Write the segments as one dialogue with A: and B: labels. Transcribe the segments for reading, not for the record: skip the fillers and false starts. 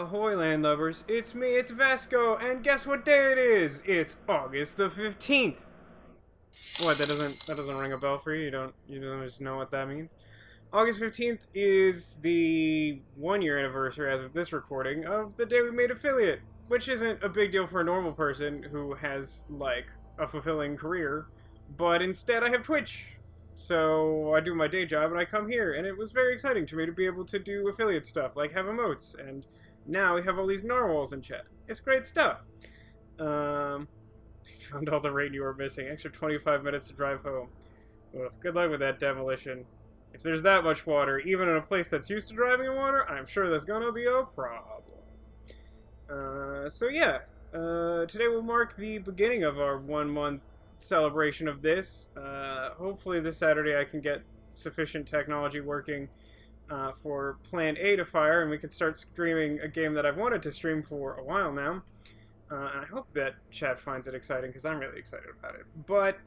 A: Ahoy, landlubbers. It's me, it's Vasco, and guess what day it is? It's August the 15th. What, that doesn't ring a bell for you? You don't just know what that means? August 15th is the 1-year anniversary, as of this recording, of the day we made affiliate, which isn't a big deal for a normal person who has, like, a fulfilling career, but instead I have Twitch. So I do my day job and I come here, and it was very exciting to me to be able to do affiliate stuff, like have emotes, and now we have all these narwhals in chat. It's great stuff. Found all the rain you were missing. Extra 25 minutes to drive home. Ugh, good luck with that demolition. If there's that much water, even in a place that's used to driving in water, I'm sure that's gonna be a problem. So yeah, today will mark the beginning of our 1-month celebration of this. Hopefully this Saturday I can get sufficient technology working for Plan A to fire, and we can start streaming a game that I've wanted to stream for a while now. And I hope that chat finds it exciting, because I'm really excited about it. But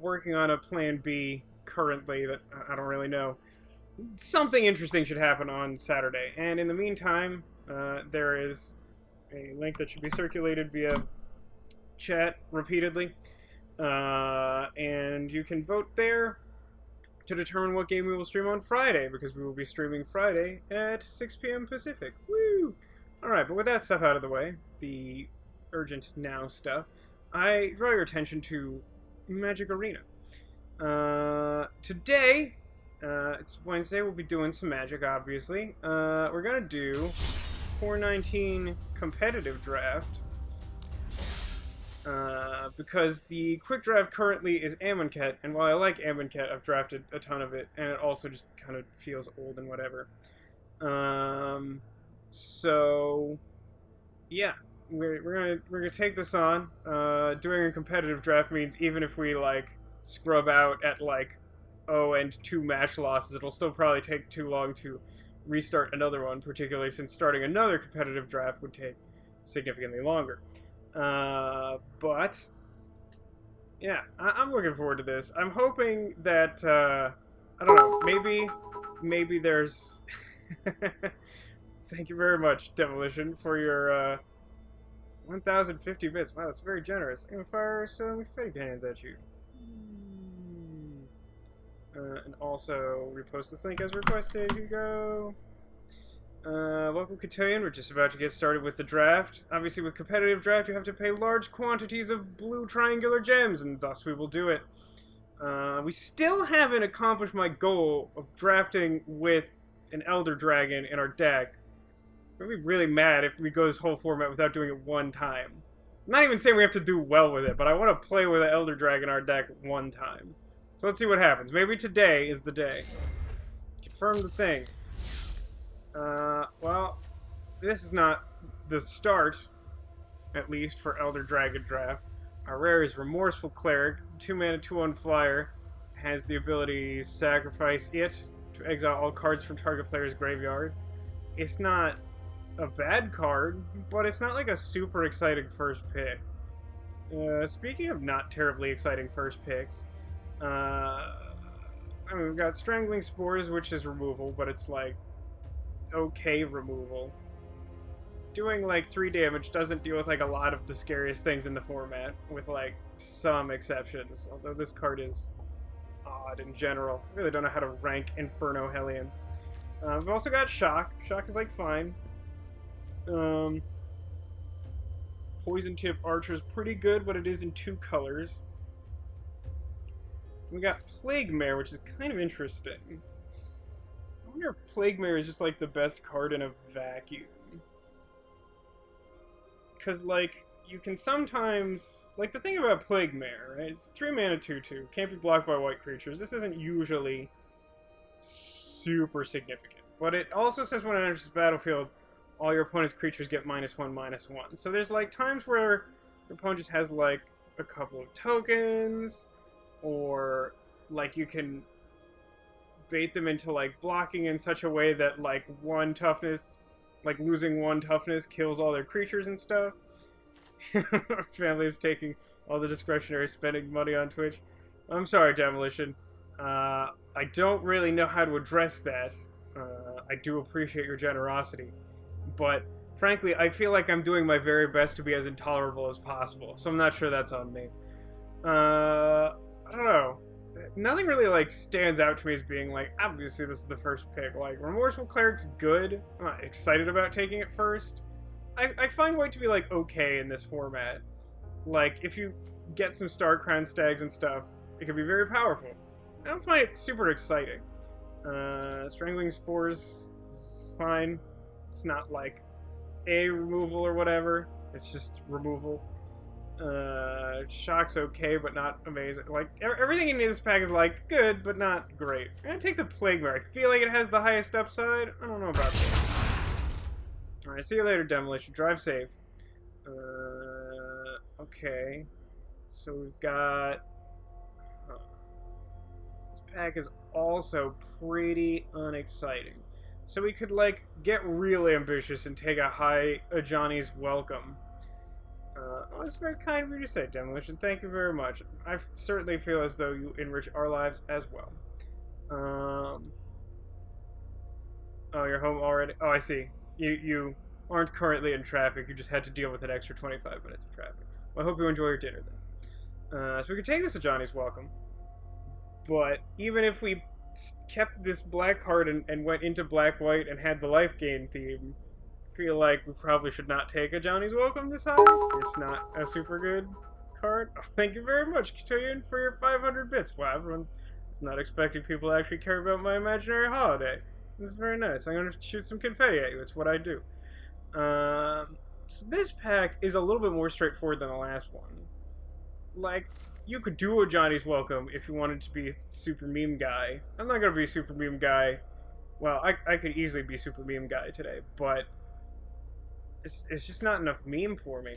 A: working on a Plan B currently that I don't really know. Something interesting should happen on Saturday, and in the meantime, there is a link that should be circulated via chat repeatedly, and you can vote there to determine what game we will stream on Friday, because we will be streaming Friday at 6 p.m. Pacific. Woo! Alright, but with that stuff out of the way, the urgent now stuff, I draw your attention to Magic Arena. Today, it's Wednesday, we'll be doing some Magic, obviously. We're gonna do 419 competitive draft, because the quick draft currently is Amonkhet, and while I like Amonkhet, I've drafted a ton of it, and it also just kind of feels old and whatever. So yeah, we're gonna take this on. Doing a competitive draft means even if we like scrub out at like 0-2 match losses, it'll still probably take too long to restart another one, particularly since starting another competitive draft would take significantly longer. But yeah, I'm looking forward to this. I'm hoping that I don't know, maybe there's thank you very much, Demolition, for your 1,050 bits. Wow, that's very generous. I'm gonna fire some fake hands at you. And also repost this link as requested. Here you go. Welcome, Cotillion. We're just about to get started with the draft. Obviously, with competitive draft, you have to pay large quantities of blue triangular gems, and thus we will do it. We still haven't accomplished my goal of drafting with an Elder Dragon in our deck. I'm gonna be really mad if we go this whole format without doing it one time. I'm not even saying we have to do well with it, but I want to play with an Elder Dragon in our deck one time. So let's see what happens. Maybe today is the day. Confirm the thing. Well, this is not the start, at least, for Elder Dragon draft. Our rare is Remorseful Cleric, 2-mana, 2/1 flyer, has the ability sacrifice it to exile all cards from target player's graveyard. It's not a bad card, but it's not like a super exciting first pick. Speaking of not terribly exciting first picks, I mean, we've got Strangling Spores, which is removal, but it's like okay removal. Doing like 3 damage doesn't deal with like a lot of the scariest things in the format, with like some exceptions, although this card is odd in general. I really don't know how to rank Inferno Hellion. We've also got Shock. Shock is like fine. Poison Tip Archer is pretty good, but it is in 2 colors. We got Plague Mare, which is kind of interesting. I wonder if Plague Mare is just like the best card in a vacuum. Because, like, you can sometimes... Like, the thing about Plague Mare, right? It's 3-mana 2/2. Can't be blocked by white creatures. This isn't usually super significant. But it also says when it enters the battlefield, all your opponent's creatures get -1/-1. So there's, like, times where your opponent just has, like, a couple of tokens, or, like, you can bait them into, like, blocking in such a way that, like, 1 toughness, like, losing 1 toughness kills all their creatures and stuff. Our family is taking all the discretionary spending money on Twitch. I'm sorry, Demolition. I don't really know how to address that. I do appreciate your generosity, but frankly, I feel like I'm doing my very best to be as intolerable as possible, so I'm not sure that's on me. I don't know. Nothing really, like, stands out to me as being, like, obviously this is the first pick. Like, Remorseful Cleric's good. I'm not excited about taking it first. I find white to be, like, okay in this format. Like, if you get some Star Crown Stags and stuff, it can be very powerful. I don't find it super exciting. Strangling Spores is fine. It's not, like, a removal or whatever. It's just removal. Shock's okay, but not amazing. Like, everything in this pack is, like, good, but not great. I'm gonna take the Plague Bear. I feel like it has the highest upside. I don't know about that. Alright, see you later, Demolition. Drive safe. Okay. So we've got... This pack is also pretty unexciting. So we could, like, get real ambitious and take a Johnny's Welcome. Oh, that's very kind of you to say, Demolition. Thank you very much. I certainly feel as though you enrich our lives as well. Oh, you're home already? Oh, I see. You aren't currently in traffic. You just had to deal with an extra 25 minutes of traffic. Well, I hope you enjoy your dinner then. So we could take this to Johnny's Welcome. But even if we kept this black card and went into black-white and had the life gain theme, feel like we probably should not take a Johnny's Welcome this high. It's not a super good card. Oh, thank you very much, Cotillion, for your 500 bits. Wow, everyone's not expecting people to actually care about my imaginary holiday. This is very nice. I'm going to shoot some confetti at you. It's what I do. So this pack is a little bit more straightforward than the last one. Like, you could do a Johnny's Welcome if you wanted to be Super Meme Guy. I'm not going to be Super Meme Guy. Well, I could easily be Super Meme Guy today, but it's just not enough meme for me.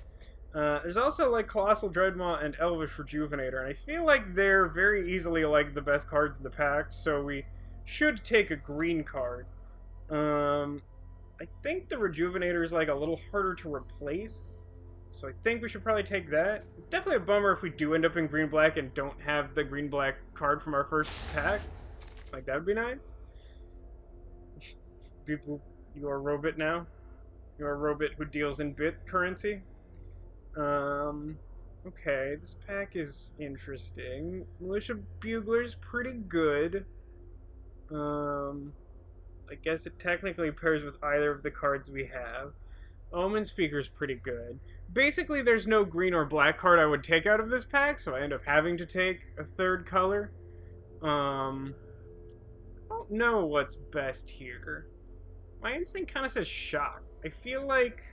A: There's also, like, Colossal Dreadmaw and Elvish Rejuvenator, and I feel like they're very easily, like, the best cards in the pack, so we should take a green card. I think the Rejuvenator is, like, a little harder to replace, so I think we should probably take that. It's definitely a bummer if we do end up in green-black and don't have the green-black card from our first pack. Like, that would be nice. People, you are Robit now. You're a robot who deals in bit currency. Okay, this pack is interesting. Militia Bugler's pretty good. I guess it technically pairs with either of the cards we have. Omen Speaker's pretty good. Basically, there's no green or black card I would take out of this pack, so I end up having to take a third color. I don't know what's best here. My instinct kind of says Shock. I feel like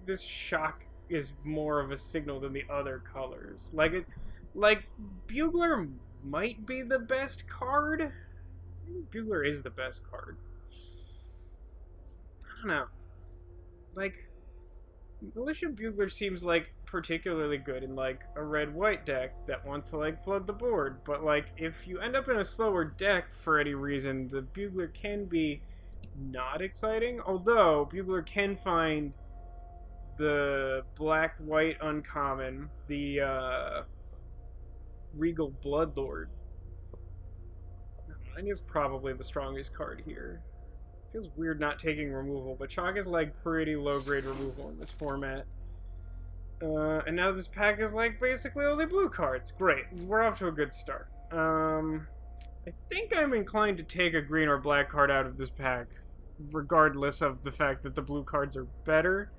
A: this Shock is more of a signal than the other colors. Like Bugler might be the best card. Bugler is the best card. I don't know. Like, Militia Bugler seems like particularly good in like a red-white deck that wants to like flood the board. But like, if you end up in a slower deck for any reason, the Bugler can be not exciting, although Bugler can find the black-white uncommon, the Regal Bloodlord. I think it's probably the strongest card here. Feels weird not taking removal, but Chalk is like pretty low-grade removal in this format. And now this pack is like basically only blue cards. Great, we're off to a good start. I think I'm inclined to take a green or black card out of this pack, regardless of the fact that the blue cards are better.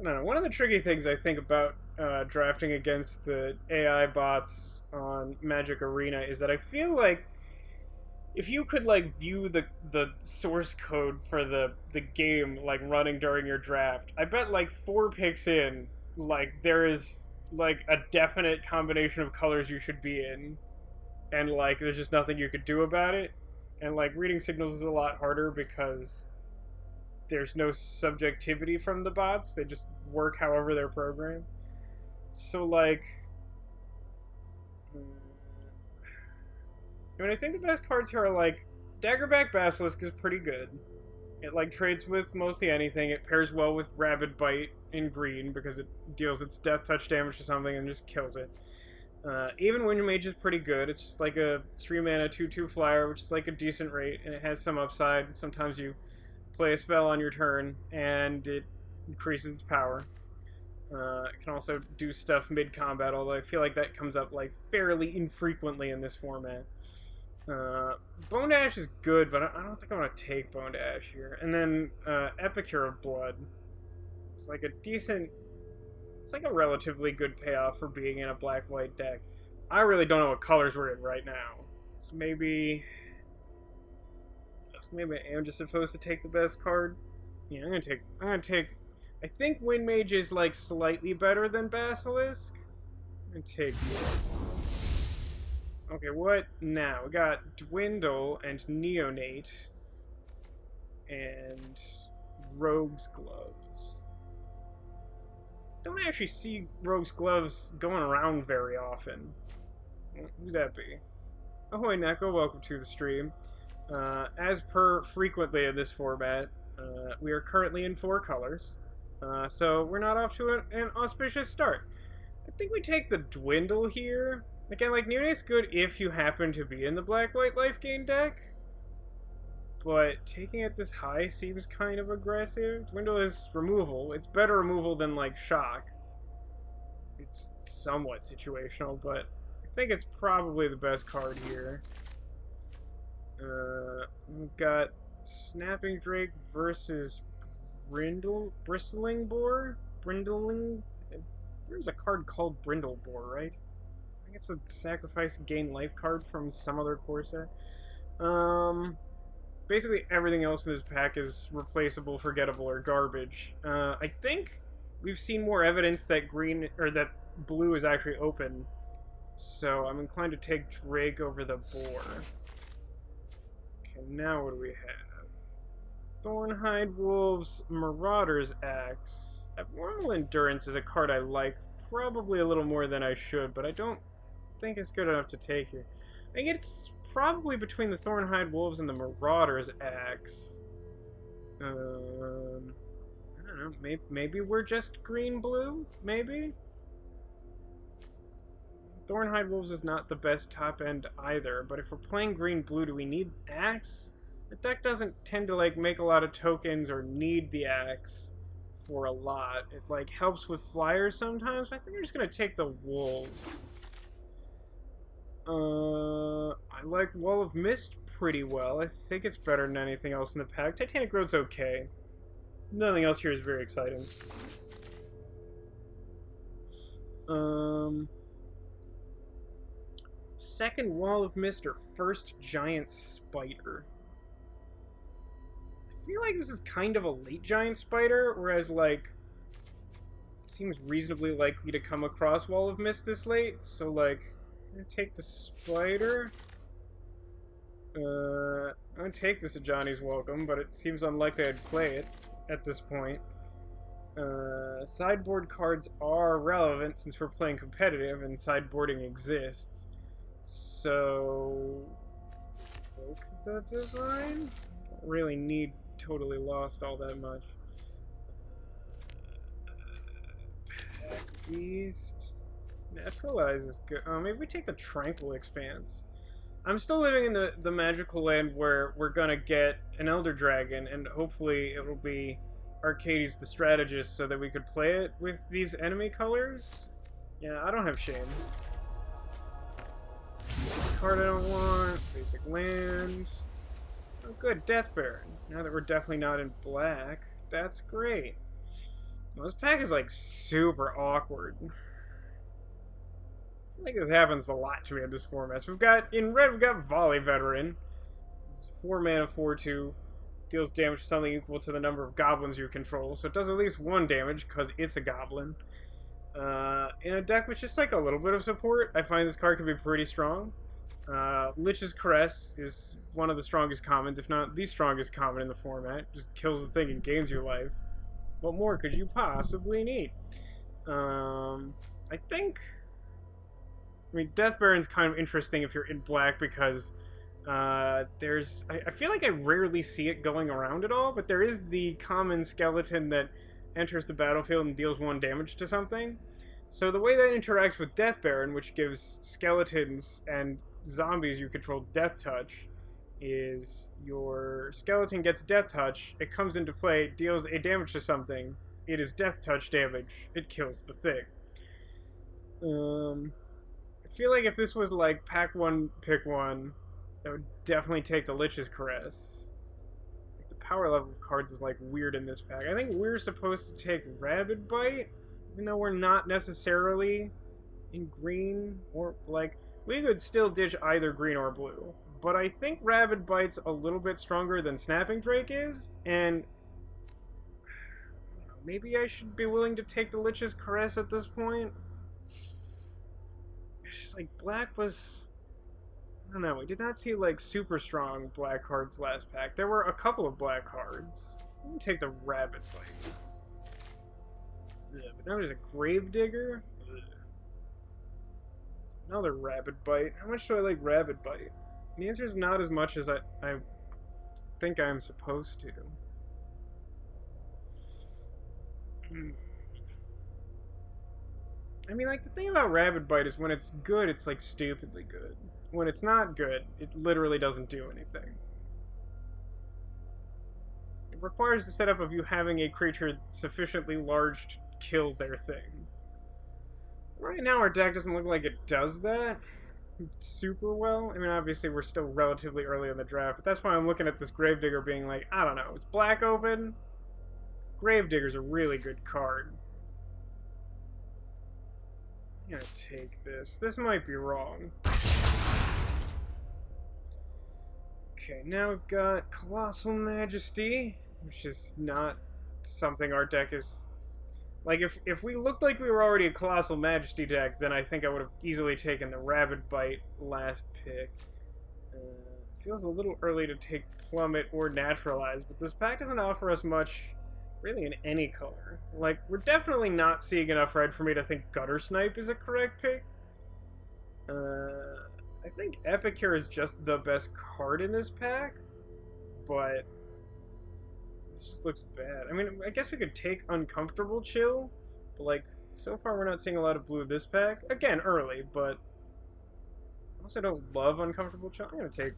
A: I don't know, one of the tricky things I think about drafting against the AI bots on Magic Arena is that I feel like if you could like view the source code for the game like running during your draft, I bet like 4 picks in, like there is like a definite combination of colors you should be in, and like there's just nothing you could do about it. And like reading signals is a lot harder because there's no subjectivity from the bots. They just work however they're programmed. So like, I mean, I think the best cards here are like Daggerback Basilisk is pretty good. It like trades with mostly anything. It pairs well with Rabid Bite in green because it deals its death touch damage to something and just kills it. Even Wind Mage is pretty good. It's just like a 3 mana 2/2 flyer, which is like a decent rate, and it has some upside. Sometimes you play a spell on your turn, and it increases its power. It can also do stuff mid-combat, although I feel like that comes up like fairly infrequently in this format. Bone Dash is good, but I don't think I'm going to take Bone Dash here. And then Epicure of Blood. It's like a decent... It's like a relatively good payoff for being in a black-white deck. I really don't know what colors we're in right now. So maybe I am just supposed to take the best card. Yeah, I'm gonna take... I think Wind Mage is like slightly better than Basilisk. I'm gonna take it. Okay, what now? We got Dwindle and Neonate and Rogue's Gloves. Don't actually see Rogue's Gloves going around very often. Who'd that be? Ahoy Neko, welcome to the stream. As per frequently in this format, we are currently in 4 colors. So we're not off to an auspicious start. I think we take the Dwindle here. Again, like, Neonate's good if you happen to be in the black-white life gain deck. But taking it this high seems kind of aggressive. Dwindle is removal. It's better removal than, like, Shock. It's somewhat situational, but I think it's probably the best card here. We've got Snapping Drake versus Bristling Boar? Brindling? There's a card called Brindle Boar, right? I think it's a sacrifice gain life card from some other core set. Basically everything else in this pack is replaceable, forgettable, or garbage. I think we've seen more evidence that green or that blue is actually open, so I'm inclined to take Drake over the Boar. Okay, now what do we have? Thornhide Wolves, Marauder's Axe. Abnormal Endurance is a card I like probably a little more than I should, but I don't think it's good enough to take here. I think it's probably between the Thornhide Wolves and the Marauder's Axe. I don't know. Maybe we're just green-blue? Maybe? Thornhide Wolves is not the best top end either, but if we're playing green-blue, do we need Axe? The deck doesn't tend to, like, make a lot of tokens or need the Axe for a lot. It, like, helps with flyers sometimes. I think we're just gonna take the Wolves. I like Wall of Mist pretty well. I think it's better than anything else in the pack. Titanic Road's okay. Nothing else here is very exciting. Second Wall of Mist or first Giant Spider? I feel like this is kind of a late Giant Spider, whereas, like, it seems reasonably likely to come across Wall of Mist this late, so, like, I'm gonna take the Spider. I'm gonna take this at Johnny's Welcome, but it seems unlikely I'd play it at this point. Sideboard cards are relevant since we're playing competitive and sideboarding exists. So... Focus the Divine? Don't really need Totally Lost all that much. Pack Beast... Naturalize is good. Maybe we take the Tranquil Expanse. I'm still living in the magical land where we're gonna get an Elder Dragon, and hopefully it will be Arcades the Strategist so that we could play it with these enemy colors. Yeah, I don't have shame. Card I don't want. Basic land. Oh good, Death Baron. Now that we're definitely not in black, that's great. Well, this pack is like super awkward. I think this happens a lot to me in this format. So we've got, in red, we've got Volley Veteran. It's 4 mana, 4/2. Deals damage to something equal to the number of goblins you control. So it does at least 1 damage, because it's a goblin. In a deck with just like a little bit of support, I find this card can be pretty strong. Lich's Caress is one of the strongest commons, if not the strongest common in the format. Just kills the thing and gains your life. What more could you possibly need? I think... I mean, Death Baron's kind of interesting if you're in black because I feel like I rarely see it going around at all, but there is the common skeleton that enters the battlefield and deals 1 damage to something. So the way that interacts with Death Baron, which gives skeletons and zombies you control Death Touch, is your skeleton gets Death Touch, it comes into play, deals a damage to something, it is Death Touch damage, it kills the thing. I feel like if this was like pack one, pick one, I would definitely take the Lich's Caress. Like, the power level of cards is like weird in this pack. I think we're supposed to take Rabid Bite, even though we're not necessarily in green, or like, we could still ditch either green or blue. But I think Rabid Bite's a little bit stronger than Snapping Drake is, and maybe I should be willing to take the Lich's Caress at this point. It's just like, black was, I don't know, we did not see like super strong black cards last pack. There were a couple of black cards. I'm gonna take the Rabid Bite. Ugh, but now there's a Gravedigger. Ugh. Another Rabid Bite. How much do I like Rabid Bite? The answer is not as much as I think I'm supposed to. I mean, like, the thing about Rabid Bite is when it's good, it's like stupidly good. When it's not good, it literally doesn't do anything. It requires the setup of you having a creature sufficiently large to kill their thing. Right now, our deck doesn't look like it does that super well. I mean, obviously, we're still relatively early in the draft, but that's why I'm looking at this Gravedigger being like, I don't know, it's black open? Gravedigger's a really good card. I'm gonna take this. This might be wrong. Okay, now we've got Colossal Majesty, which is not something our deck is... Like, if we looked like we were already a Colossal Majesty deck, then I think I would have easily taken the Rabid Bite last pick. Feels a little early to take Plummet or Naturalize, but this pack doesn't offer us much, really, in any color. Like, we're definitely not seeing enough red for me to think Gutter Snipe is a correct pick. I think Epicure is just the best card in this pack, but this just looks bad. I mean, I guess we could take Uncomfortable Chill, but, like, so far we're not seeing a lot of blue this pack. Again, early, but I also don't love Uncomfortable Chill. I'm gonna take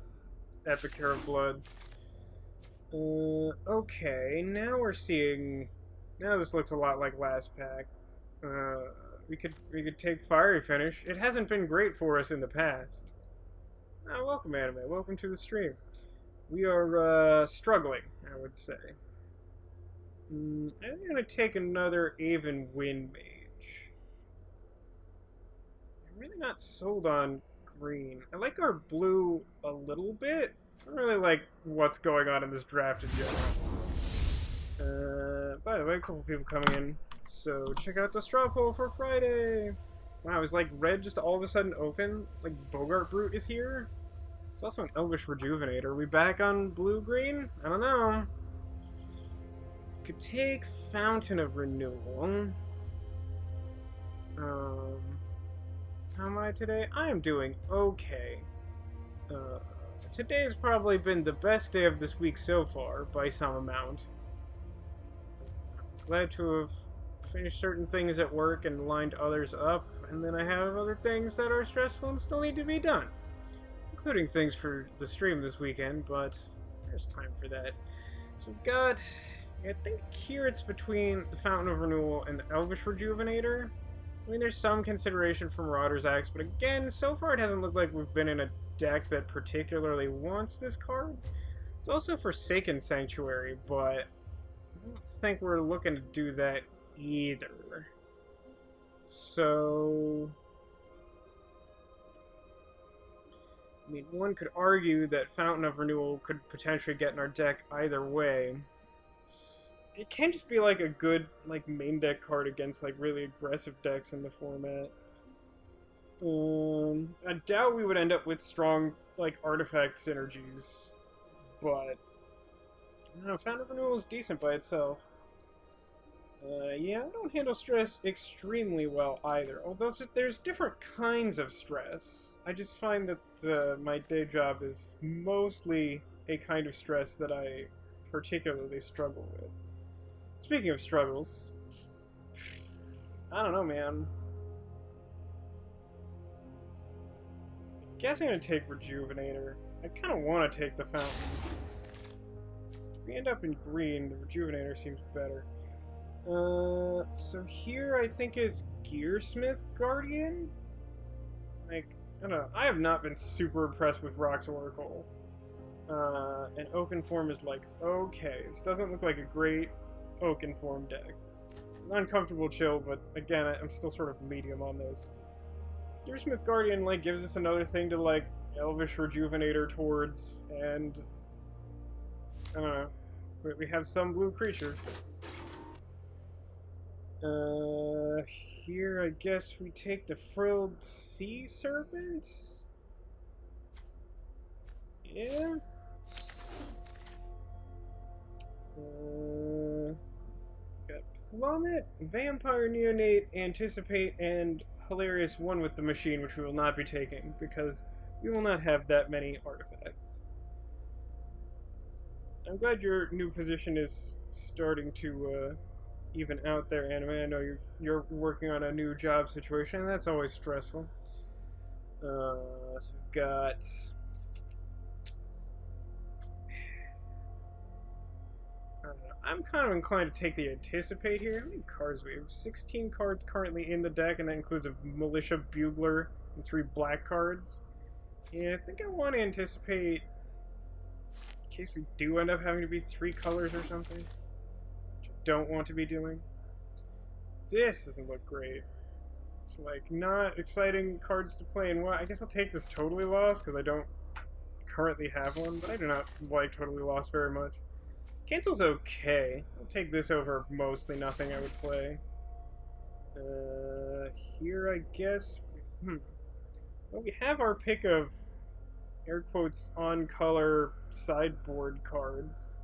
A: Epicure of Blood. Okay, now we're seeing... Now this looks a lot like last pack. We could take Fiery Finish. It hasn't been great for us in the past. Welcome, Anime. Welcome to the stream. We are, struggling, I would say. I'm gonna take another Aven Wind Mage. I'm really not sold on green. I like our blue a little bit. I don't really like what's going on in this draft in general. By the way, a couple people coming in. So, check out the straw poll for Friday! Wow, is like red just all of a sudden open? Like Bogart Brute is here? It's also an Elvish Rejuvenator. Are we back on blue-green? I don't know. Could take Fountain of Renewal. How am I today? I am doing okay. Today's probably been the best day of this week so far, by some amount. Glad to have finished certain things at work and lined others up, and then I have other things that are stressful and still need to be done. Including things for the stream this weekend, but there's time for that. So we've got, I think here it's between the Fountain of Renewal and the Elvish Rejuvenator. I mean, there's some consideration for Marauder's Axe, but again, so far it hasn't looked like we've been in a deck that particularly wants this card. It's also Forsaken Sanctuary, but I don't think we're looking to do that either. So... I mean, one could argue that Fountain of Renewal could potentially get in our deck either way. It can just be like a good like main deck card against like really aggressive decks in the format. I doubt we would end up with strong like artifact synergies, but I don't know, Fountain of Renewal is decent by itself. Yeah, I don't handle stress extremely well either. Although there's different kinds of stress. I just find that my day job is mostly a kind of stress that I particularly struggle with. Speaking of struggles, I don't know, man. guess I'm gonna take Rejuvenator. I kind of want to take the Fountain. If we end up in green, the Rejuvenator seems better. So here I think is Gearsmith Guardian? Like, I don't know. I have not been super impressed with Rock's Oracle. And Oaken Form is like, okay, this doesn't look like a great Oaken Form deck. It's uncomfortable chill, but again, I'm still sort of medium on those. Gearsmith Guardian, like, gives us another thing to, like, Elvish Rejuvenator towards, and I don't know. We have some blue creatures. Here I guess we take the Frilled Sea Serpents? Yeah? Got Plummet, Vampire Neonate, Anticipate, and Hilarious One with the Machine, which we will not be taking, because we will not have that many artifacts. I'm glad your new position is starting to even out there, Anime. I know you're working on a new job situation, and that's always stressful. So we've got... I don't know. I'm kind of inclined to take the Anticipate here. How many cards do we have? 16 cards currently in the deck, and that includes a Militia Bugler and 3 black cards. Yeah, I think I want to Anticipate in case we do end up having to be 3 colors or something. Which I don't want to be doing. This doesn't look great. It's like not exciting cards to play in what? I guess I'll take this Totally Lost because I don't currently have one, but I do not like Totally Lost very much. Cancel's okay. I'll take this over mostly nothing I would play. Here I guess... Well, we have our pick of, air quotes, on-color sideboard cards.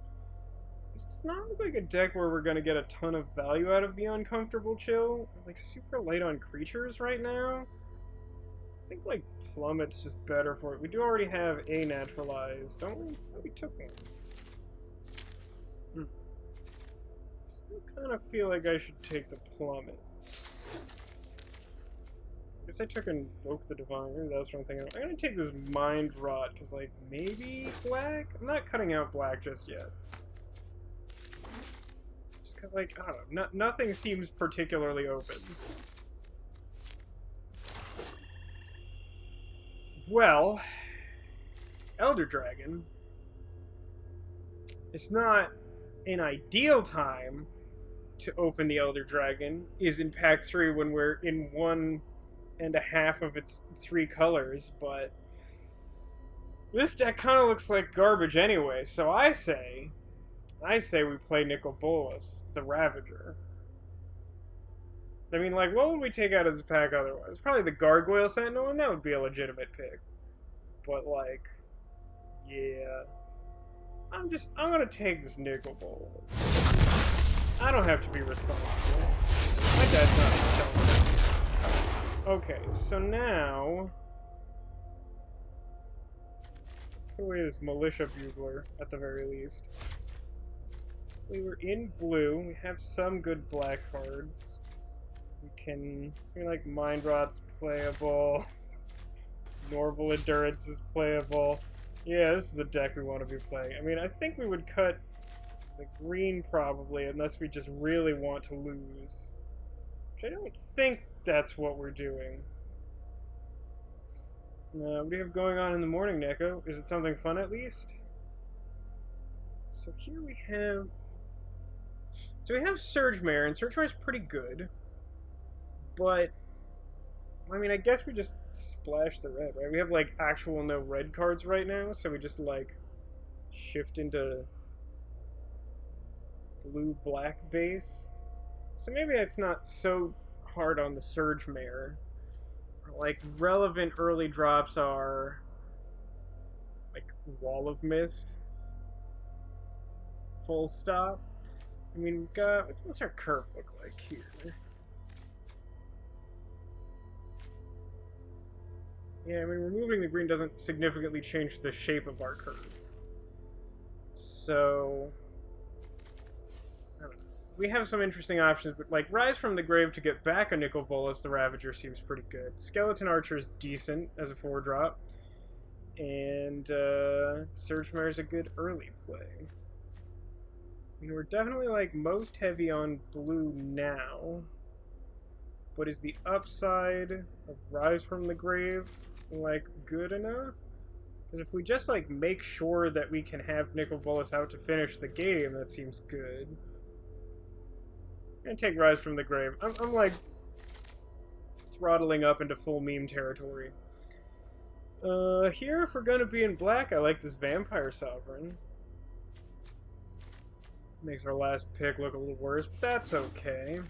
A: This does not look like a deck where we're going to get a ton of value out of the Uncomfortable Chill. We're, like, super light on creatures right now. I think, like, Plummet's just better for it. We do already have a Naturalized, don't we? Oh, we took one. Still kind of feel like I should take the Plummet. I guess I took Invoke the Divine. Maybe that's what I'm thinking of. I'm gonna take this Mind Rot, because, like, maybe black? I'm not cutting out black just yet. Just because, like, I don't know. Nothing seems particularly open. Well, Elder Dragon. It's not an ideal time to open the Elder Dragon. Is in pack 3 when we're in 1.5 of its 3 colors, but this deck kind of looks like garbage anyway, so I say we play Nicol Bolas, the Ravager. I mean, like, what would we take out of this pack otherwise? Probably the Gargoyle Sentinel, and that would be a legitimate pick. But, like, yeah. I'm gonna take this Nicol Bolas. I don't have to be responsible. My dad's not a Okay, so now... put away this Militia Bugler, at the very least. We were in blue. We have some good black cards. We can... I mean, like, Mind Rot's playable. Norval Endurance is playable. Yeah, this is a deck we want to be playing. I mean, I think we would cut the green, probably, unless we just really want to lose. Which I don't think that's what we're doing. What do you have going on in the morning, Neko? Is it something fun, at least? So here we have... so we have Surge Mare, and Surge Mare is pretty good. But... I mean, I guess we just splash the red, right? We have, like, actual no red cards right now, so we just, like, shift into blue-black base. So maybe it's not so hard on the Surge Mare. Like, relevant early drops are, like, Wall of Mist. Full stop. I mean, we've got... what's our curve look like here? Yeah, I mean, removing the green doesn't significantly change the shape of our curve. So... I don't know. We have some interesting options, but, like, Rise from the Grave to get back a Nicol Bolas the Ravager seems pretty good. Skeleton Archer is decent as a 4-drop. And Surge Mare is a good early play. I mean, we're definitely like most heavy on blue now. But is the upside of Rise from the Grave like good enough? Because if we just like make sure that we can have Nicol Bolas out to finish the game, that seems good. I'm gonna take Rise from the Grave. I'm like throttling up into full meme territory. Here, if we're gonna be in black, I like this Vampire Sovereign. Makes our last pick look a little worse, but that's okay.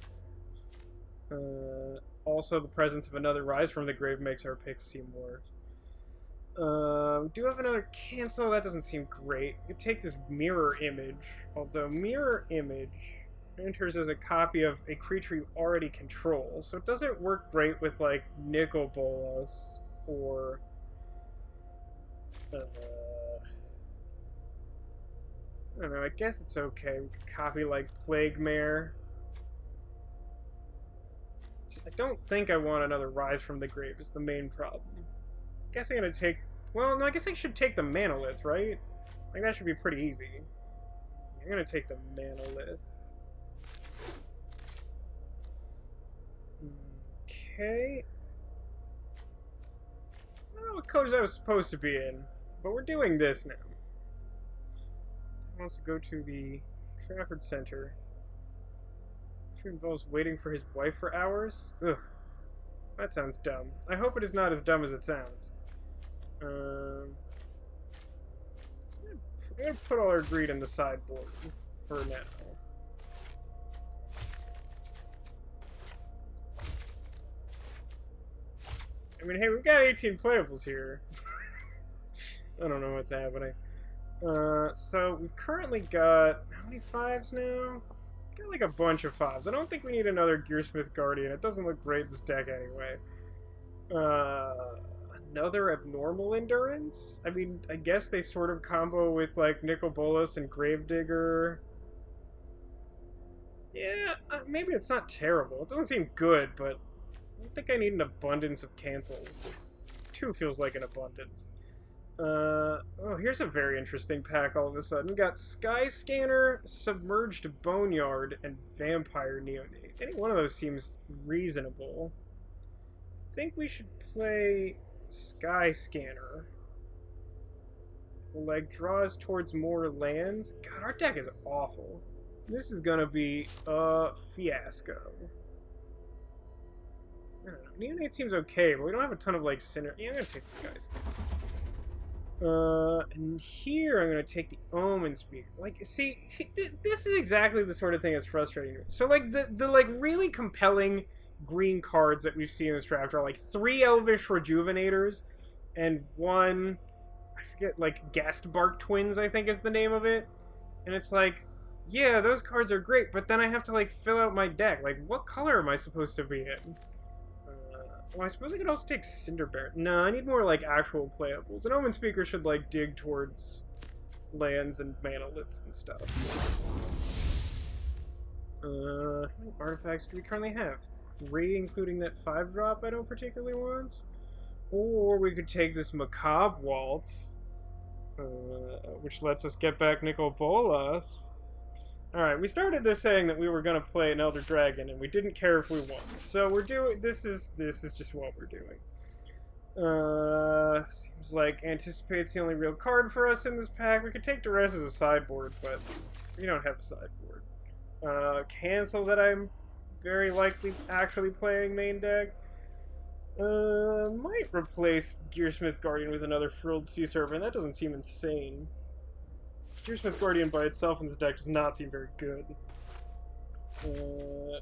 A: Also, the presence of another Rise from the Grave makes our picks seem worse. Do have another cancel? That doesn't seem great. We could take this Mirror Image, although Mirror Image enters as a copy of a creature you already control, so it doesn't work great with, like, Nicol Bolas or... I don't know, I guess it's okay. We could copy, like, Plague Mare. I don't think I want another Rise from the Grave is the main problem. I guess I'm gonna take... Well, no, I guess I should take the Manalith, right? Like, that should be pretty easy. I'm gonna take the Manalith. Okay. I don't know what colors I was supposed to be in, but we're doing this now. He wants to go to the Trafford Center. Which involves waiting for his wife for hours? Ugh. That sounds dumb. I hope it is not as dumb as it sounds. I'm gonna put all our greed in the sideboard for now. I mean, hey, we've got 18 playables here. I don't know what's happening. So we've currently got how many 5s now? Got like a bunch of 5s. I don't think we need another Gearsmith Guardian. It doesn't look great in this deck anyway. Another Abnormal Endurance? I mean, I guess they sort of combo with like Nicol Bolas and Gravedigger. Yeah, maybe it's not terrible. It doesn't seem good, but I don't think I need an abundance of cancels. 2 feels like an abundance. Oh, here's a very interesting pack all of a sudden. We got Sky Scanner, Submerged Boneyard, and Vampire Neonate. Any one of those seems reasonable. I think we should play Sky Scanner. Like, draw us towards more lands. God, our deck is awful. This is gonna be a fiasco. I don't know. Neonate seems okay, but we don't have a ton of, like, Sinner. Yeah, I'm gonna take this guy's. And here I'm gonna take the Omen Speaker. Like, see, this is exactly the sort of thing that's frustrating me. So, like, the like, really compelling green cards that we've seen in this draft are, like, 3 Elvish Rejuvenators, and 1, I forget, like, Ghastbark Twins, I think is the name of it. And it's like, yeah, those cards are great, but then I have to, like, fill out my deck. Like, what color am I supposed to be in? Well, I suppose I could also take Cinderbear. No, I need more, like, actual playables. An Omen Speaker should, like, dig towards lands and manaliths and stuff. How many artifacts do we currently have? 3, including that 5-drop I don't particularly want. Or we could take this Macabre Waltz, which lets us get back Nicol Bolas. Alright, we started this saying that we were going to play an Elder Dragon, and we didn't care if we won. So we're doing... This is just what we're doing. Seems like Anticipate's the only real card for us in this pack. We could take Duress as a sideboard, but we don't have a sideboard. Cancel that I'm very likely actually playing main deck. Might replace Gearsmith Guardian with another Frilled Sea Serpent. That doesn't seem insane. Gearsmith Guardian by itself in this deck does not seem very good.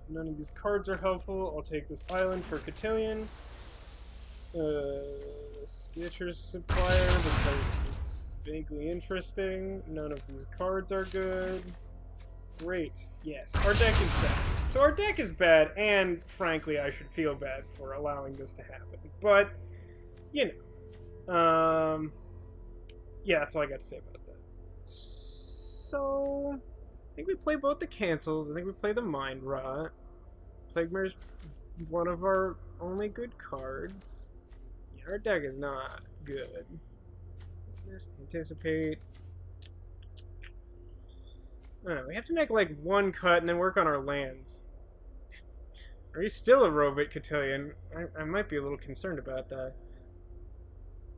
A: None of these cards are helpful. I'll take this island for Cotillion. Sketcher's Supplier because it's vaguely interesting. None of these cards are good. Great. Yes, our deck is bad. So our deck is bad, and frankly, I should feel bad for allowing this to happen. But, you know. Yeah, that's all I got to say about that. So, I think we play both the cancels. I think we play the Mind Rot. Plague Mare's one of our only good cards. Yeah, our deck is not good. Just anticipate. I don't know, we have to make like one cut and then work on our lands. Are you still a robot cotillion? I might be a little concerned about that.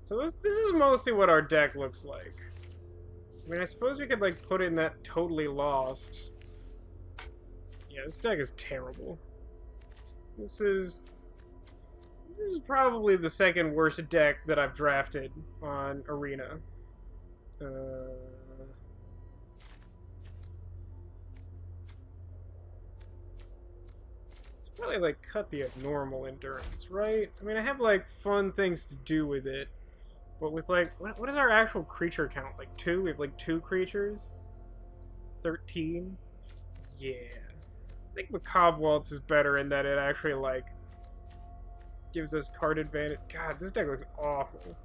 A: So this is mostly what our deck looks like. I mean, I suppose we could like put in that totally lost. Yeah, this deck is terrible. This is probably the second worst deck that I've drafted on Arena. It's probably like cut the abnormal endurance, right? I mean, I have like fun things to do with it, but with like, what is our actual creature count? Like 2? We have like 2 creatures? 13? Yeah. I think Macabre Waltz is better in that it actually like gives us card advantage. God, this deck looks awful.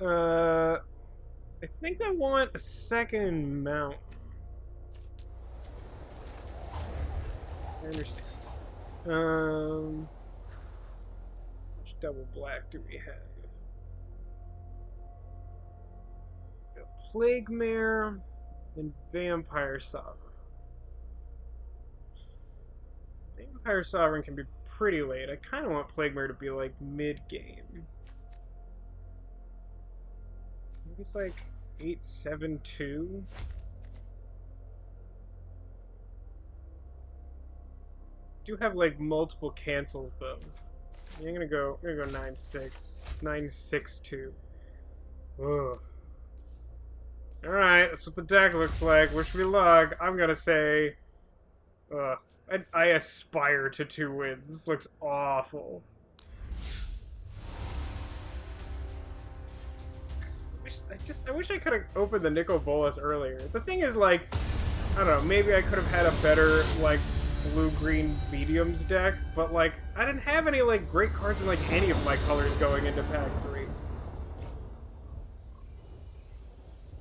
A: Alright, I think I want a second mount. Yes, I understand. Which double black do we have? The Plague Mare and Vampire Sovereign. Vampire Sovereign can be pretty late. I kind of want Plague Mare to be like mid-game. Maybe it's like 8-7-2. Do have like multiple cancels though. Yeah, I'm gonna go 9-6. 9-6-2. Ugh. Alright, that's what the deck looks like. Wish me luck. I'm gonna say I aspire to 2 wins. This looks awful. I wish I could have opened the Nicol Bolas earlier. The thing is, like, I don't know, maybe I could have had a better, like, blue-green mediums deck, but, like, I didn't have any, like, great cards in, like, any of my colors going into Pack 3.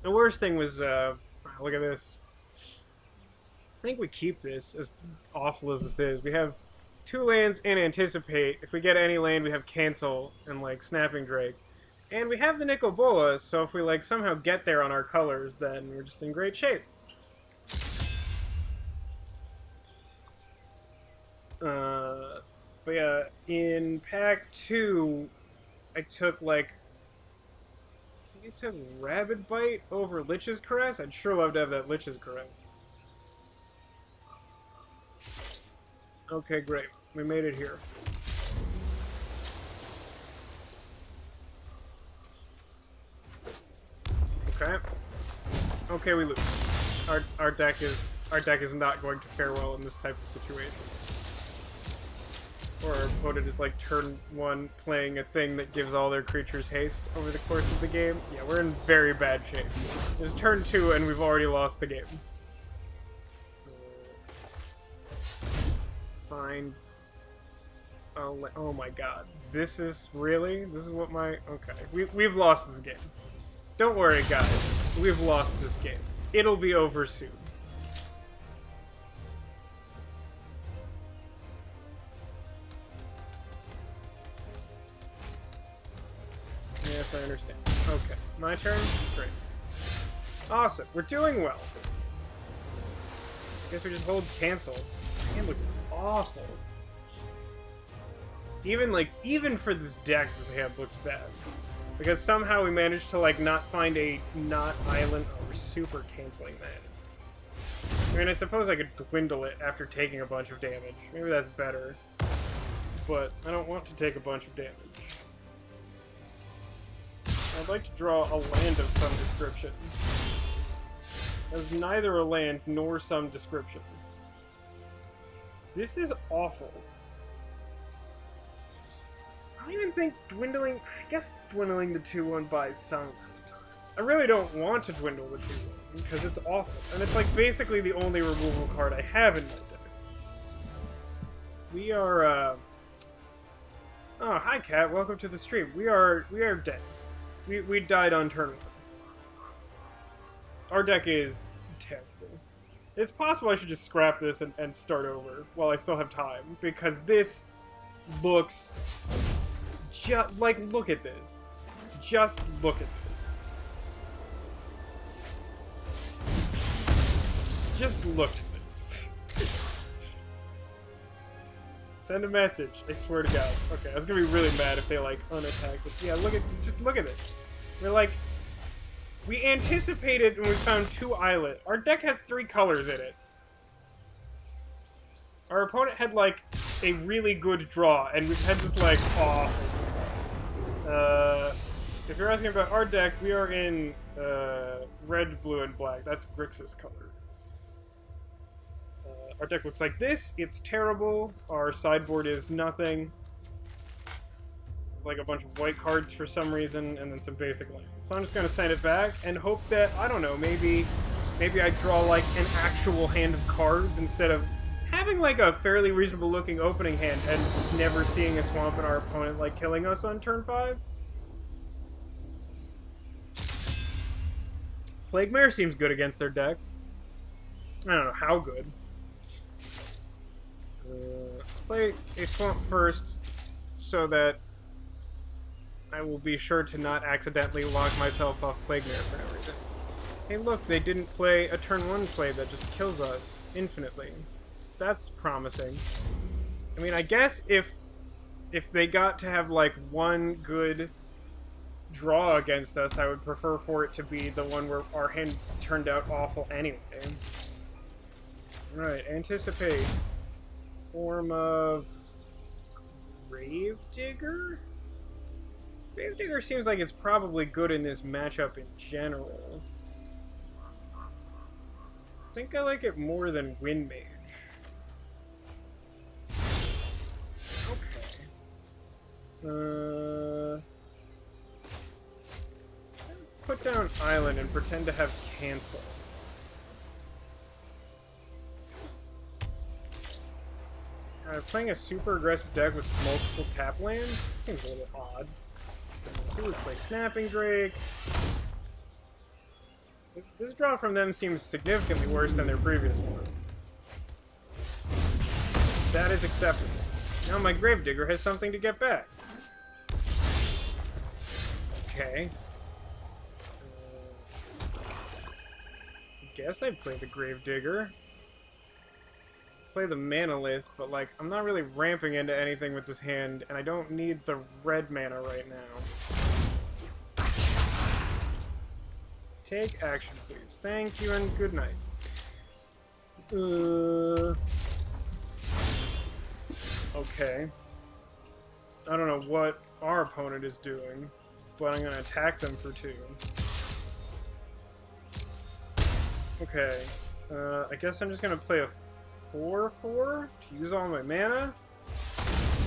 A: The worst thing was, look at this. I think we keep this, as awful as this is. We have 2 lands and Anticipate. If we get any land, we have Cancel and, like, Snapping Drake. And we have the Nicol Bolas, so if we, like, somehow get there on our colors, then we're just in great shape. But yeah, in Pack 2, I took, like, I think I took Rabid Bite over Lich's Caress. I'd sure love to have that Lich's Caress. Okay, great. We made it here. Okay. Okay, we lose. Our deck is not going to fare well in this type of situation. Or our opponent is like turn 1 playing a thing that gives all their creatures haste over the course of the game. Yeah, we're in very bad shape. This is turn 2 and we've already lost the game. Fine. Oh my god. This is what my... Okay. We've lost this game. Don't worry, guys. We've lost this game. It'll be over soon. Yes, I understand. Okay. My turn? Great. Awesome. We're doing well. I guess we just hold cancel. The game looks awful. Even for this deck, this hand looks bad. Because somehow we managed to, like, not find a not island. Oh, we're super canceling that. I mean, I suppose I could dwindle it after taking a bunch of damage. Maybe that's better. But I don't want to take a bunch of damage. I'd like to draw a land of some description. There's neither a land nor some description. This is awful. I don't even think dwindling... I guess dwindling the 2-1 buys some time. I really don't want to dwindle the 2-1 because it's awful. And it's like basically the only removal card I have in my deck. We are, Oh, hi Cat, welcome to the stream. We are dead. We died on turn 1. Our deck is terrible. It's possible I should just scrap this and start over while I still have time, because this looks... like, look at this. just look at this. Just look at this. Send a message. I swear to God. Okay, I was gonna be really mad if they like unattacked it. Yeah, just look at it. We're like, we anticipated and we found 2 islet. Our deck has 3 colors in it. Our opponent had like a really good draw, and we've had this like awful. If you're asking about our deck, we are in red, blue, and black. That's Grixis colors. Our deck looks like this. It's terrible. Our sideboard is nothing. Like a bunch of white cards for some reason, and then some basic lands. So I'm just gonna send it back and hope that, I don't know, maybe I draw like an actual hand of cards instead of having like a fairly reasonable looking opening hand and never seeing a swamp and our opponent like killing us on turn 5. Plague Mare seems good against their deck. I don't know how good. Let's play a swamp first so that I will be sure to not accidentally lock myself off Plague Mare for no reason. Hey look, they didn't play a turn 1 play that just kills us infinitely. That's promising. I mean, I guess if they got to have like one good draw against us, I would prefer for it to be the one where our hand turned out awful anyway. Right, anticipate. Form of Gravedigger? Gravedigger seems like it's probably good in this matchup in general. I think I like it more than Windmage. Okay. Put down Island and pretend to have cancel. Playing a super aggressive deck with multiple tap lands seems a little odd. So we play Snapping Drake. This draw from them seems significantly worse than their previous one. That is acceptable. Now my Gravedigger has something to get back. Okay. Guess I'd play the Gravedigger. Play the Manalith, but like, I'm not really ramping into anything with this hand, and I don't need the red mana right now. Take action, please. Thank you, and good night. Okay. I don't know what our opponent is doing, but I'm gonna attack them for 2. Okay. I guess I'm just gonna play a 4/4 to use all my mana.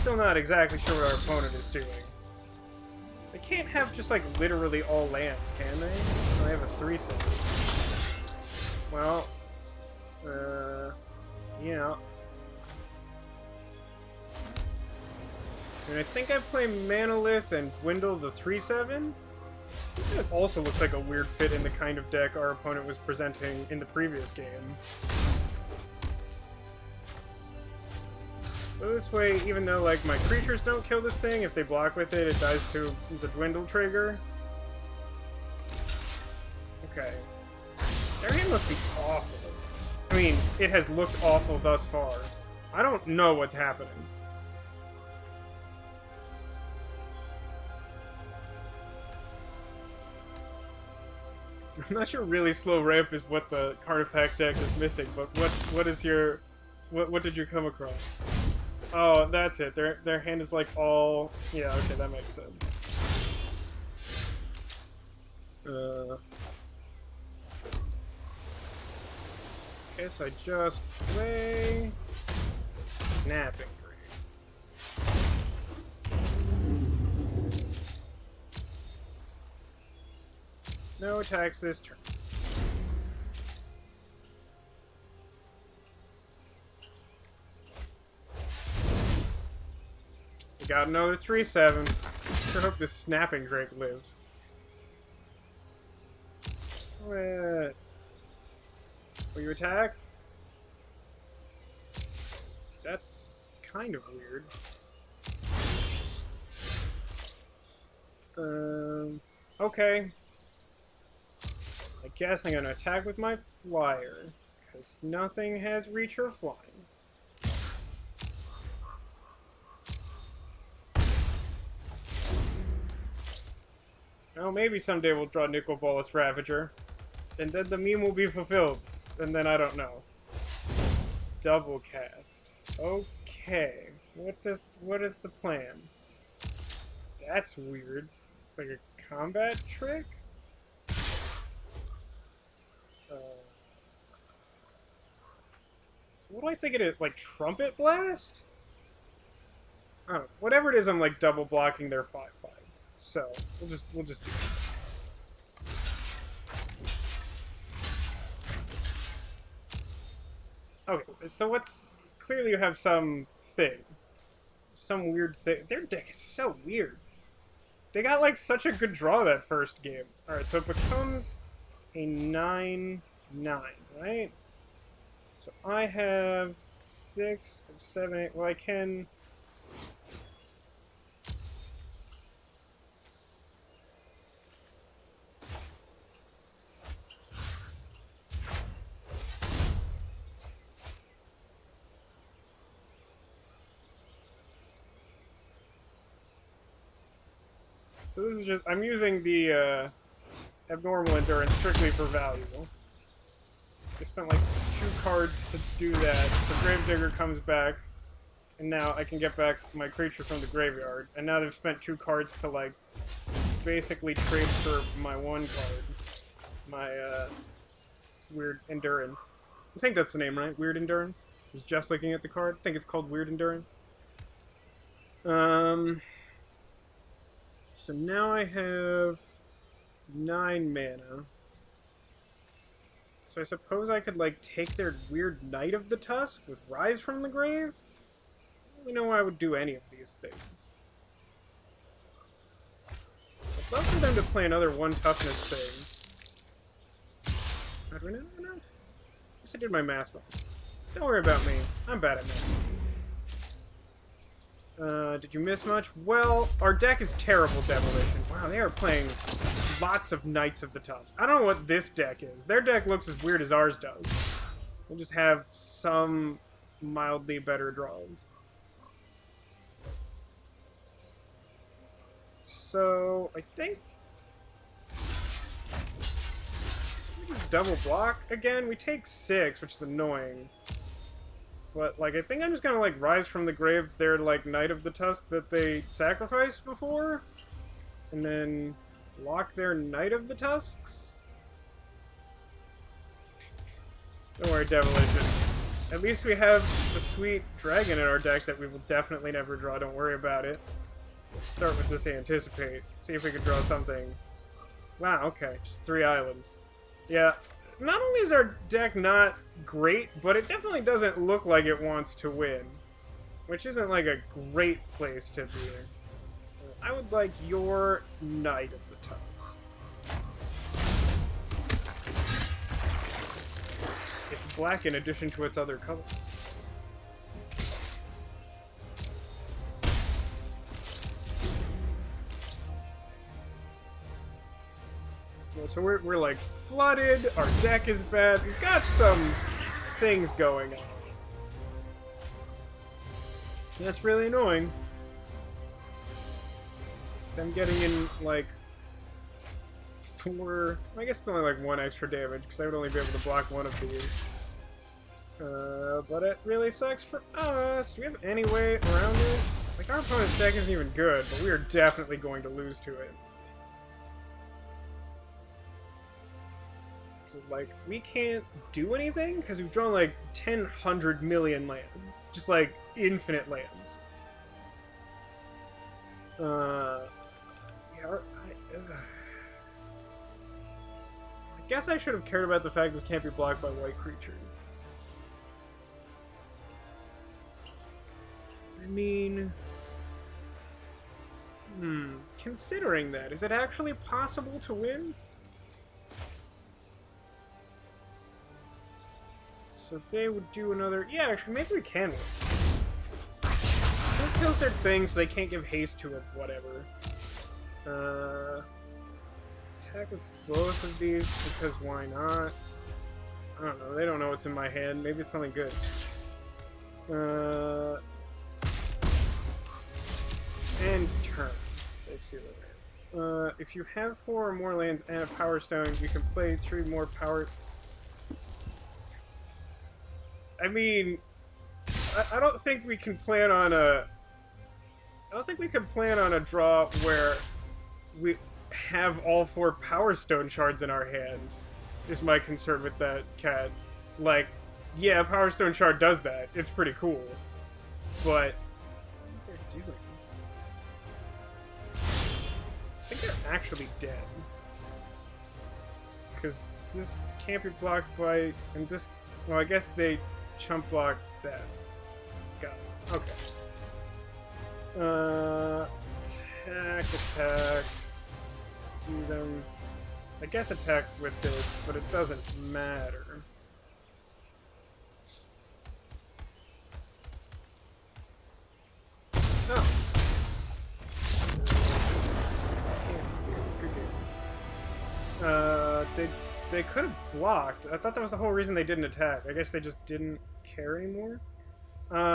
A: Still not exactly sure what our opponent is doing. They can't have just like literally all lands, can they? I have a 3/7. Well, yeah. And I think I play Manalith and dwindle the 3/7. This also looks like a weird fit in the kind of deck our opponent was presenting in the previous game. So this way, even though like my creatures don't kill this thing, if they block with it, it dies to the dwindle trigger. Okay. Their hand must be awful. I mean, it has looked awful thus far. I don't know what's happening. I'm not sure really slow ramp is what the card effect deck is missing, but what is your... What did you come across? Oh, that's it. Their hand is like all... Yeah, okay, that makes sense. Guess I just play... Snapping Drake. No attacks this turn. We got another 3/7. Sure hope this Snapping Drake lives. Will you attack? That's kind of weird. Okay. I guess I'm gonna attack with my flyer, because nothing has reach or flying. Well, maybe someday we'll draw Nicol Bolas Ravager, and then the meme will be fulfilled, and then I don't know. Double cast. Okay. What is the plan? That's weird. It's like a combat trick? So what do I think it is? Like Trumpet Blast? I don't know. Whatever it is, I'm like double blocking their 5/5. So we'll just do that. Okay, so what's clearly you have some weird thing. Their deck is so weird. They got like such a good draw that first game. Alright, so it becomes a 9/9, right? So I have 6, 7, 8. Well, I can. So this is just, I'm using the abnormal endurance strictly for value. I spent like 2 cards to do that, so Gravedigger comes back, and now I can get back my creature from the graveyard. And now they've spent 2 cards to like basically trade for my 1 card, my Weird Endurance. I think that's the name, right? Weird Endurance? I was just looking at the card. I think it's called Weird Endurance. So now I have 9 mana. So I suppose I could, like, take their weird Knight of the Tusk with Rise from the Grave? I don't really know why I would do any of these things. I'd love for them to play another 1 toughness thing. Not really enough? I guess I did my math wrong. Don't worry about me. I'm bad at math. Did you miss much? Well, our deck is terrible Demolition. Wow, they are playing lots of Knights of the Tusk. I don't know what this deck is. Their deck looks as weird as ours does. We'll just have some mildly better draws. So, I think we just double block again. We take 6, which is annoying. But, like, I think I'm just gonna, like, Rise from the Grave their, like, Knight of the Tusk that they sacrificed before. And then block their Knight of the Tusks. Don't worry, Demolition. At least we have the sweet dragon in our deck that we will definitely never draw. Don't worry about it. Let's start with this Anticipate. See if we can draw something. Wow, okay. Just 3 islands. Yeah. Not only is our deck not great, but it definitely doesn't look like it wants to win. Which isn't like a great place to be. I would like your Knight of the Tusk. It's black in addition to its other colors. So we're like flooded, our deck is bad, we've got some things going on. That's really annoying. I'm getting in like 4, I guess it's only like 1 extra damage because I would only be able to block 1 of these. But it really sucks for us. Do we have any way around this? Like our opponent's deck isn't even good, but we are definitely going to lose to it. Like, we can't do anything because we've drawn like 100 million lands. Just like infinite lands. Yeah, I guess I should have cared about the fact this can't be blocked by white creatures. I mean, considering that, is it actually possible to win? So they would do another... Yeah, actually, maybe we can win. This kills their thing, so they can't give haste to it, whatever. attack with both of these because why not? I don't know. They don't know what's in my hand. Maybe it's something good. And turn. Let's see what if you have 4 or more lands and a power stone, you can play 3 more power. I mean, I don't think we can plan on a. I don't think we can plan on a draw where we have all 4 power stone shards in our hand. Is my concern with that cat. Like, yeah, power stone shard does that. It's pretty cool, but what they're doing? I think they're actually dead. Because this can't be blocked by... And this... Well, I guess they chump block that. Got it. Okay. Attack. Do them... I guess attack with this, but it doesn't matter. They could have blocked. I thought that was the whole reason they didn't attack. I guess they just didn't care anymore.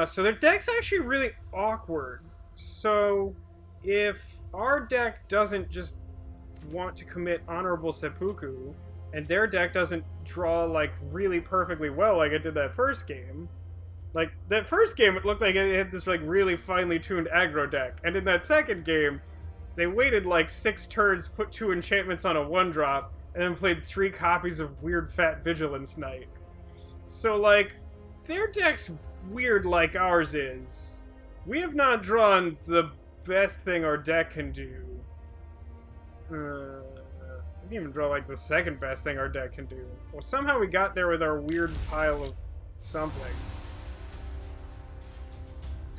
A: So their deck's actually really awkward. So if our deck doesn't just want to commit honorable seppuku, and their deck doesn't draw like really perfectly well like it did that first game. Like that first game, it looked like it had this like really finely tuned aggro deck, and in that second game, they waited like 6 turns, put 2 enchantments on a 1-drop, and then played 3 copies of Weird Fat Vigilance Knight. So, like, their deck's weird like ours is. We have not drawn the best thing our deck can do. We didn't even draw, like, the second best thing our deck can do. Well, somehow we got there with our weird pile of something.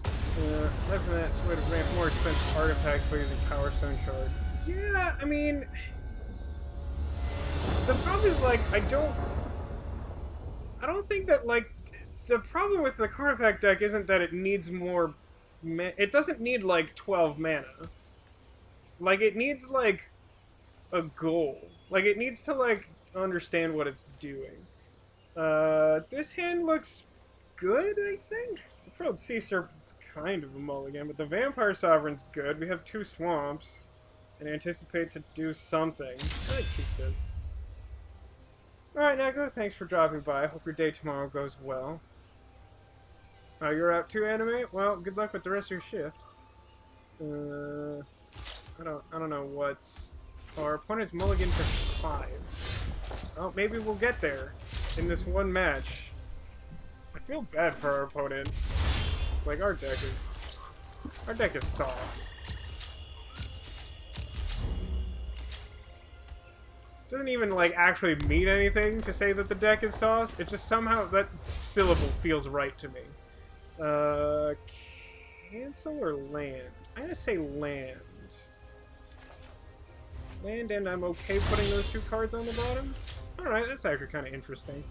A: Aside from that, it's a way to ramp more expensive artifacts by using Power Stone Shard. Yeah, I mean... The problem is, like, I don't think that, like, the problem with the Carnifact deck isn't that it needs more it doesn't need, like, 12 mana. Like, it needs, like, a goal. Like, it needs to, like, understand what it's doing. This hand looks good, I think? The Frilled Sea Serpent's kind of a mulligan, but the Vampire Sovereign's good. We have 2 swamps, and anticipate to do something. I'd keep this. Alright, Nago, thanks for dropping by. Hope your day tomorrow goes well. Oh, you're out too, Anime? Well, good luck with the rest of your shift. I don't know what's... Our opponent's mulligan for 5. Oh, maybe we'll get there in this one match. I feel bad for our opponent. It's like our deck is sauce. Doesn't even, like, actually mean anything to say that the deck is sauce. It just somehow, that syllable feels right to me. Cancel or land? I'm gonna say land. Land, and I'm okay putting those 2 cards on the bottom? Alright, that's actually kind of interesting.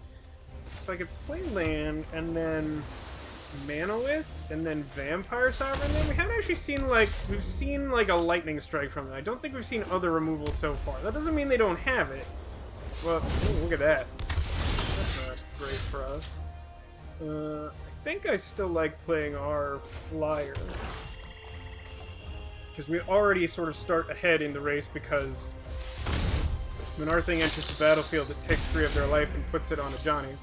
A: So I could play land, and then Manolith, and then Vampire Sovereign. Then we haven't actually seen, like, we've seen, like, a Lightning Strike from them. I don't think we've seen other removals so far. That doesn't mean they don't have it. Well, ooh, look at that. That's not great for us. I think I still like playing our Flyer. Because we already sort of start ahead in the race because when our thing enters the battlefield, it takes 3 of their life and puts it on a Johnny.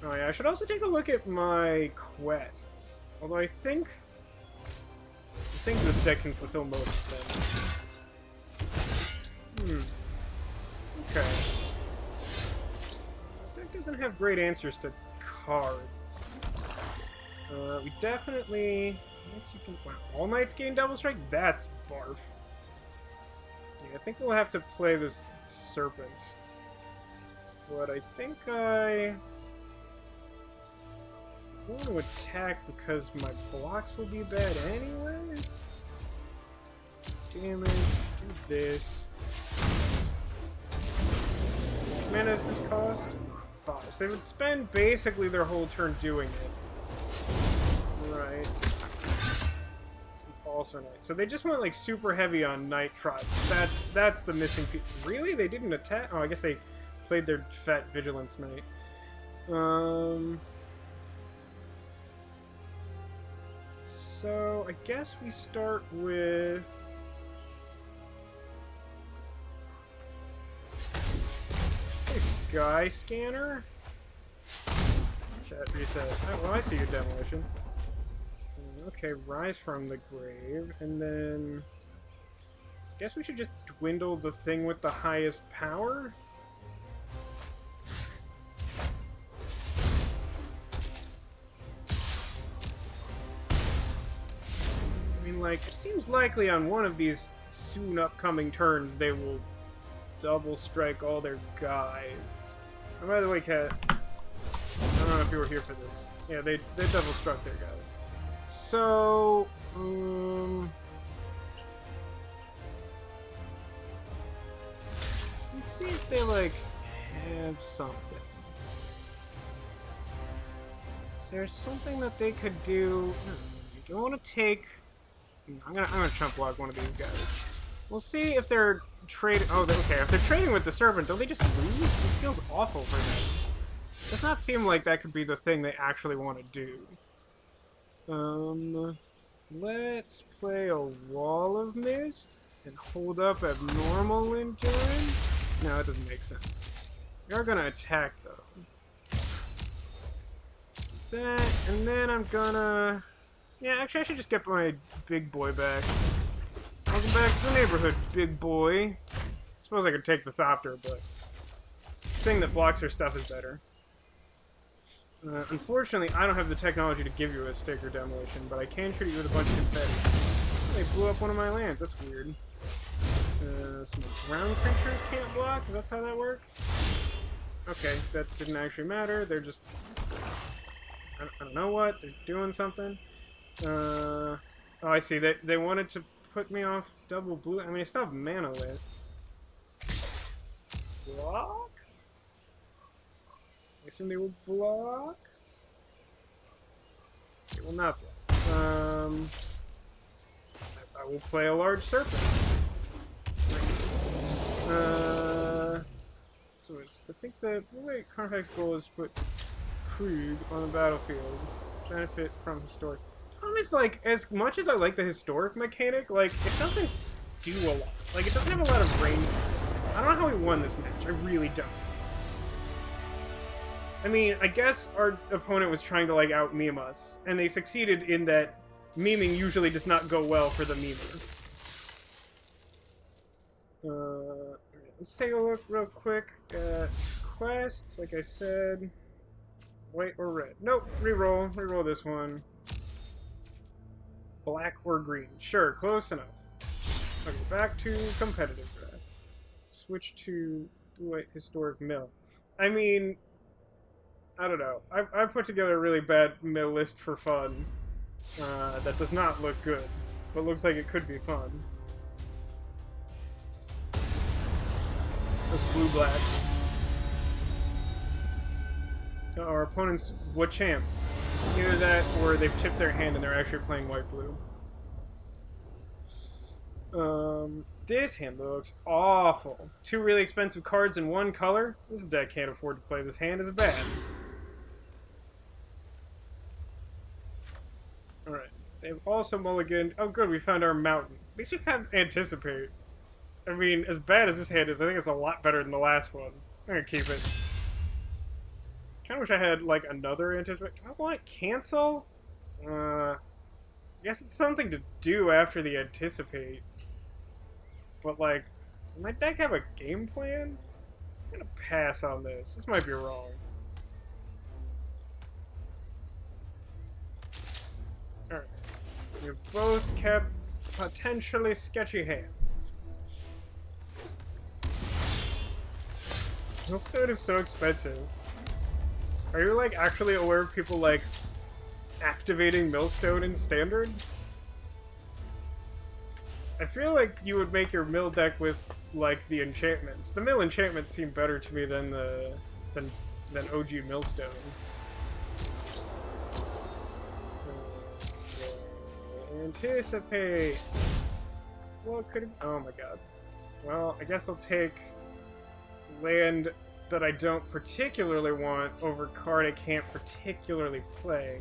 A: Oh yeah, I should also take a look at my quests. Although I think this deck can fulfill most of them. Okay. The deck doesn't have great answers to cards. We definitely... Wow, All Knights gain Double Strike? That's barf. Yeah, I think we'll have to play this Serpent. But I think I want to attack because my blocks will be bad anyway. Damage, do this. What mana does this cost? 5. So they would spend basically their whole turn doing it. Right. All also night. So they just went like super heavy on night tribes. That's the missing piece. Really? They didn't attack? Oh, I guess they played their fat vigilance knight. So I guess we start with a Sky Scanner. Chat reset. Oh, well, I see your demolition. Okay, rise from the grave, and then I guess we should just dwindle the thing with the highest power. I mean, like, it seems likely on one of these soon upcoming turns they will double strike all their guys. And by the way, Kat, I don't know if you were here for this. Yeah, they double struck their guys. So, let's see if they, like, have something. Is there something that they could do? You don't want to take... I'm gonna chump block one of these guys. We'll see if they're trading... Oh, okay, if they're trading with the Serpent, don't they just lose? It feels awful for them. It does not seem like that could be the thing they actually want to do. Let's play a Wall of Mist and hold up abnormal endurance. No, that doesn't make sense. We are gonna attack though. That, and then I'm gonna... Yeah, actually I should just get my big boy back. Welcome back to the neighborhood, big boy. I suppose I could take the Thopter, but the thing that blocks her stuff is better. Unfortunately, I don't have the technology to give you a sticker demolition, but I can shoot you with a bunch of confetti. They blew up one of my lands. That's weird. Some ground creatures can't block? That's how that works? Okay, that didn't actually matter. They're just... I don't know what. They're doing something. Oh, I see. They wanted to put me off double blue. I mean, I still have mana left. Block? I assume they will block? They will not block. I will play a large serpent. So I think the way Carfax goal is to put Krug on the battlefield. Benefit from historic. Problem is, like, as much as I like the historic mechanic, like, it doesn't do a lot. Like, it doesn't have a lot of range. I don't know how we won this match. I really don't. I mean, I guess our opponent was trying to, like, out-meme us, and they succeeded in that memeing usually does not go well for the memer. Let's take a look real quick at quests, like I said. White or red? Nope, reroll. Reroll this one. Black or green? Sure, close enough. Okay, back to competitive draft. Switch to White Historic Mill. I mean... I don't know. I put together a really bad mill list for fun. That does not look good, but looks like it could be fun. That's blue-black. Our opponent's what champ? Either that, or they've tipped their hand and they're actually playing white-blue. This hand looks awful. 2 really expensive cards in 1 color? This deck can't afford to play this hand. Is it bad? Alright. They've also mulliganed. Oh good, we found our mountain. At least we found Anticipate. I mean, as bad as this hand is, I think it's a lot better than the last one. I'm gonna keep it. Kinda wish I had, like, another Anticipate. Do I want Cancel? I guess it's something to do after the Anticipate. But, like, does my deck have a game plan? I'm gonna pass on this. This might be wrong. Alright. We've both kept potentially sketchy hands. Millstone is so expensive. Are you, like, actually aware of people, like, activating Millstone in Standard? I feel like you would make your mill deck with, like, the enchantments. The mill enchantments seem better to me than the than OG Millstone. Anticipate. What could it... Oh my god. Well, I guess I'll take land that I don't particularly want over card I can't particularly play.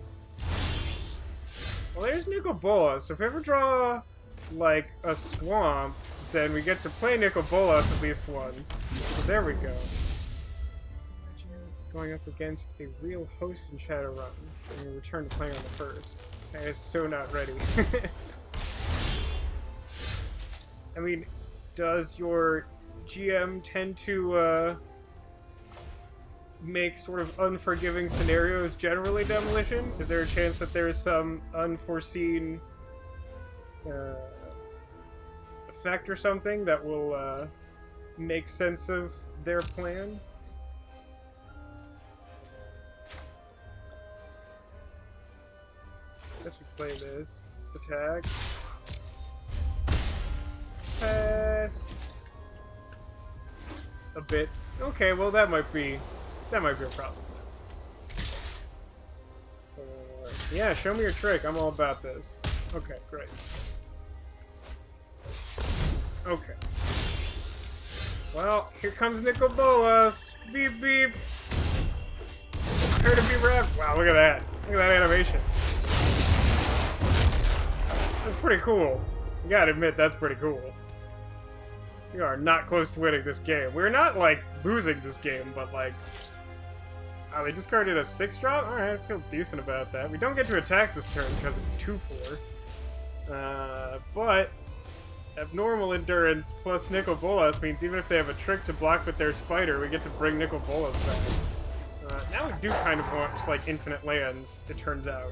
A: Well, there's Nicol Bolas, so if we ever draw, like, a swamp, then we get to play Nicol Bolas at least once. So there we go. Going up against a real host in Shadowrun, and we return to playing on the first. I is so not ready. I mean, does your GM tend to, make sort of unforgiving scenarios generally demolition? Is there a chance that there is some unforeseen effect or something that will make sense of their plan? Guess we play this. Attack. Pass. A bit. Okay, well that might be a problem. Yeah, show me your trick. I'm all about this. Okay, great. Okay. Well, here comes Nicol Bolas. Beep beep. Prepare to be wrapped. Wow, look at that. Look at that animation. That's pretty cool. You gotta admit, that's pretty cool. We are not close to winning this game. We're not, like, losing this game, but, like... Oh, they discarded a 6-drop? Alright, I feel decent about that. We don't get to attack this turn because of 2-4. But... Abnormal Endurance plus Nicol Bolas means even if they have a trick to block with their spider, we get to bring Nicol Bolas back. Now we do kind of want just, like, infinite lands, it turns out.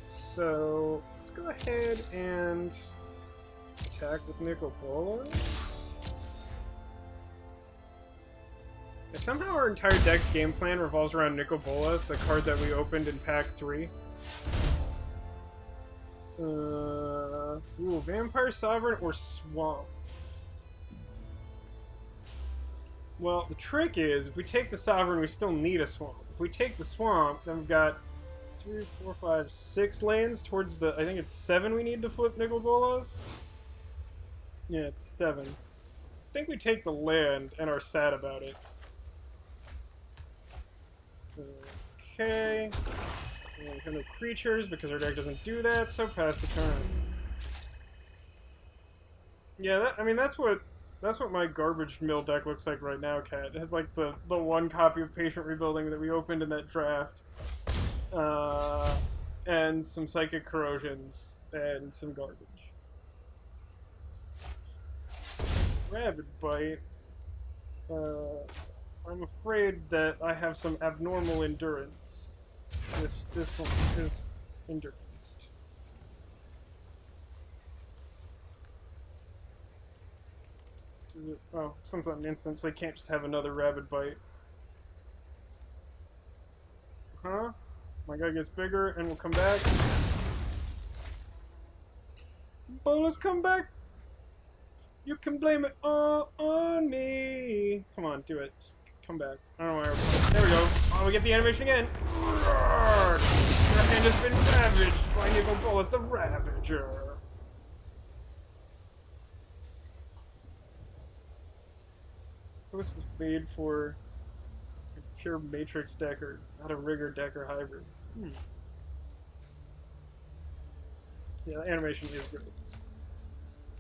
A: So... Let's go ahead and attack with Nicol Bolas. Somehow our entire deck's game plan revolves around Nicol Bolas, a card that we opened in Pack 3. Ooh, Vampire Sovereign or Swamp? Well, the trick is, if we take the Sovereign, we still need a Swamp. If we take the Swamp, then we've got 3, 4, 5, 6 lands towards the... I think it's 7 we need to flip Nicol Bolas? Yeah, it's 7. I think we take the land and are sad about it. Okay. We have no creatures because our deck doesn't do that, so pass the turn. Yeah, I mean that's what my garbage mill deck looks like right now, Kat. It has like the one copy of Patient Rebuilding that we opened in that draft. And some Psychic Corrosions and some garbage. Rabid Bite. I'm afraid that I have some abnormal endurance. This one is endurenced. Oh, this one's not an instant, so I can't just have another Rabid Bite. Huh? My guy gets bigger and will come back. Bolas, come back! You can blame it all on me! Come on, do it. Just come back. I don't know where we're... There we go. Oh, we get the animation again. Your hand has been ravaged by Nicol Bolas the Ravager. This was made for a pure Matrix decker, not a Rigger decker hybrid. Yeah, the animation is good.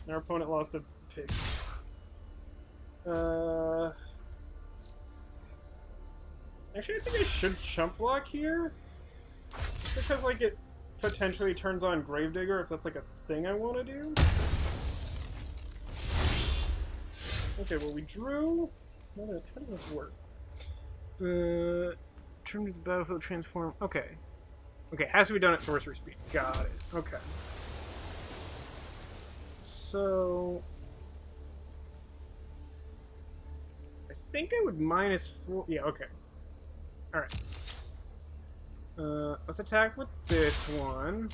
A: Our opponent lost a pig. Actually, I think I should chump block here. Just because, like, it potentially turns on Gravedigger if that's, like, a thing I want to do. Okay, well, we drew... How does this work? Turn to the battlefield, transform... Okay. Okay, has to be done at sorcery speed. Got it. Okay. So... I think I would -4... Yeah, okay. Alright. Let's attack with this one.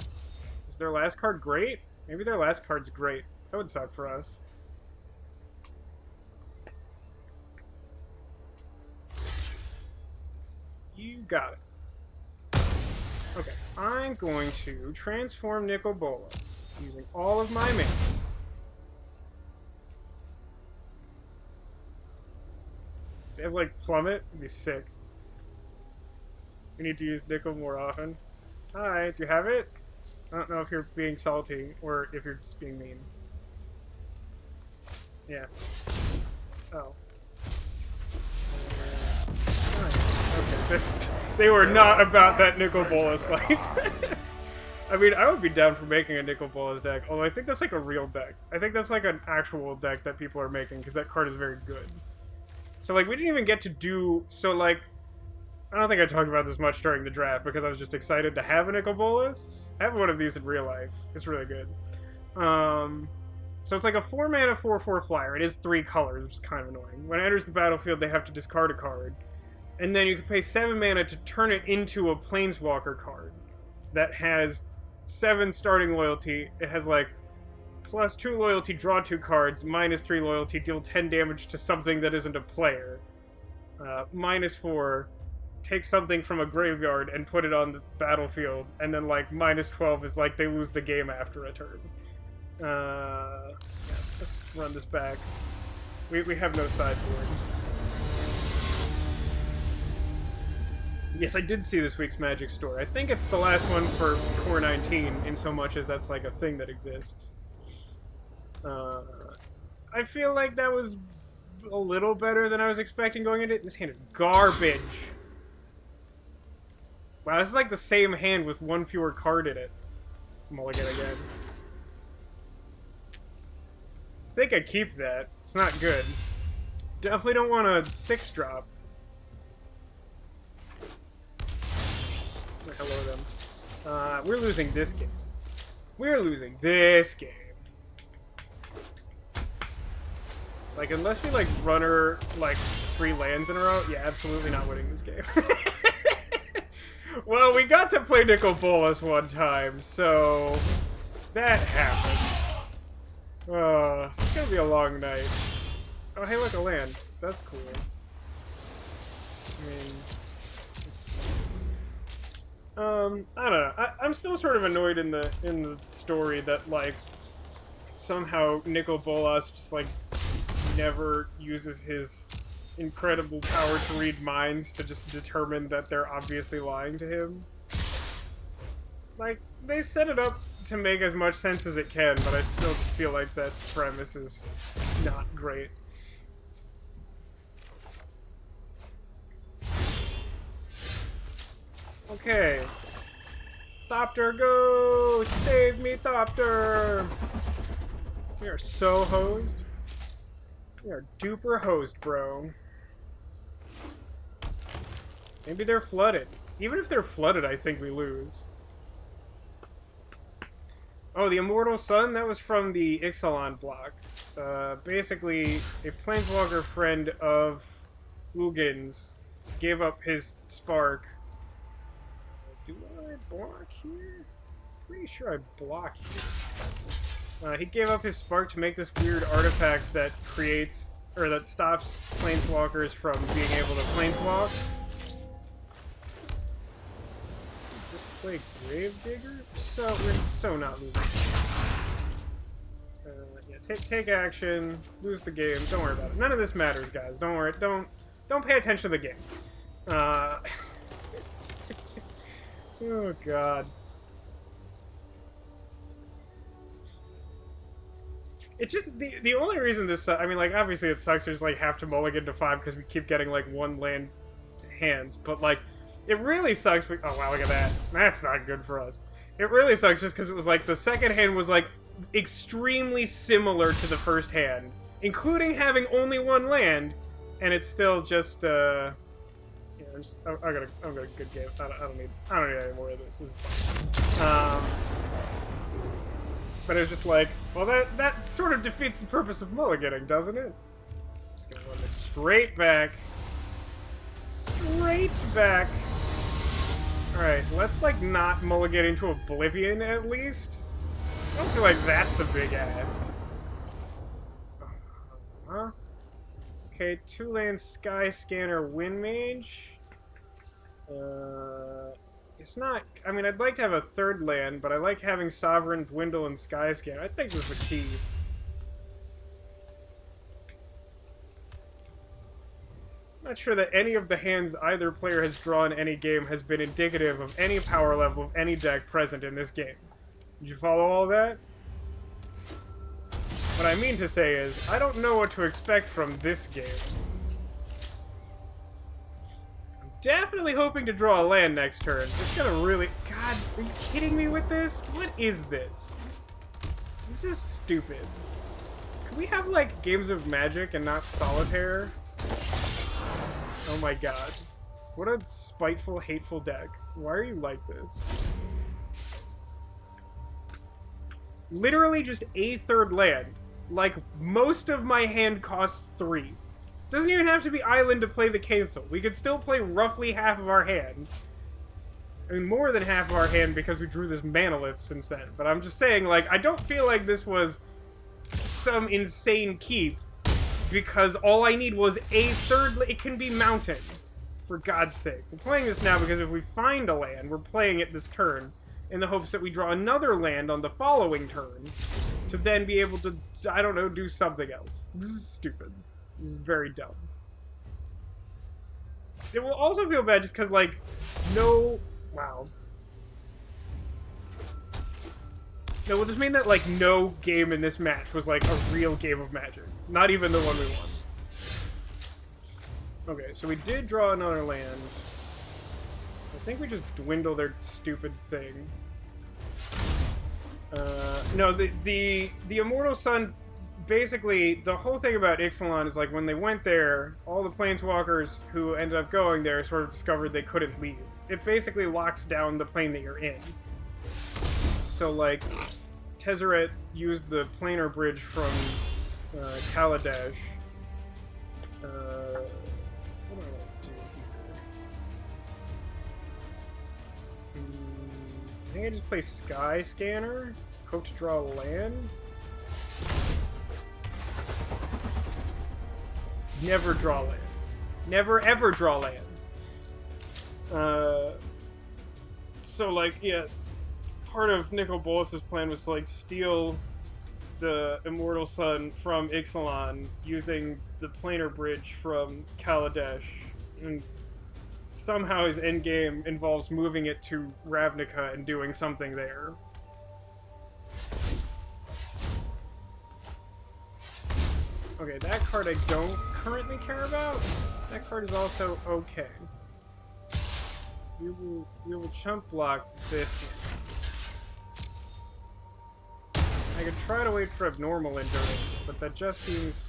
A: Is their last card great? Maybe their last card's great. That would suck for us. You got it. Okay, I'm going to transform Nicol Bolas using all of my mana. They have, like, Plummet? It'd be sick. We need to use Nicol more often. Hi, do you have it? I don't know if you're being salty or if you're just being mean. Yeah. Oh. Okay. They were not about that Nicol Bolas life. I mean, I would be down for making a Nicol Bolas deck, although I think that's like a real deck. I think that's like an actual deck that people are making, because that card is very good. So, like, we didn't even get to do... So, like, I don't think I talked about this much during the draft, because I was just excited to have a Nicol Bolas. I have one of these in real life. It's really good. So it's like a 4-mana 4/4 flyer. It is 3 colors, which is kind of annoying. When it enters the battlefield, they have to discard a card. And then you can pay 7 mana to turn it into a Planeswalker card that has 7 starting loyalty. It has, like, +2 loyalty, draw 2 cards, -3 loyalty, deal 10 damage to something that isn't a player. -4, take something from a graveyard and put it on the battlefield, and then, like, -12 is like they lose the game after a turn. Yeah, let's run this back. We have no sideboard. Yes, I did see this week's Magic Store. I think it's the last one for Core 19, in so much as that's like a thing that exists. I feel like that was a little better than I was expecting going into it. This hand is garbage. Wow, this is like the same hand with 1 fewer card in it. Mulligan again. I think I keep that. It's not good. Definitely don't want a 6-drop. Hello, them. We're losing this game. We're losing this game. Like, unless we, like, runner, like, 3 lands in a row, yeah, absolutely not winning this game. Well, we got to play Nicol Bolas one time, so that happened. It's gonna be a long night. Oh, hey, look, a land. That's cool. I mean... I don't know. I'm still sort of annoyed in the story that, like, somehow Nicol Bolas just, like, never uses his incredible power to read minds to just determine that they're obviously lying to him. Like, they set it up to make as much sense as it can, but I still just feel like that premise is not great. Okay. Thopter, go! Save me, Thopter! We are so hosed. We are duper hosed, bro. Maybe they're flooded. Even if they're flooded, I think we lose. Oh, the Immortal Sun? That was from the Ixalan block. Basically, a Planeswalker friend of Ugin's gave up his spark. Do I block here? Pretty sure I block here. He gave up his spark to make this weird artifact that creates, or that stops Planeswalkers from being able to Planeswalk. Just play Gravedigger? We're so not losing. Yeah, take action, lose the game, don't worry about it. None of this matters, guys. Don't worry, don't pay attention to the game. Oh, God. It just, the only reason this, I mean, like, obviously it sucks, there's, like, have to mulligan to 5 because we keep getting, like, 1 land hands, but, like, it really sucks, oh, wow, look at that. That's not good for us. It really sucks just because it was, like, the second hand was, like, extremely similar to the first hand, including having only 1 land, and it's still just, I'm gonna good game. I don't need any more of this. This is fine. But it's just like, well, that sort of defeats the purpose of mulliganing, doesn't it? I'm just gonna run this straight back. Straight back. Alright, let's, like, not mulligan into Oblivion, at least. I don't feel like that's a big ask. Okay, 2-land Sky Scanner Wind Mage. It's not... I mean, I'd like to have a third land, but I like having Sovereign, Dwindle, and Skyscan. I think this is the key. I'm not sure that any of the hands either player has drawn in any game has been indicative of any power level of any deck present in this game. Did you follow all that? What I mean to say is, I don't know what to expect from this game. I'm definitely hoping to draw a land next turn. It's gonna really... God, are you kidding me with this? What is this? This is stupid. Can we have, like, games of Magic and not Solitaire? Oh my god. What a spiteful, hateful deck. Why are you like this? Literally just a third land. Like, most of my hand costs 3. Doesn't even have to be island to play the cancel. We could still play roughly half of our hand. I mean, more than half of our hand because we drew this Manolith since then. But I'm just saying, like, I don't feel like this was some insane keep. Because all I need was a third... It can be mountain. For God's sake. We're playing this now because if we find a land, we're playing it this turn. In the hopes that we draw another land on the following turn. To then be able to, I don't know, do something else. This is stupid. This is very dumb. It will also feel bad just because, like, no... Wow. No, will this mean that, like, no game in this match was, like, a real game of Magic? Not even the one we won. Okay, so we did draw another land. I think we just dwindle their stupid thing. No, the Immortal Sun, basically, the whole thing about Ixalan is, like, when they went there, all the Planeswalkers who ended up going there sort of discovered they couldn't leave. It basically locks down the plane that you're in. So, like, Tezzeret used the planar bridge from Kaladesh. What do I want to do here? I think I just play Sky Scanner. Hope to draw a land. Never draw land. Never ever draw land. So, like, yeah, part of Nicol Bolas's plan was to, like, steal the Immortal Sun from Ixalan using the planar bridge from Kaladesh, and somehow his endgame involves moving it to Ravnica and doing something there. Okay, that card I don't currently care about. That card is also okay. We will chump block this one. I could try to wait for abnormal endurance, but that just seems...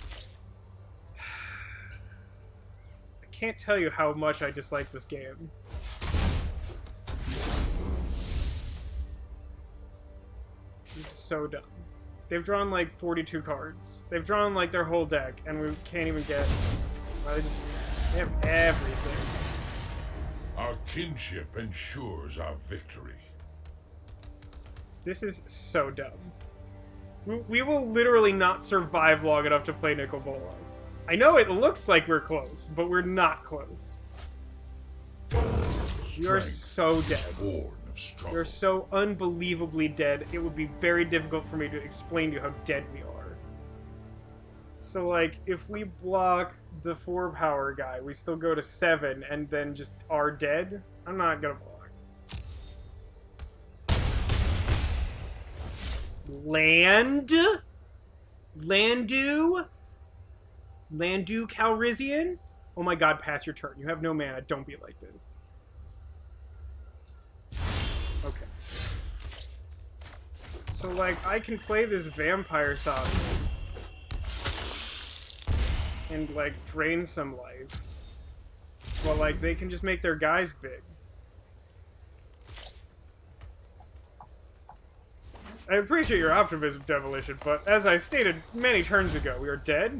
A: I can't tell you how much I dislike this game. This is so dumb. They've drawn like 42 cards. They've drawn like their whole deck, and we can't even get... Well, they have everything.
B: Our kinship ensures our victory.
A: This is so dumb. We will literally not survive long enough to play Nicol Bolas. I know it looks like we're close, but we're not close. You're so dead. You're so unbelievably dead, it would be very difficult for me to explain to you how dead we are. So, like, if we block the 4-power guy, we still go to 7 and then just are dead? I'm not gonna block. Land? Landu? Landu Calrissian? Oh my god, pass your turn. You have no mana. Don't be like this. Okay. So, like, I can play this Vampire Sovereign and, like, drain some life. Well, like, they can just make their guys big. I appreciate your optimism, Demolition, but as I stated many turns ago, we are dead.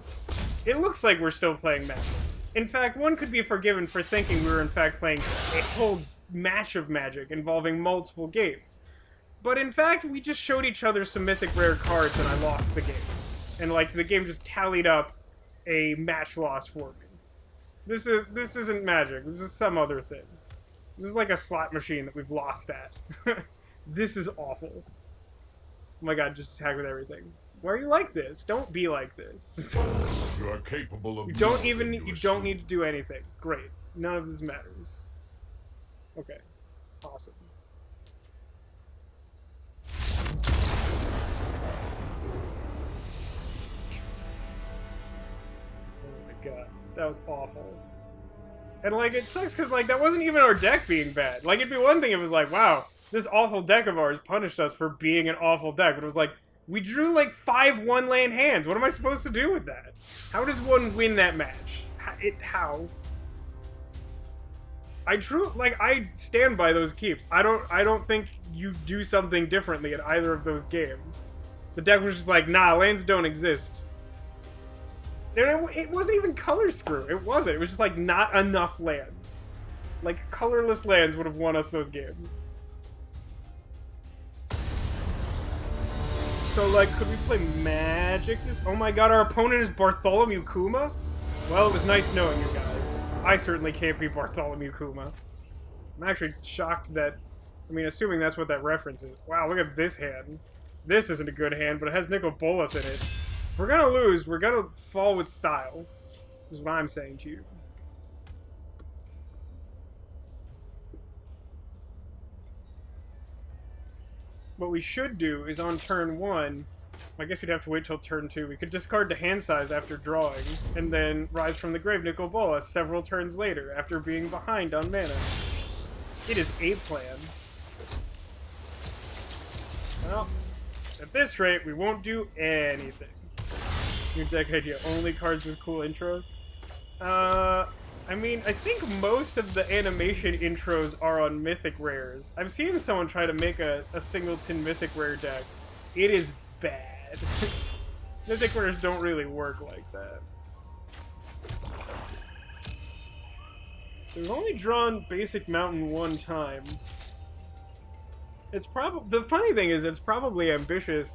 A: It looks like we're still playing Magic. In fact, one could be forgiven for thinking we were in fact playing a whole match of Magic involving multiple games. But in fact, we just showed each other some mythic rare cards and I lost the game. And, like, the game just tallied up a match loss for me. This isn't Magic. This is some other thing. This is like a slot machine that we've lost at. This is awful. Oh my god, just attack with everything. Why are you like this? Don't be like this.
B: You are capable of.
A: You don't need to do anything. Great. None of this matters. Okay. Awesome. Oh my god. That was awful. And like, it sucks because like, that wasn't even our deck being bad. Like, it'd be one thing if it was like, wow, this awful deck of ours punished us for being an awful deck. But it was like, we drew like 5 one-land hands. What am I supposed to do with that? How does one win that match? How? I stand by those keeps. I don't think you do something differently in either of those games. The deck was just like, nah, lands don't exist. And it wasn't even color screw. It wasn't. It was just like not enough lands. Like, colorless lands would have won us those games. So, like, could we play Magic this? Oh my god, our opponent is Bartholomew Kuma? Well, it was nice knowing you guys. I certainly can't beat Bartholomew Kuma. I'm actually shocked that... I mean, assuming that's what that reference is. Wow, look at this hand. This isn't a good hand, but it has Nicol Bolas in it. If we're gonna lose, we're gonna fall with style. Is what I'm saying to you. What we should do is on turn 1, I guess we'd have to wait till turn 2. We could discard the hand size after drawing, and then rise from the grave Nicol Bolas several turns later after being behind on mana. It is a plan. Well, at this rate, we won't do anything. New deck idea, only cards with cool intros? I mean, I think most of the animation intros are on Mythic Rares. I've seen someone try to make a singleton Mythic Rare deck. It is bad. Mythic Rares don't really work like that. So we've only drawn Basic Mountain one time. It's the funny thing is, it's probably ambitious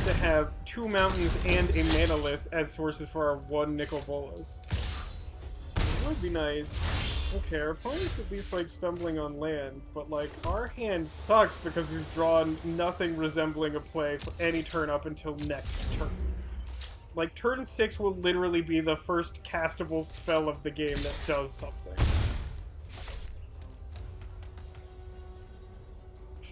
A: to have 2 mountains and a Manalith as sources for our 1 Nicol Bolas. That would be nice. Okay, our opponent's at least, like, stumbling on land, but, like, our hand sucks because we've drawn nothing resembling a play for any turn up until next turn. Like, turn 6 will literally be the first castable spell of the game that does something.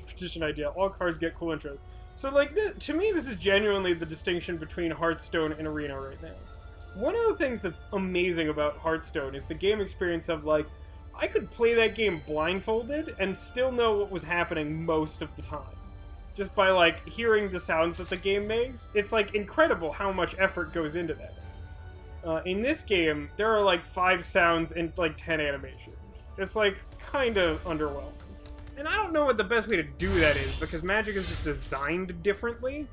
A: Petition idea. All cards get cool intros. So, like, to me, this is genuinely the distinction between Hearthstone and Arena right now. One of the things that's amazing about Hearthstone is the game experience of, like, I could play that game blindfolded and still know what was happening most of the time. Just by, like, hearing the sounds that the game makes. It's, like, incredible how much effort goes into that. In this game, there are, like, 5 sounds and, like, 10 animations. It's, like, kind of underwhelming. And I don't know what the best way to do that is, because Magic is just designed differently.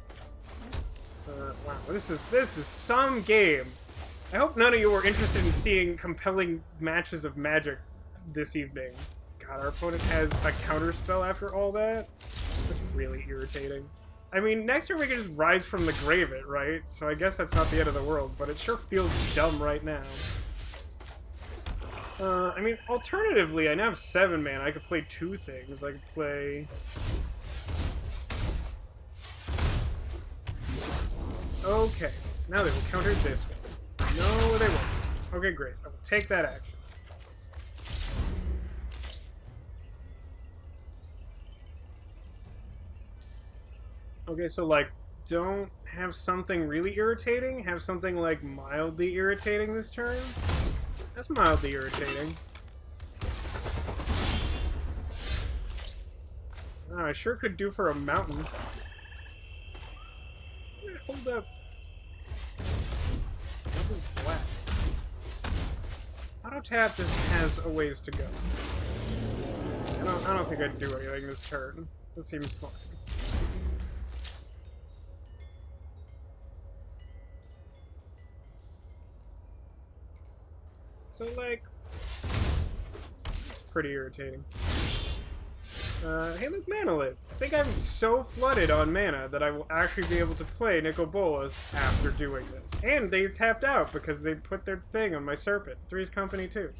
A: Wow, this is some game. I hope none of you are interested in seeing compelling matches of Magic this evening. God, our opponent has a counterspell after all that? That's really irritating. I mean, next turn we can just rise from the grave it, right? So I guess that's not the end of the world, but it sure feels dumb right now. I mean, alternatively, I now have 7 mana. I could play 2 things. I could play... Okay, now they will counter this one. No, they won't. Okay, great. I will take that action. Okay, so, like, don't have something really irritating. Have something, like, mildly irritating this turn. That's mildly irritating. Oh, I sure could do for a mountain. Hold up. Mountain's black. Auto tap just has a ways to go. I don't think I'd do anything this turn. That seems fine. So, like, it's pretty irritating. Hey, look, Manalith. I think I'm so flooded on mana that I will actually be able to play Nicol Bolas after doing this. And they tapped out because they put their thing on my Serpent. Three's Company, too.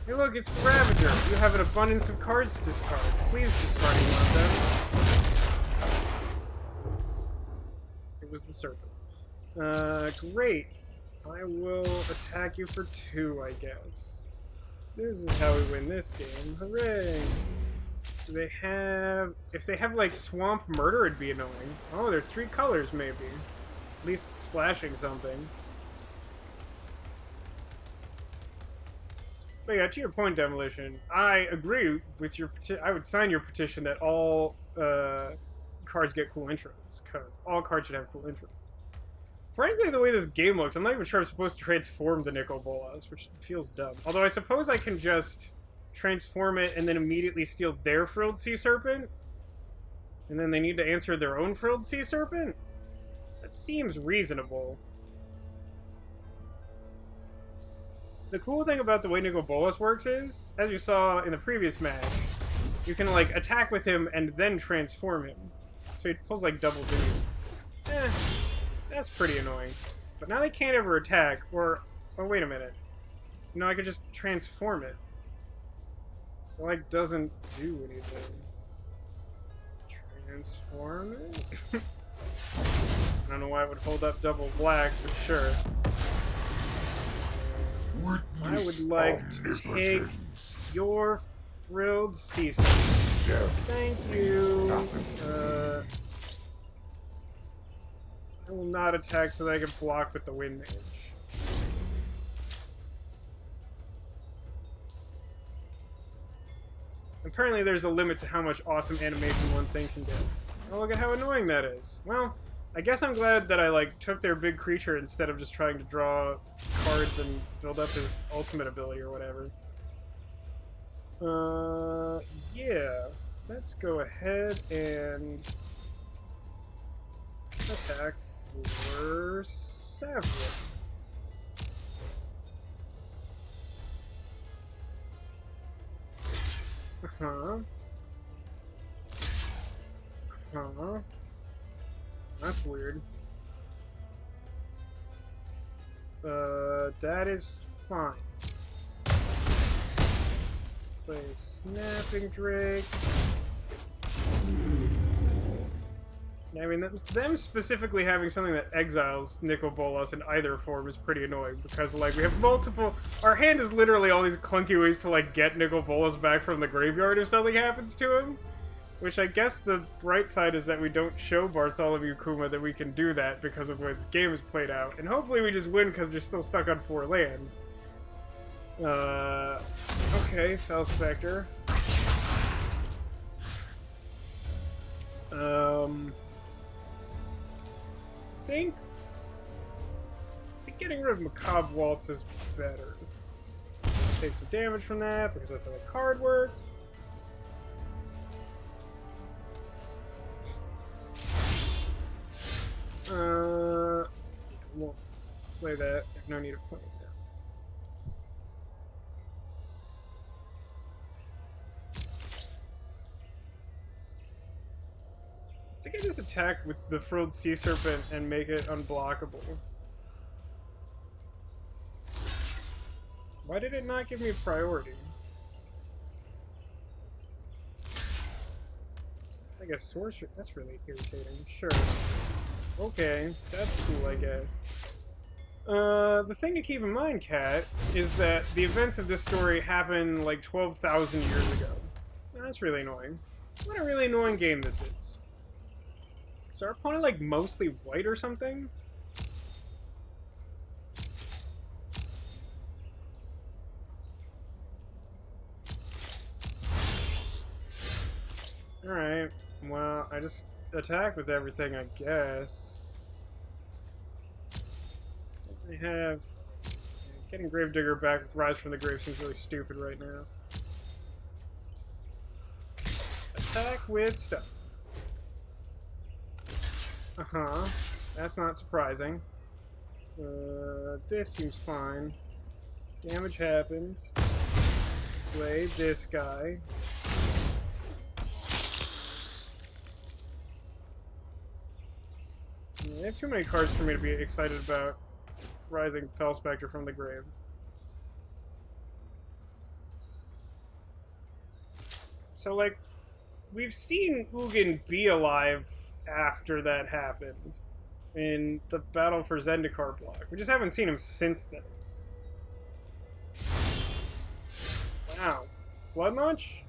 A: Hey look, it's the Ravager! You have an abundance of cards to discard. Please discard one of them. It was the Serpent. Great. I will attack you for 2, I guess. This is how we win this game. Hooray! Do they have... If they have, like, Swamp Murder, it'd be annoying. Oh, they're 3 colors, maybe. At least splashing something. But yeah, to your point, Demolition, I agree with your I would sign your petition that all cards get cool intros, because all cards should have cool intros. Frankly, the way this game looks, I'm not even sure I'm supposed to transform the Nicol Bolas, which feels dumb. Although I suppose I can just transform it and then immediately steal their Frilled Sea Serpent? And then they need to answer their own Frilled Sea Serpent? That seems reasonable. The cool thing about the way Nicol Bolas works is, as you saw in the previous match, you can, like, attack with him and then transform him. So he pulls, like, double duty. That's pretty annoying. But now they can't ever attack, or... Oh, wait a minute. No, I could just transform it. It, like, doesn't do anything. Transform it? I don't know why it would hold up double black, but sure. I would like to take your Frilled Sea Serpent. Thank you. I will not attack so that I can block with the Wind Mage. Apparently there's a limit to how much awesome animation one thing can get. Oh, look at how annoying that is. Well, I guess I'm glad that I, like, took their big creature instead of just trying to draw cards and build up his ultimate ability or whatever. Yeah. Let's go ahead and attack for 7. That's weird. That is fine. Play Snapping Drake. I mean, them specifically having something that exiles Nicol Bolas in either form is pretty annoying, because, like, we have multiple... Our hand is literally all these clunky ways to, like, get Nicol Bolas back from the graveyard if something happens to him. Which I guess the bright side is that we don't show Bartholomew Kuma that we can do that because of the way this game is played out. And hopefully we just win because they're still stuck on 4 lands. Okay, Fel Spectre. I think getting rid of Macabre Waltz is better. Take some damage from that because that's how the card works. Won't play that. No need to play it now. I think I just attack with the Frilled Sea Serpent and make it unblockable. Why did it not give me priority? I guess sorcery. That's really irritating. Sure. Okay, that's cool, I guess. The thing to keep in mind, Kat, is that the events of this story happened like 12,000 years ago. That's really annoying. What a really annoying game this is. Is our opponent like mostly white or something? Alright, well, I just attack with everything, I guess. I have... Getting Gravedigger back with Rise from the Grave seems really stupid right now. Attack with stuff. Uh-huh. That's not surprising. This seems fine. Damage happens. Play this guy. They have too many cards for me to be excited about rising Fel Spectre from the grave. So, like, we've seen Ugin be alive after that happened in the Battle for Zendikar block. We just haven't seen him since then. Wow. Flood much?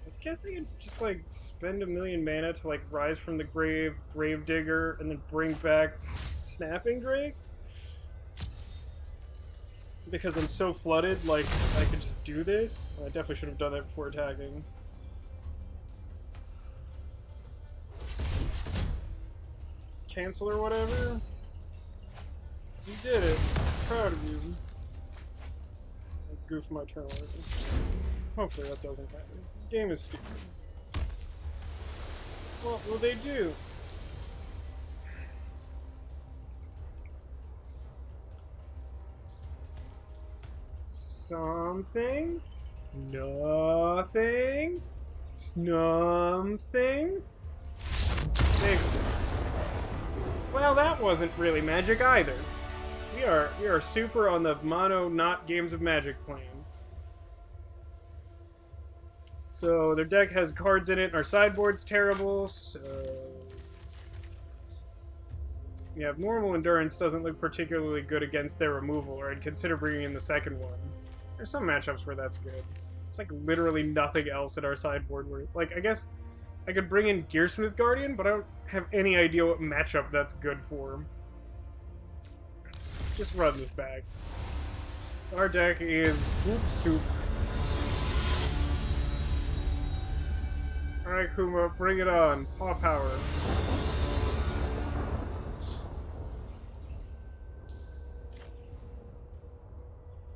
A: I guess I could just, like, spend 1,000,000 mana to, like, rise from the grave, Gravedigger, and then bring back Snapping Drake? Because I'm so flooded, like, I could just do this? Well, I definitely should have done that before attacking. Cancel or whatever? You did it. I'm proud of you. I goofed my turn already. Hopefully that doesn't happen. This game is stupid. What will they do? Something? Nothing? Something? Well, that wasn't really magic either. We are super on the mono not games of Magic plane. So their deck has cards in it, and our sideboard's terrible, so... Yeah, normal endurance doesn't look particularly good against their removal, or I'd consider bringing in the second one. There's some matchups where that's good. It's like literally nothing else in our sideboard where... Like, I guess I could bring in Gearsmith Guardian, but I don't have any idea what matchup that's good for. Just run this back. Our deck is Whoop Soup. Alright, Kuma, bring it on. Paw power.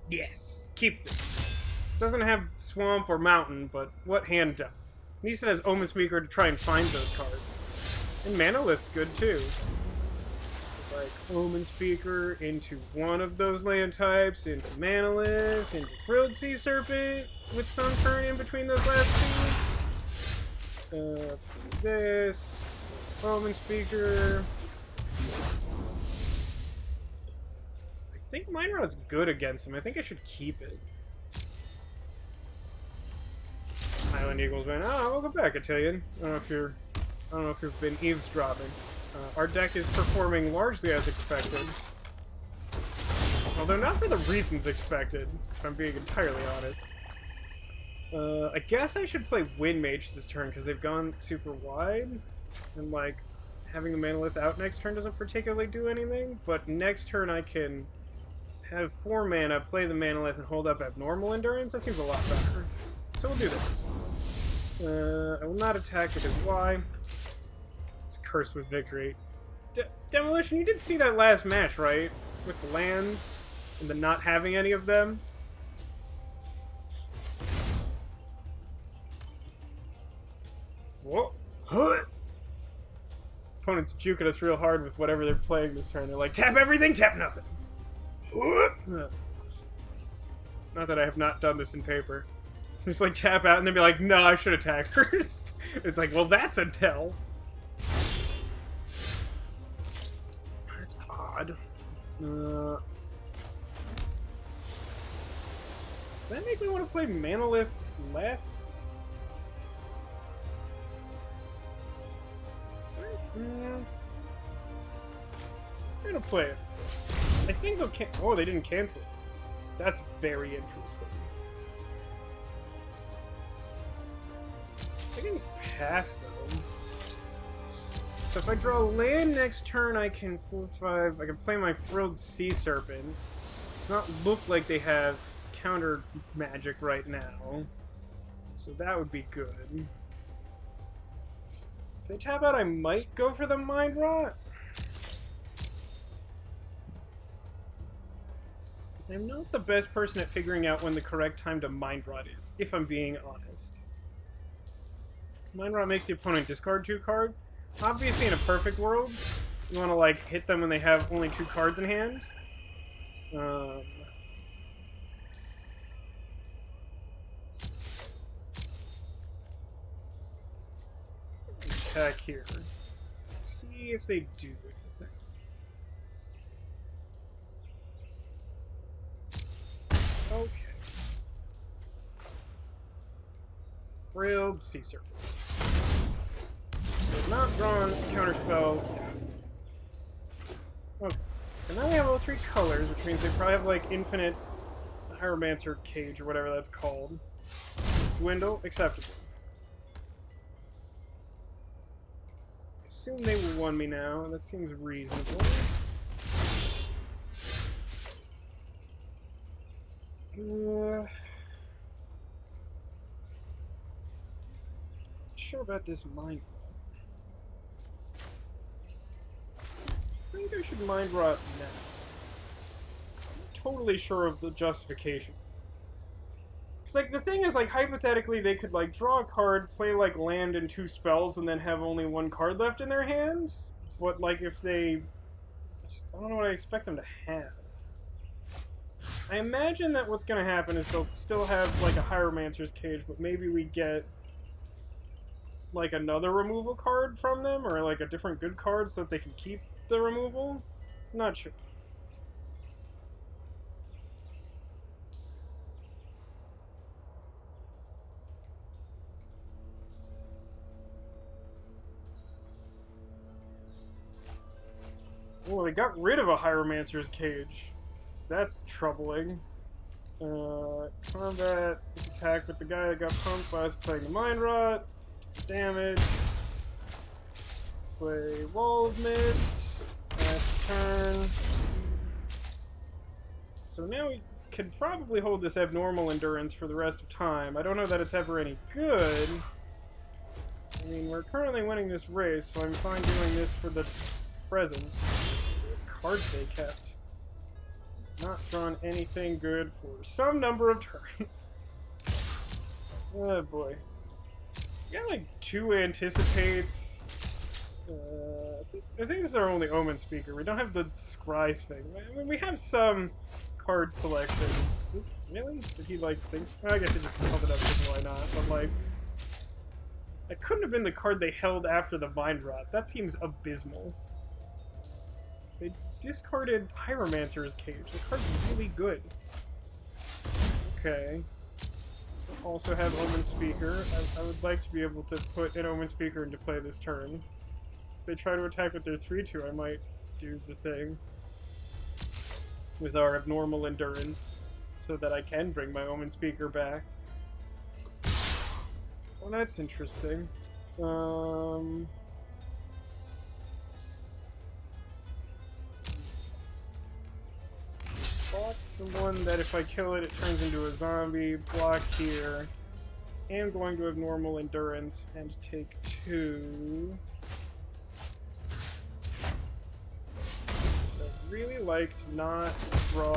A: Yes. Keep this. Doesn't have Swamp or Mountain, but what hand does? At least it has Omen Speaker to try and find those cards. And Manalith's good, too. So, like, Omen Speaker into one of those land types, into Manalith, into Frilled Sea Serpent, with some turn in between those last two. This. Omen Speaker. I think Mind Rod's good against him. I think I should keep it. Highland Eagles man. Oh, welcome back, Atilian. I don't know if you've been eavesdropping. Our deck is performing largely as expected. Although not for the reasons expected, if I'm being entirely honest. I guess I should play Wind Mage this turn, because they've gone super wide. And, like, having the Manalith out next turn doesn't particularly do anything. But next turn I can have 4 mana, play the Manalith, and hold up Abnormal Endurance. That seems a lot better. So we'll do this. I will not attack because why? It's cursed with victory. Demolition, you did see that last match, right? With the lands and the not having any of them. Whoa. Opponents juking us real hard with whatever they're playing this turn. They're like, tap everything, tap nothing. Not that I have not done this in paper. Just like tap out and then be like, no, I should attack first. It's like, well, that's a tell. That's odd. Does that make me want to play Manalith less? I'm gonna play it. I think they'll oh, they didn't cancel it. That's very interesting. I can just pass, though. So if I draw land next turn, I can 4/5. I can play my Frilled Sea Serpent. It's not look like they have counter magic right now. So that would be good. If they tap out, I might go for the Mind Rot. I'm not the best person at figuring out when the correct time to Mind Rot is, if I'm being honest. Mind Rot makes the opponent discard 2 cards. Obviously, in a perfect world, you want to, like, hit them when they have only 2 cards in hand. attack here. Let's see if they do anything. Okay. Frilled Sea Serpent. They've not drawn counterspell. Okay. So now we have all 3 colors, which means they probably have like infinite Hieromancer Cage or whatever that's called. Dwindle, acceptable. I assume they will 1 me now. That seems reasonable. Sure about this mind rot. I think I should mind rot now. I'm totally sure of the justification. Because, like, the thing is, like, hypothetically, they could, like, draw a card, play, like, land and 2 spells, and then have only 1 card left in their hands. But, like, if they... I don't know what I expect them to have. I imagine that what's going to happen is they'll still have, like, a Hieromancer's Cage, but maybe we get, like, another removal card from them, or, like, a different good card so that they can keep the removal. Not sure. Oh, they got rid of a Hieromancer's Cage. That's troubling. Combat, attack with the guy that got pumped by us playing the Mind Rot. Damage. Play Wall of Mist. Last turn. So now we could probably hold this Abnormal Endurance for the rest of time. I don't know that it's ever any good. I mean, we're currently winning this race, so I'm fine doing this for the present. The cards they kept. Not drawn anything good for some number of turns. Oh boy. We got like 2 anticipates. I think this is our only Omen Speaker. We don't have the Scry's thing. I mean, we have some card selection. This, really? Did he like think? Well, I guess he just held it up because why not? But like, that couldn't have been the card they held after the Mind Rot. That seems abysmal. They discarded Hieromancer's Cage. The card's really good. Okay. Also have Omen Speaker. I would like to be able to put an Omen Speaker into play this turn. If they try to attack with their 3/2, I might do the thing with our Abnormal Endurance so that I can bring my Omen Speaker back. Well, that's interesting. Block the one that if I kill it, it turns into a zombie. Block here. Am going to Abnormal Endurance and take 2. So I'd really like to not draw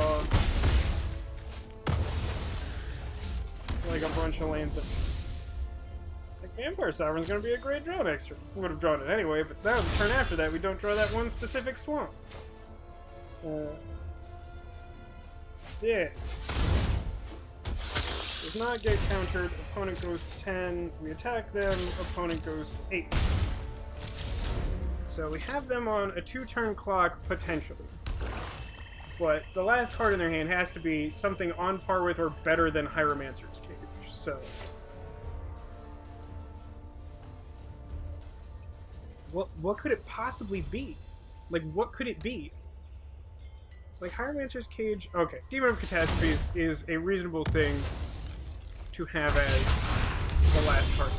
A: like a bunch of lands. Like Vampire Sovereign's going to be a great draw next turn. We would have drawn it anyway, but now the turn after that we don't draw that one specific swamp. This does not get countered. Opponent goes to 10. We attack them. Opponent goes to 8. So we have them on a 2-turn clock, potentially. But the last card in their hand has to be something on par with or better than Hieromancer's Cage. So what could it possibly be? Like, what could it be? Like, Hieromancer's Cage... Okay, Demon of Catastrophes is a reasonable thing to have as the last card.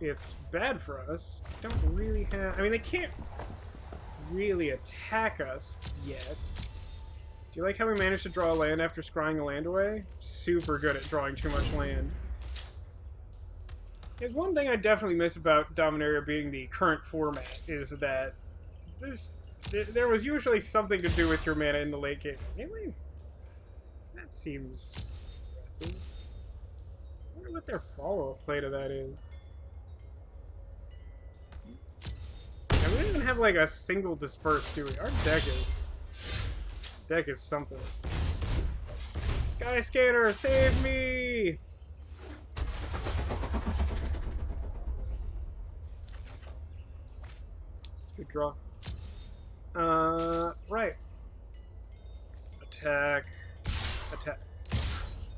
A: It's bad for us. Don't really have... I mean, they can't really attack us yet. Do you like how we managed to draw a land after scrying a land away? Super good at drawing too much land. There's one thing I definitely miss about Dominaria being the current format, is that there was usually something to do with your mana in the late game. Really? That seems aggressive. I wonder what their follow-up play to that is. Yeah, we don't even have like a single disperse, do we? Our deck is something. Sky Skater, save me! Good draw. Right. Attack. Attack.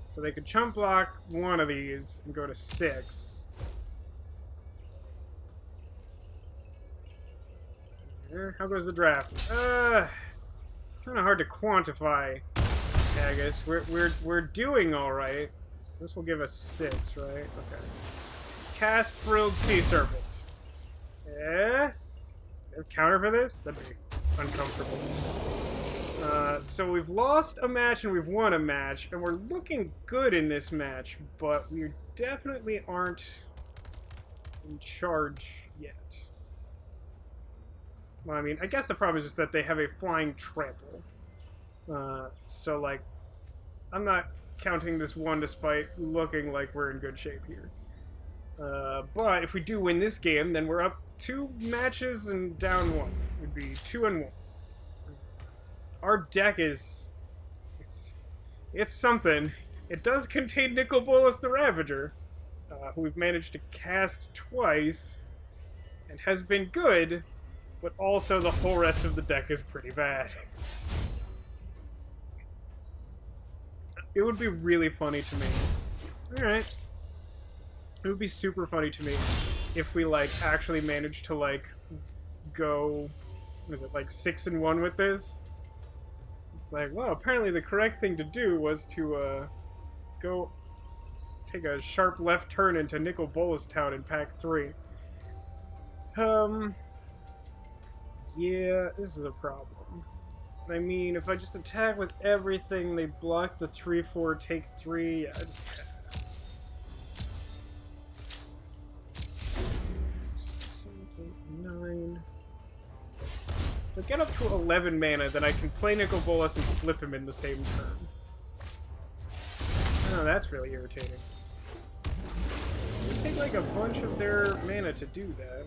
A: So they could chump block one of these and go to 6. How goes the draft? It's kind of hard to quantify, I guess. We're doing all right. So this will give us 6, right? Okay. Cast Frilled Sea Serpent. Counter for this? That'd be uncomfortable. So we've lost a match and we've won a match, and we're looking good in this match, but we definitely aren't in charge yet. Well, I mean, I guess the problem is just that they have a flying trample. So, like, I'm not counting this one despite looking like we're in good shape here. But if we do win this game, then we're up 2 matches and down 1. It would be 2-1. Our deck is... It's something. It does contain Nicol Bolas the Ravager, who we've managed to cast twice, and has been good, but also the whole rest of the deck is pretty bad. It would be really funny to me. Alright. It would be super funny to me if we, like, actually managed to, like, go... What is it, like, 6-1 with this? It's like, well, apparently the correct thing to do was to, go take a sharp left turn into Nicol Bolas Town in Pack 3. Yeah, this is a problem. I mean, if I just attack with everything, they block the 3/4, take 3, yeah, I just pass. 7, 8, 9. If I get up to 11 mana, then I can play Nicol Bolas and flip him in the same turn. Oh, that's really irritating. It would take like a bunch of their mana to do that.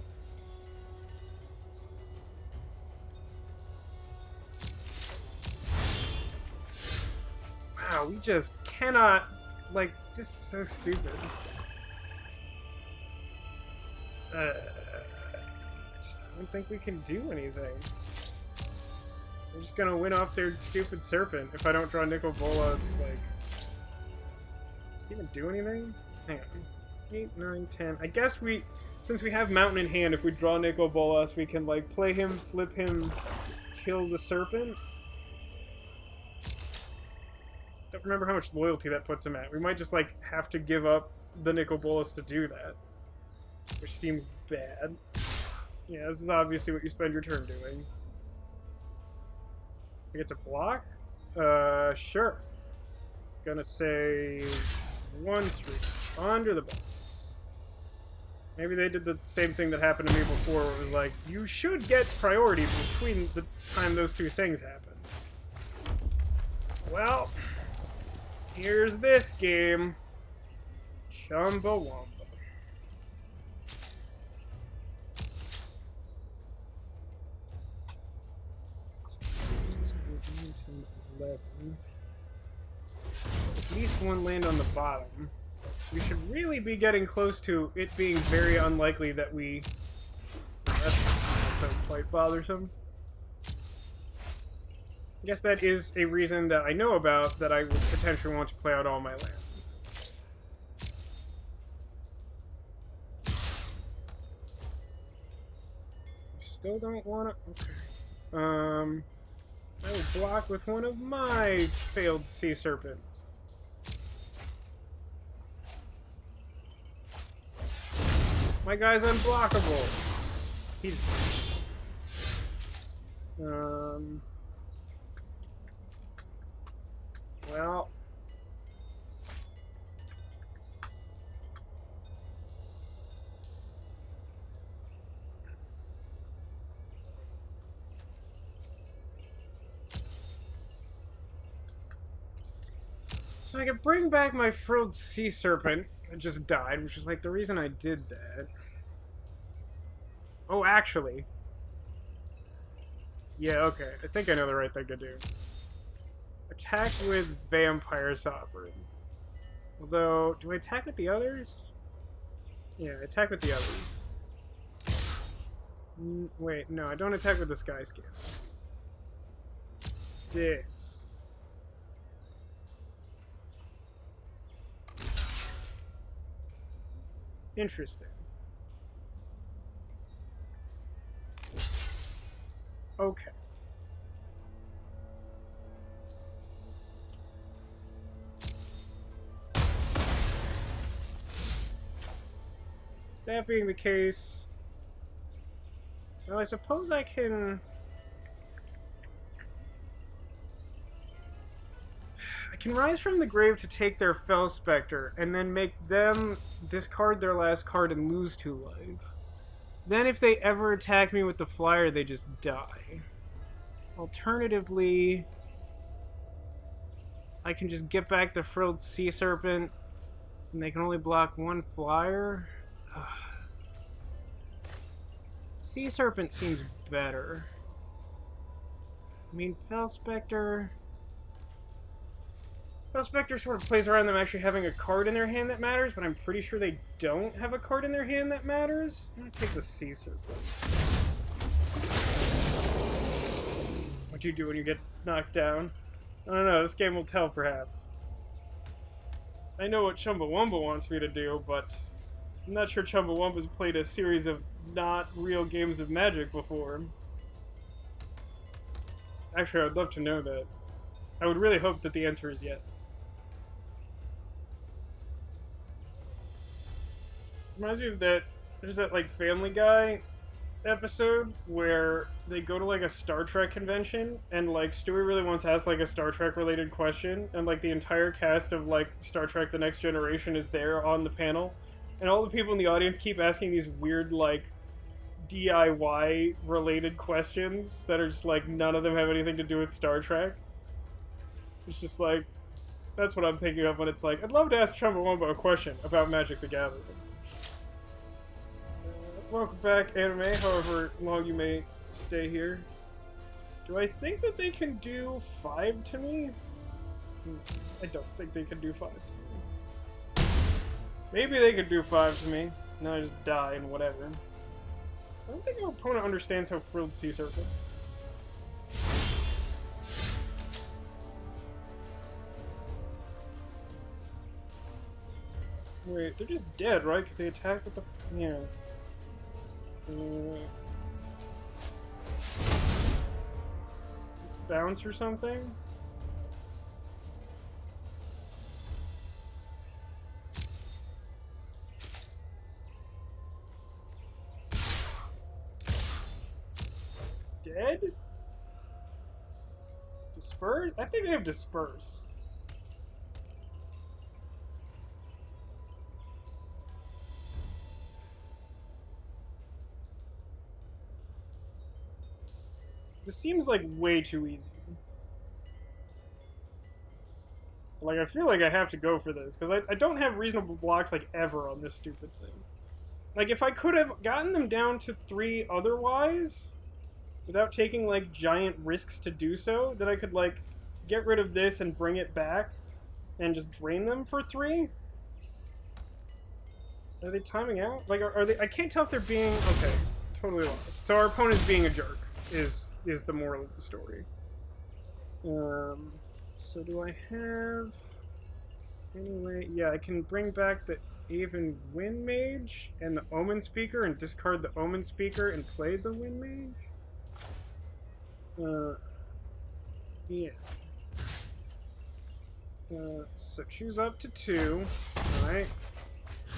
A: Wow, we just cannot, like, just so stupid. I don't think we can do anything. We're just gonna win off their stupid serpent if I don't draw Nicol Bolas, like... Even do anything? Hang on. 8, 9, 10. I guess we... Since we have Mountain in hand, if we draw Nicol Bolas, we can, like, play him, flip him, kill the serpent. Don't remember how much loyalty that puts him at. We might just, like, have to give up the Nicol Bolas to do that. Which seems bad. Yeah, this is obviously what you spend your turn doing. I get to block? Sure. Gonna say 1/3. Under the bus. Maybe they did the same thing that happened to me before, where it was like, you should get priority between the time those two things happen. Well, here's this game. Chumbawamba. At least one land on the bottom. We should really be getting close to it being very unlikely that we... That's also quite bothersome. I guess that is a reason that I know about that I would potentially want to play out all my lands. Still don't want to... Okay. I will block with one of my failed sea serpents. My guy's unblockable. He's... Well... So I could bring back my frilled sea serpent that just died, which is like the reason I did that. Oh, actually. Yeah, okay. I think I know the right thing to do. Attack with Vampire Sovereign. Although, do I attack with the others? Yeah, attack with the others. Wait, no, I don't attack with the Sky Scan. This. Interesting. Okay. That being the case, well, I suppose I can rise from the grave to take their Fel Spectre, and then make them discard their last card and lose 2 life. Then if they ever attack me with the flyer, they just die. Alternatively, I can just get back the Frilled Sea Serpent, and they can only block 1 flyer. Ugh. Sea Serpent seems better. I mean, Fel Spectre sort of plays around them actually having a card in their hand that matters, but I'm pretty sure they don't have a card in their hand that matters. I'm gonna take the Sea Serpent. What do you do when you get knocked down? I don't know, this game will tell, perhaps. I know what Chumbawamba wants me to do, but I'm not sure Chumbawamba's played a series of not real games of Magic before. Actually, I would love to know that. I would really hope that the answer is yes. Reminds me of that, there's that, like, Family Guy episode where they go to, like, a Star Trek convention, and, like, Stewie really wants to ask, like, a Star Trek-related question, and, like, the entire cast of, like, Star Trek The Next Generation is there on the panel, and all the people in the audience keep asking these weird, like, DIY-related questions that are just, like, none of them have anything to do with Star Trek. It's just like, that's what I'm thinking of when it's like, I'd love to ask Chumbawamba a question about Magic the Gathering. Welcome back, anime, however long you may stay here. Do I think that they can do 5 to me? I don't think they can do 5 to me. Maybe they could do 5 to me, and then I just die and whatever. I don't think our opponent understands how Frilled Sea Serpent. Wait, they're just dead, right? Because they attacked with the... yeah. Bounce or something? Dead? Disperse? I think they have Disperse. This seems like way too easy. Like, I feel like I have to go for this, because I don't have reasonable blocks, like, ever on this stupid thing. Like, if I could have gotten them down to 3 otherwise, without taking, like, giant risks to do so, then I could, like, get rid of this and bring it back, and just drain them for 3? Are they timing out? Like, are they... I can't tell if they're being... okay, totally lost. So our opponent's being a jerk, is the moral of the story. So do I have... anyway, yeah, I can bring back the Aven Wind Mage and the Omen Speaker and discard the Omen Speaker and play the Wind Mage? Yeah. So choose up to 2, alright?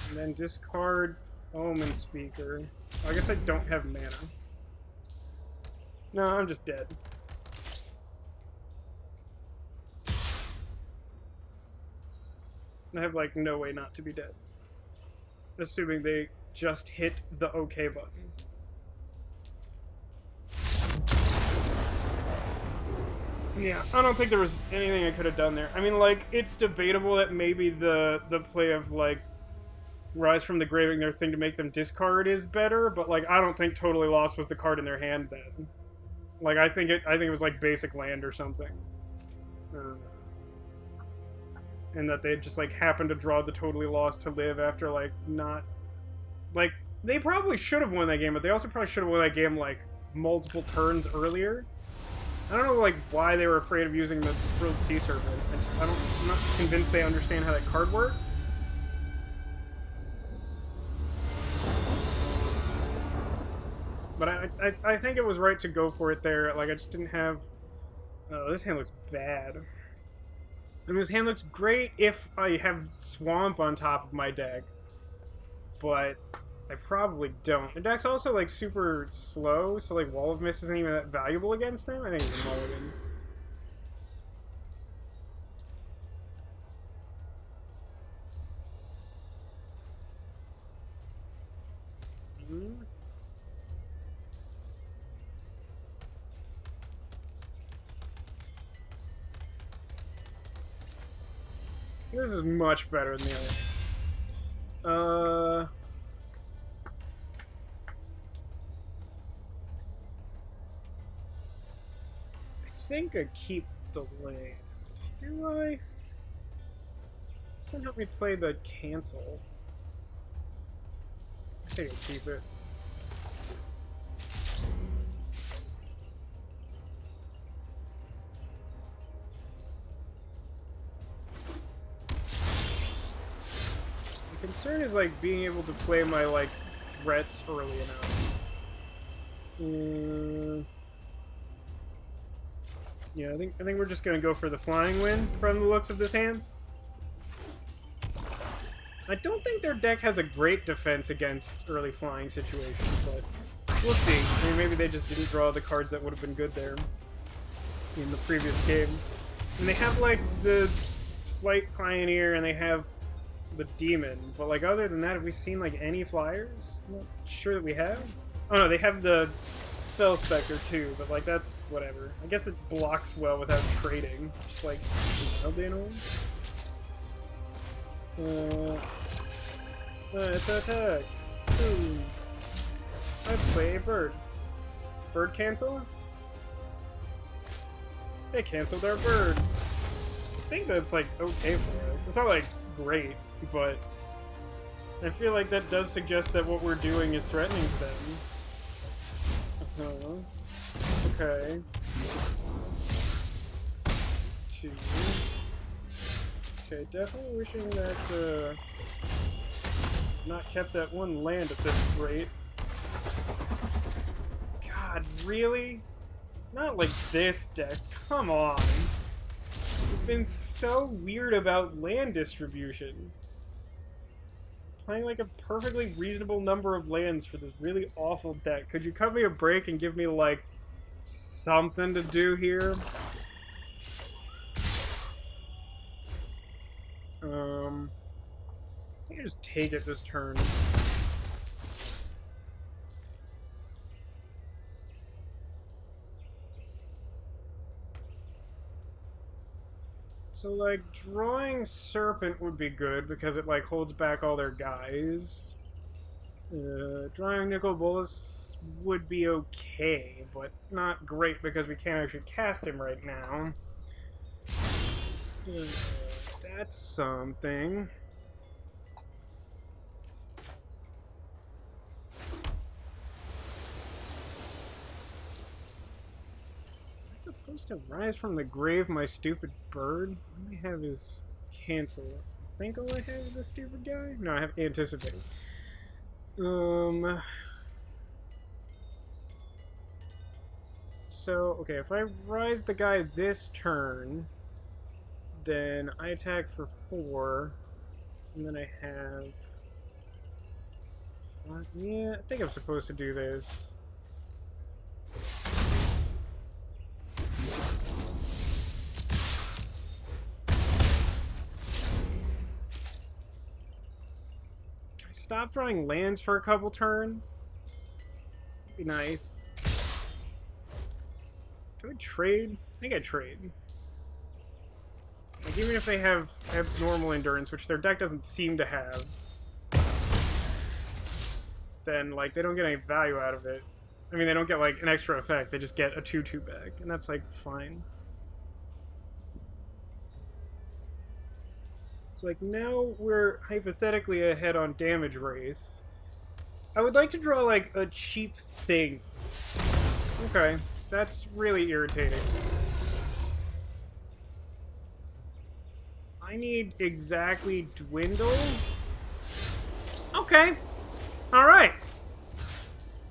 A: And then discard Omen Speaker. I guess I don't have mana. No, I'm just dead. I have, like, no way not to be dead. Assuming they just hit the OK button. Yeah, I don't think there was anything I could have done there. I mean, like, it's debatable that maybe the play of, like, Rise from the Graving their thing to make them discard is better, but, like, I don't think Totally Lost was the card in their hand then. Like, I think it was, like, basic land or something. And that they just, like, happened to draw the Totally Lost to live after, like, not... like, They probably should have won that game, but they also probably should have won that game, like, multiple turns earlier. I don't know, like, why they were afraid of using the Thrilled Sea Serpent. I'm not convinced they understand how that card works. But I think it was right to go for it there. Like, I just didn't have... Oh, this hand looks bad. I mean, this hand looks great if I have Swamp on top of my deck. But I probably don't. The deck's also, like, super slow, so, like, Wall of Mist isn't even that valuable against them. I think it's a mulligan. This is much better than the other. I think I keep the land. Do I? Doesn't help me play the cancel. I think I keep it. The concern is, like, being able to play my, like, threats early enough. Yeah, I think we're just gonna go for the flying win from the looks of this hand. I don't think their deck has a great defense against early flying situations, but we'll see. I mean, maybe they just didn't draw the cards that would have been good there in the previous games. And they have, like, the Flight Pioneer, and they have the Demon, but, like, other than that, have we seen, like, any flyers? I'm not sure that we have. Oh no, they have the Fell Spectre too, but, like, that's whatever. I guess it blocks well without trading, just like wildly annoying. Let's attack. Ooh. Let's play a bird. Bird cancel? They canceled our bird. I think that's, like, okay for us. It's not, like, great, but I feel like that does suggest that what we're doing is threatening to them. Okay. 2. Okay, definitely wishing that, not kept that one land at this rate. God, really? Not like this deck. Come on. It's been so weird about land distribution. Playing, like, a perfectly reasonable number of lands for this really awful deck. Could you cut me a break and give me, like, something to do here? I think I just take it this turn. So, like, drawing Serpent would be good because it, like, holds back all their guys. Drawing Nicol Bolas would be okay, but not great because we can't actually cast him right now. That's something. I'm supposed to rise from the grave, my stupid bird? All I have is cancel. I think all I have is a stupid guy? No, I have anticipate. So, okay, if I rise the guy this turn, then I attack for 4, and then I have... Yeah, I think I'm supposed to do this. Can I stop drawing lands for a couple turns? That'd be nice. Do I trade? I think I trade. Like, even if they have normal endurance, which their deck doesn't seem to have, then, like, they don't get any value out of it. I mean, they don't get, like, an extra effect. They just get a 2/2 back, and that's, like, fine. So, like, now we're hypothetically ahead on damage race. I would like to draw, like, a cheap thing. Okay, that's really irritating. I need exactly dwindle. Okay. Alright.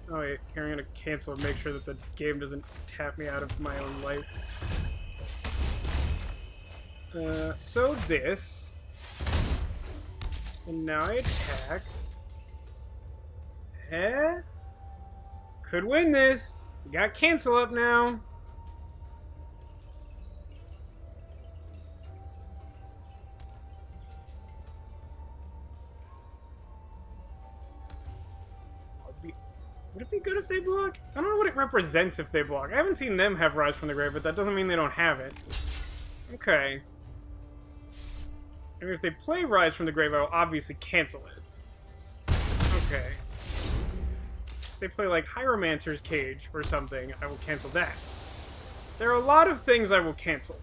A: Oh wait, here I'm gonna cancel and make sure that the game doesn't tap me out of my own life. So this. And now I attack. Could win this. We got cancel up now. Would it be good if they block? I don't know what it represents if they block. I haven't seen them have Rise from the Grave, but that doesn't mean they don't have it. Okay. And if they play Rise from the Grave, I will obviously cancel it. Okay. If they play, like, Hieromancer's Cage or something, I will cancel that. There are a lot of things I will cancel.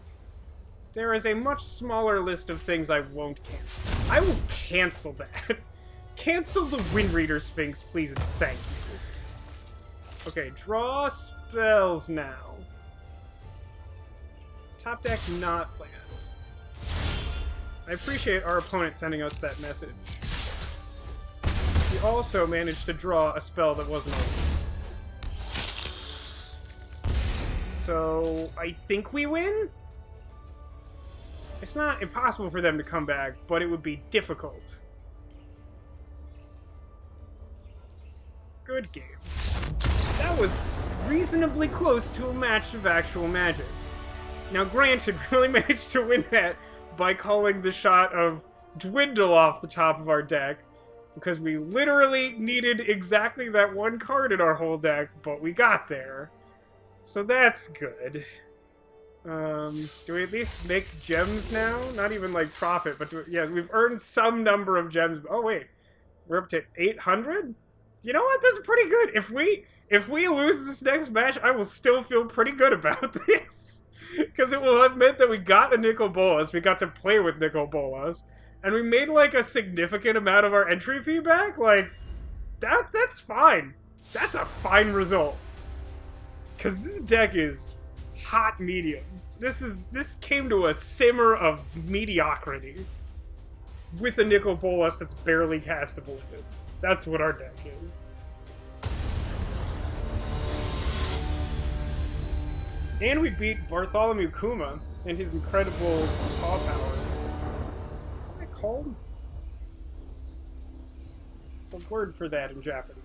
A: There is a much smaller list of things I won't cancel. I will cancel that. Cancel the Windreader Sphinx, please and thank you. Okay, draw spells now. Top deck not land. I appreciate our opponent sending us that message. He also managed to draw a spell that wasn't open. So, I think we win? It's not impossible for them to come back, but it would be difficult. Good game. That was reasonably close to a match of actual Magic. Now, granted, we really managed to win that by calling the shot of Dwindle off the top of our deck, because we literally needed exactly that one card in our whole deck, but we got there. So that's good. Do we at least make gems now? Not even, like, profit, but yeah, we've earned some number of gems. Oh, wait. We're up to 800? You know what? That's pretty good. If we lose this next match, I will still feel pretty good about this. Because it will have meant that we got a Nicol Bolas, we got to play with Nicol Bolas, and we made, like, a significant amount of our entry fee back. Like, that's fine. That's a fine result. Because this deck is hot medium. This came to a simmer of mediocrity. With a Nicol Bolas that's barely castable with it. That's what our deck is. And we beat Bartholomew Kuma and his incredible paw power. What am I called? It's a word for that in Japanese.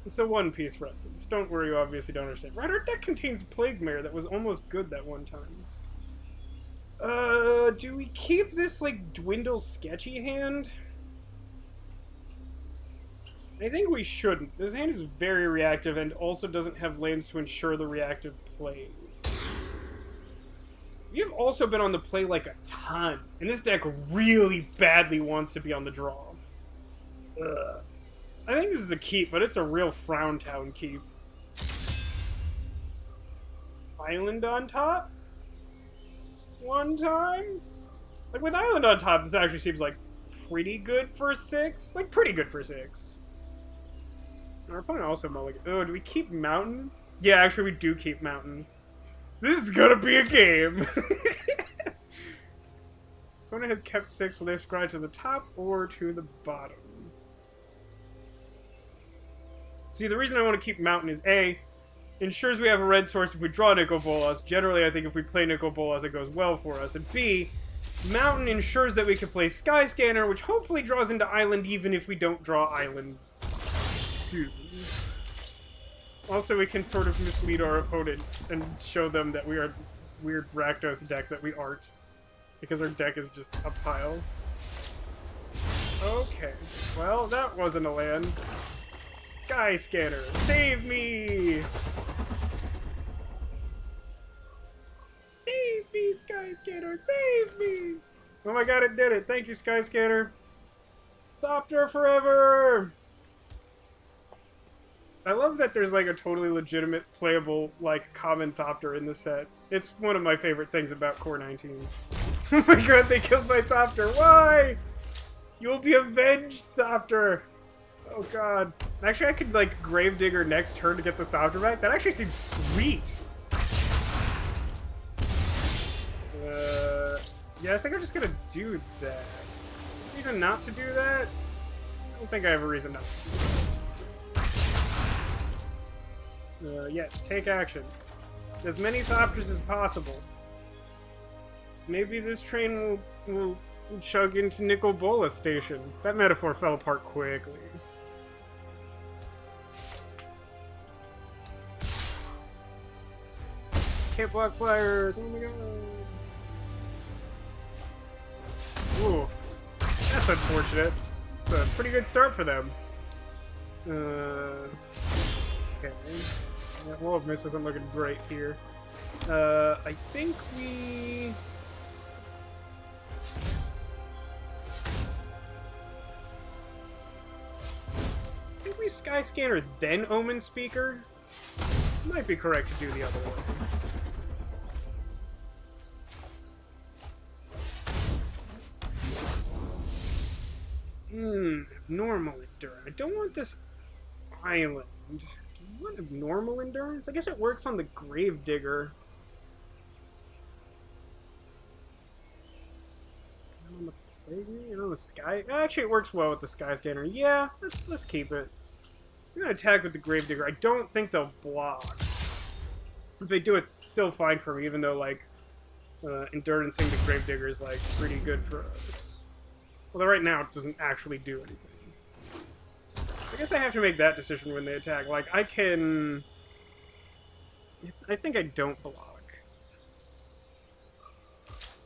A: It's a One Piece reference. Don't worry, you obviously don't understand. Right, our deck contains Plague Mare that was almost good that one time. Do we keep this, like, Dwindle Sketchy hand? I think we shouldn't. This hand is very reactive and also doesn't have lands to ensure the reactive play. You've also been on the play like a ton, and this deck really badly wants to be on the draw. Ugh. I think this is a keep, but it's a real Frown Town keep. Island on top? One time? Like, with Island on top, this actually seems like pretty good for 6. Like, pretty good for 6. Our opponent also mulligan. Oh, do we keep Mountain? Yeah, actually, we do keep Mountain. This is gonna be a game! Opponent has kept 6. Will they scry to the top or to the bottom? See, the reason I want to keep Mountain is A, ensures we have a red source if we draw Nicol Bolas. Generally, I think if we play Nicol Bolas, it goes well for us. And B, Mountain ensures that we can play Sky Scanner, which hopefully draws into Island even if we don't draw Island soon. Also, we can sort of mislead our opponent and show them that we are weird Rakdos deck that we aren't. Because our deck is just a pile. Okay. Well, that wasn't a land. Sky Scanner, save me! Save me, Sky Scanner, save me! Oh my god, it did it. Thank you, Sky Scanner. Thopter forever! I love that there's, like, a totally legitimate, playable, like, common Thopter in the set. It's one of my favorite things about Core 19. Oh my god, they killed my Thopter! Why? You will be avenged, Thopter! Oh god. Actually, I could, like, Gravedigger next turn to get the Thopter back. That actually seems sweet. Yeah, I think I'm just gonna do that. Reason not to do that? I don't think I have a reason not to. Yes, take action. As many Thopters as possible. Maybe this train will chug into Nicol Bola Station. That metaphor fell apart quickly. Can't block flyers. Oh my god. Ooh. That's unfortunate. It's a pretty good start for them. Okay. That wall of mist isn't looking great here. I think we... Sky Scanner, then Omen Speaker? Might be correct to do the other one. Normal endurance. I don't want this island. Do you want abnormal endurance? I guess it works on the Gravedigger. On the Plague and on the Sky. Actually, it works well with the Sky Scanner. Yeah, let's keep it. I'm gonna attack with the Gravedigger. I don't think they'll block. If they do, it's still fine for me, even though, like, endurancing the Gravedigger is, like, pretty good for us. Although right now it doesn't actually do anything. I guess I have to make that decision when they attack. Like, I can... I think I don't block.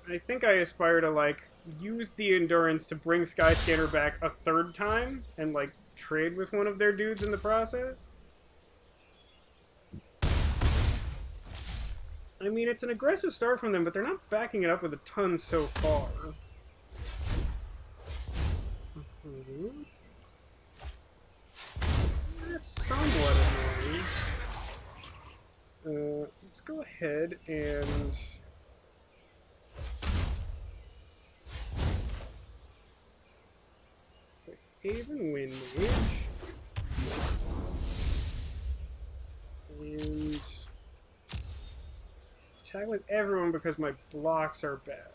A: I think I aspire to, like, use the endurance to bring Sky Scanner back a third time, and, like, trade with one of their dudes in the process. I mean, it's an aggressive start from them, but they're not backing it up with a ton so far. That's somewhat annoying. Let's go ahead and... Haven Wind Mage. And attack with everyone because my blocks are bad.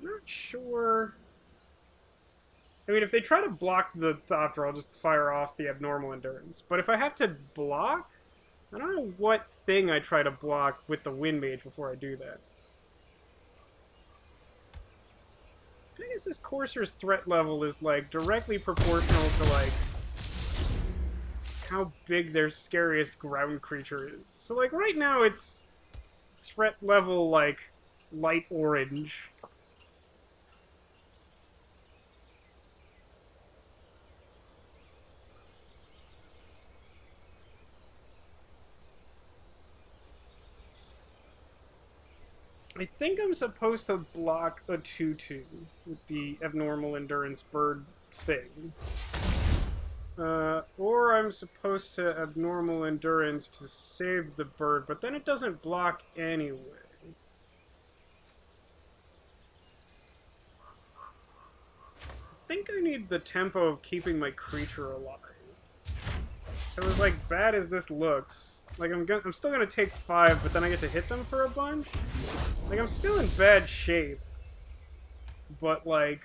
A: Not sure. I mean, if they try to block the Thopter, I'll just fire off the abnormal endurance. But if I have to block, I don't know what thing I try to block with the Wind Mage before I do that. I guess this Courser's threat level is, like, directly proportional to, like, how big their scariest ground creature is. So, like, right now it's threat level, like, light orange. I think I'm supposed to block a 2/2 with the abnormal endurance bird thing. Or I'm supposed to abnormal endurance to save the bird, but then it doesn't block anyway. I think I need the tempo of keeping my creature alive. So as, like, bad as this looks, like, I'm still gonna take 5, but then I get to hit them for a bunch? Like, I'm still in bad shape. But, like...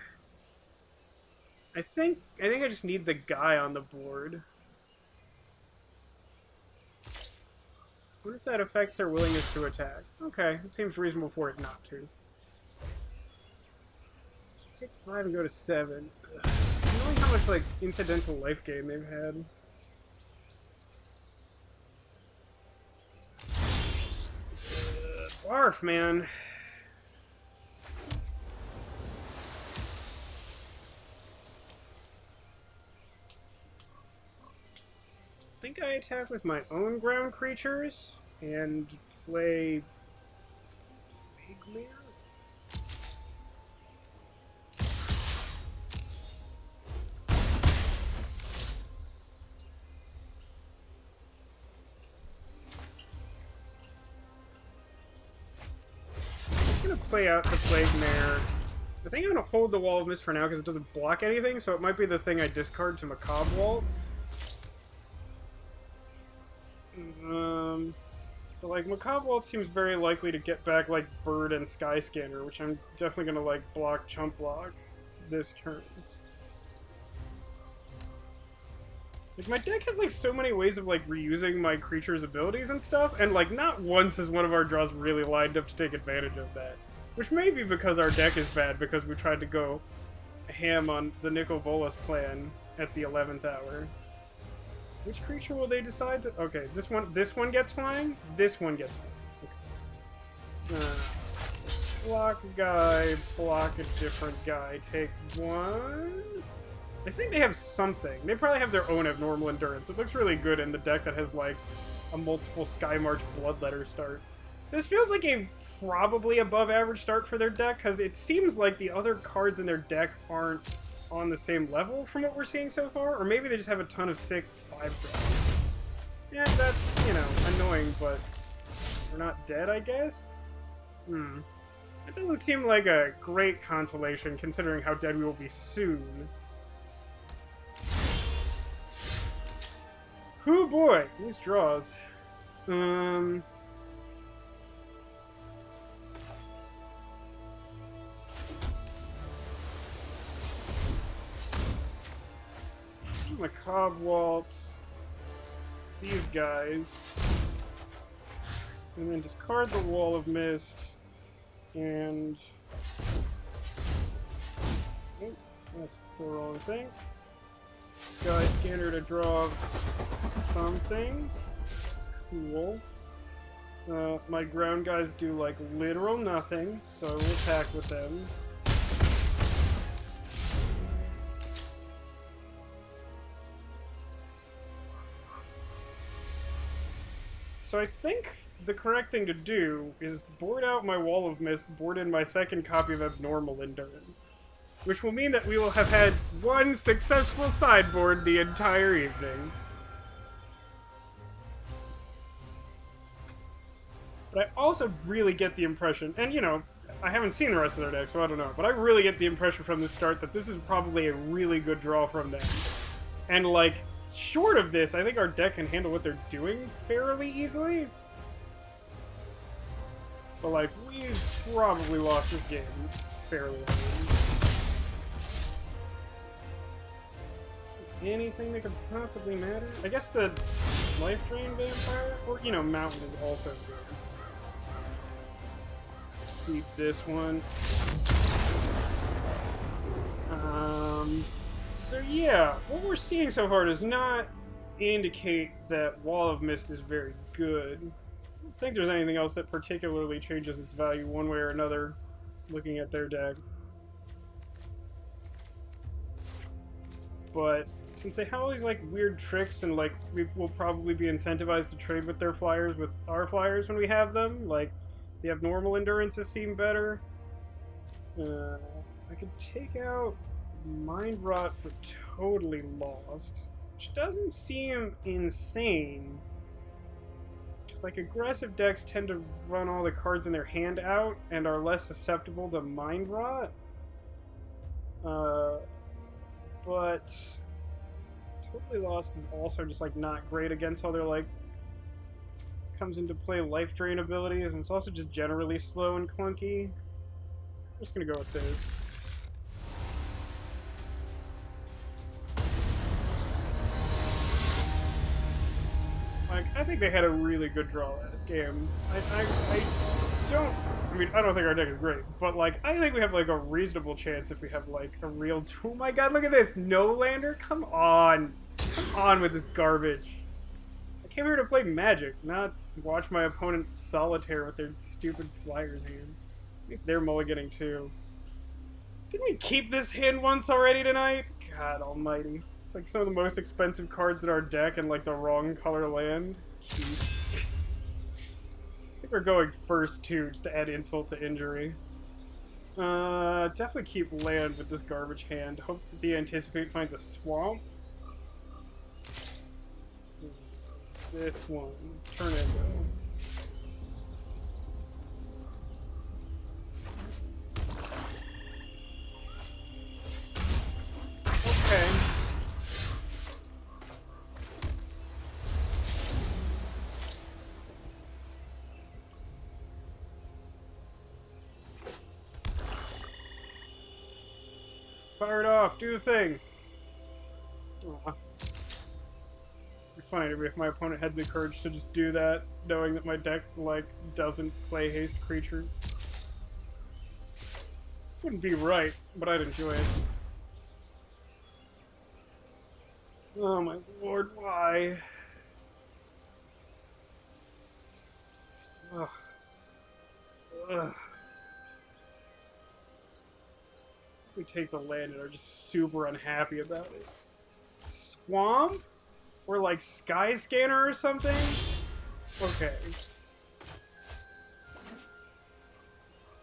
A: I think I just need the guy on the board. What if that affects their willingness to attack? Okay, it seems reasonable for it not to. So take 5 and go to 7. Ugh. Knowing how much, like, incidental life gain they've had. Barf, man. I think I attack with my own ground creatures and play Pigmare. play out the Plague Mare. I think I'm gonna hold the Wall of Mist for now because it doesn't block anything, so it might be the thing I discard to Macabre Waltz. But like Macabre Waltz seems very likely to get back like Bird and Sky Scanner, which I'm definitely gonna like block chump block this turn. Like, my deck has, like, so many ways of, like, reusing my creature's abilities and stuff, and, like, not once has one of our draws really lined up to take advantage of that. Which may be because our deck is bad, because we tried to go ham on the Nicol Bolas plan at the 11th hour. Which creature will they decide to... Okay, this one gets flying? This one gets flying. Okay. Block a guy, block a different guy, take one... I think they have something. They probably have their own abnormal endurance. It looks really good in the deck that has, like, a multiple Sky March Bloodletter start. This feels like a probably above average start for their deck, because it seems like the other cards in their deck aren't on the same level from what we're seeing so far, or maybe they just have a ton of sick 5-drops. Yeah, that's, you know, annoying, but we're not dead, I guess? It doesn't seem like a great consolation, considering how dead we will be soon. Oh boy, these draws. Macabre Waltz. These guys. And then discard the Wall of Mist. And... oh, that's the wrong thing. Sky Scanner to draw something. Cool. My ground guys do, like, literal nothing, so we'll attack with them. So I think the correct thing to do is board out my Wall of Mist, board in my second copy of Abnormal Endurance. Which will mean that we will have had one successful sideboard the entire evening. But I also really get the impression, and you know, I haven't seen the rest of their deck, so I don't know, but I really get the impression from the start that this is probably a really good draw from them. And like, short of this, I think our deck can handle what they're doing fairly easily. But like, we've probably lost this game fairly early. Anything that could possibly matter? I guess the Life Drain Vampire? Or, you know, Mountain is also good. See this one. So yeah, what we're seeing so far does not indicate that Wall of Mist is very good. I don't think there's anything else that particularly changes its value one way or another, looking at their deck. But since they have all these like weird tricks and like we will probably be incentivized to trade with their flyers with our flyers when we have them, like the abnormal endurances seem better. I could take out Mind Rot for Totally Lost, which doesn't seem insane. Because like aggressive decks tend to run all the cards in their hand out and are less susceptible to Mind Rot. But Totally Lost is also just like not great against other like comes into play life drain abilities, and it's also just generally slow and clunky. I'm just gonna go with this. Like, I think they had a really good draw last game. I don't think our deck is great, but like, I think we have like a reasonable chance if we have like a real. Oh my god, look at this! No lander? Come on! Come on with this garbage. I came here to play Magic, not watch my opponent solitaire with their stupid flyers hand. At least they're mulliganing too. Didn't we keep this hand once already tonight? God almighty. It's like some of the most expensive cards in our deck and like the wrong color land. Jeez. I think we're going first too, just to add insult to injury. Definitely keep land with this garbage hand. Hope that the Anticipate finds a swamp. This one. Tornado. Fire it off. Do the thing. Aw. It'd be funny if my opponent had the courage to just do that, knowing that my deck, like, doesn't play haste creatures. Wouldn't be right, but I'd enjoy it. Oh my lord, why? Ugh. Ugh. We take the land and are just super unhappy about it. Swamp? Or like Sky Scanner or something? Okay.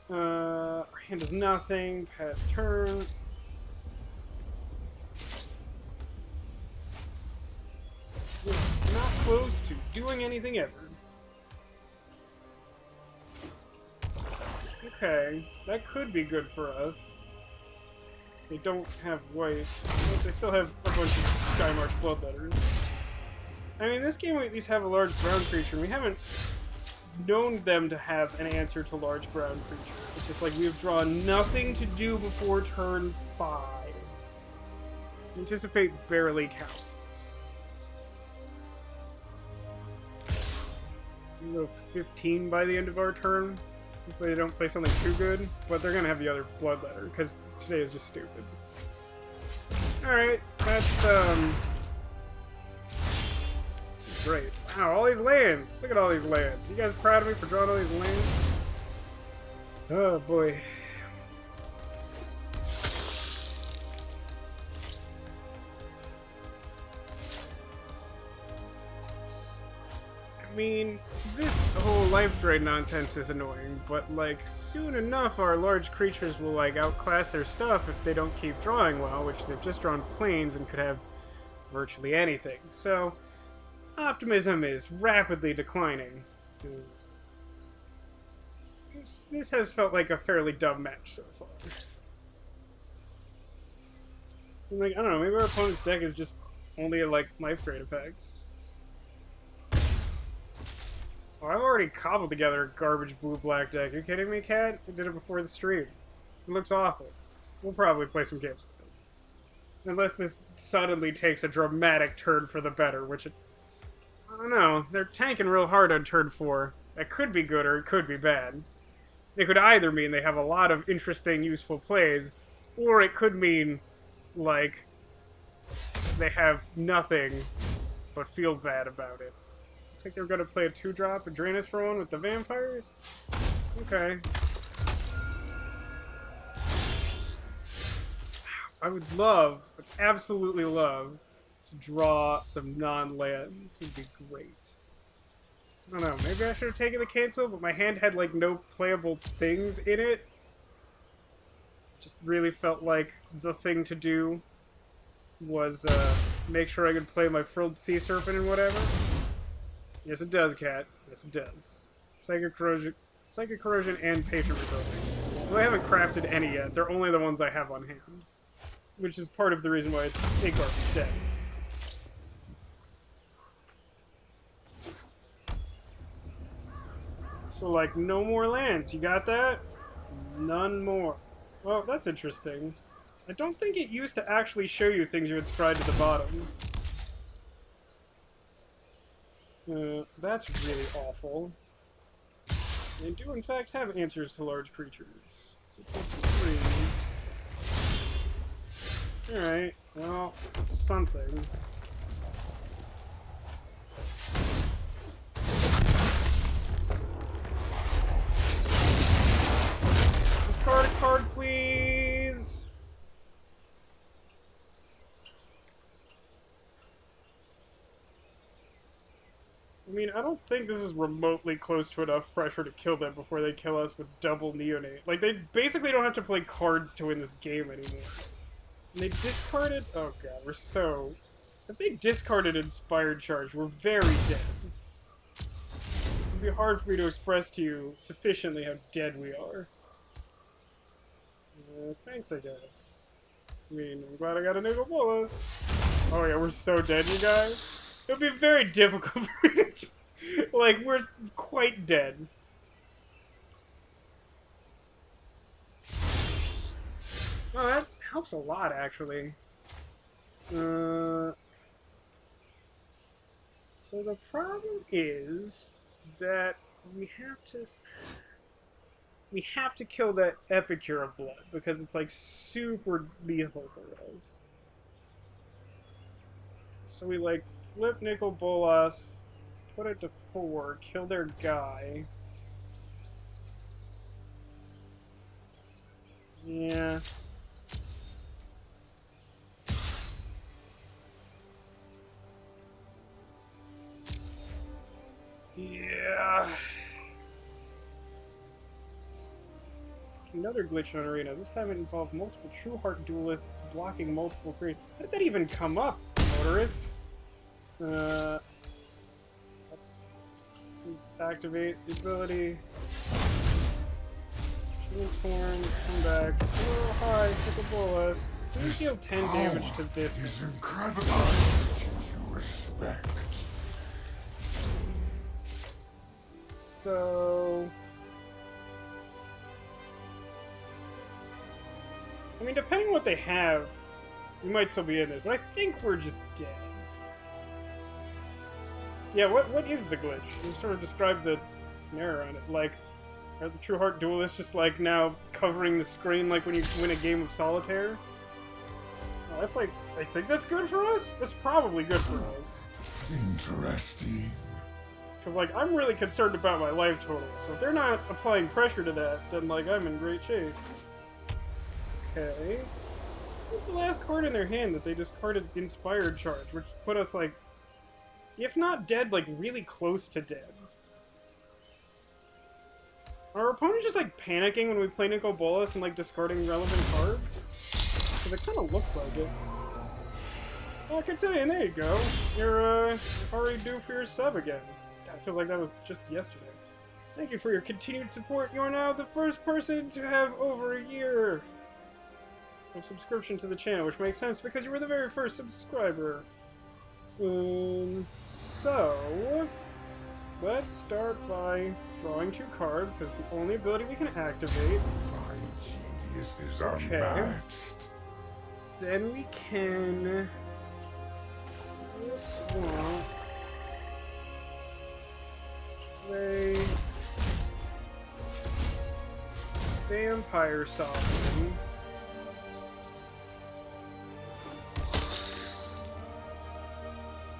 A: Our hand does nothing. Pass turn. We're not close to doing anything ever. Okay, that could be good for us. They don't have white. They still have a bunch of Sky March Bloodletters. I mean, this game we at least have a large brown creature. We haven't known them to have an answer to large brown creature. It's just like we have drawn nothing to do before turn 5. Anticipate barely counts. We'll go 15 by the end of our turn. Hopefully they don't play something too good, but they're gonna have the other Bloodletter, because today is just stupid. Alright, that's, great. Wow, all these lands! Look at all these lands. You guys proud of me for drawing all these lands? Oh, boy. I mean, this whole life drain nonsense is annoying, but, like, soon enough our large creatures will, like, outclass their stuff if they don't keep drawing well, which they've just drawn planes and could have virtually anything. So, optimism is rapidly declining. This has felt like a fairly dumb match so far. Like, I don't know, maybe our opponent's deck is just only, like, life drain effects. Oh, I've already cobbled together a garbage blue-black deck. Are you kidding me, Cat? I did it before the stream. It looks awful. We'll probably play some games with it. Unless this suddenly takes a dramatic turn for the better, which it... I don't know. They're tanking real hard on turn 4. That could be good or it could be bad. It could either mean they have a lot of interesting, useful plays, or it could mean, like, they have nothing but feel bad about it. Looks like they're going to play a 2-drop and drain us for 1 with the vampires? Okay. I would love, would absolutely love, to draw some non-lands. Would be great. I don't know, maybe I should have taken the cancel, but my hand had, like, no playable things in it. Just really felt like the thing to do was, make sure I could play my Frilled Sea Serpent and whatever. Yes, it does, Cat. Yes, it does. Psychic Corrosion and Patient Rebuilding. Well, I haven't crafted any yet. They're only the ones I have on hand. Which is part of the reason why it's a garbage deck. So, like, no more lands. You got that? None more. Well, that's interesting. I don't think it used to actually show you things you would scry to the bottom. That's really awful. They do, in fact, have answers to large creatures. So 3. Alright, well, it's something. Discard a card, please! I mean, I don't think this is remotely close to enough pressure to kill them before they kill us with double Neonate. Like, they basically don't have to play cards to win this game anymore. And they discarded... Oh god, we're so... If they discarded Inspired Charge, we're very dead. It'd be hard for me to express to you sufficiently how dead we are. Thanks, I guess. I mean, I'm glad I got a nickel bonus. Oh yeah, we're so dead, you guys. It would be very difficult for me to... Like, we're quite dead. Oh, that helps a lot, actually. So the problem is that we have to kill that Epicure of Blood, because it's like super lethal for us. So we like flip Nicol Bolas, put it to 4, kill their guy. Yeah. Yeah. Another glitch on Arena. This time it involved multiple True Heart duelists blocking multiple creatures. How did that even come up, Motorist? Let's activate the ability. Transform, come back. Oh, hi, Nicol Bolas. Please deal 10 damage to this.
B: Is incredible to you respect.
A: So, I mean, depending on what they have, we might still be in this, but I think we're just dead. Yeah, what is the glitch? You sort of describe the scenario on it. Like, are the True Heart duelists just like now covering the screen like when you win a game of solitaire? Oh, that's like, I think that's good for us? That's probably good for us.
B: Interesting.
A: Because, like, I'm really concerned about my life total. So if they're not applying pressure to that, then, like, I'm in great shape. Okay. What's the last card in their hand that they discarded Inspired Charge, which put us, like, if not dead, like, really close to dead. Are our opponents just, like, panicking when we play Nicol Bolas and, like, discarding relevant cards? Because it kind of looks like it. Oh, I can tell you, and there you go. You're, already due for your sub again. It feels like that was just yesterday. Thank you for your continued support. You are now the first person to have over a year of subscription to the channel, which makes sense because you were the very first subscriber. So, let's start by drawing 2 cards, because it's the only ability we can activate.
B: My genius is unmatched.
A: Then we can swamp. Play Vampire Softening.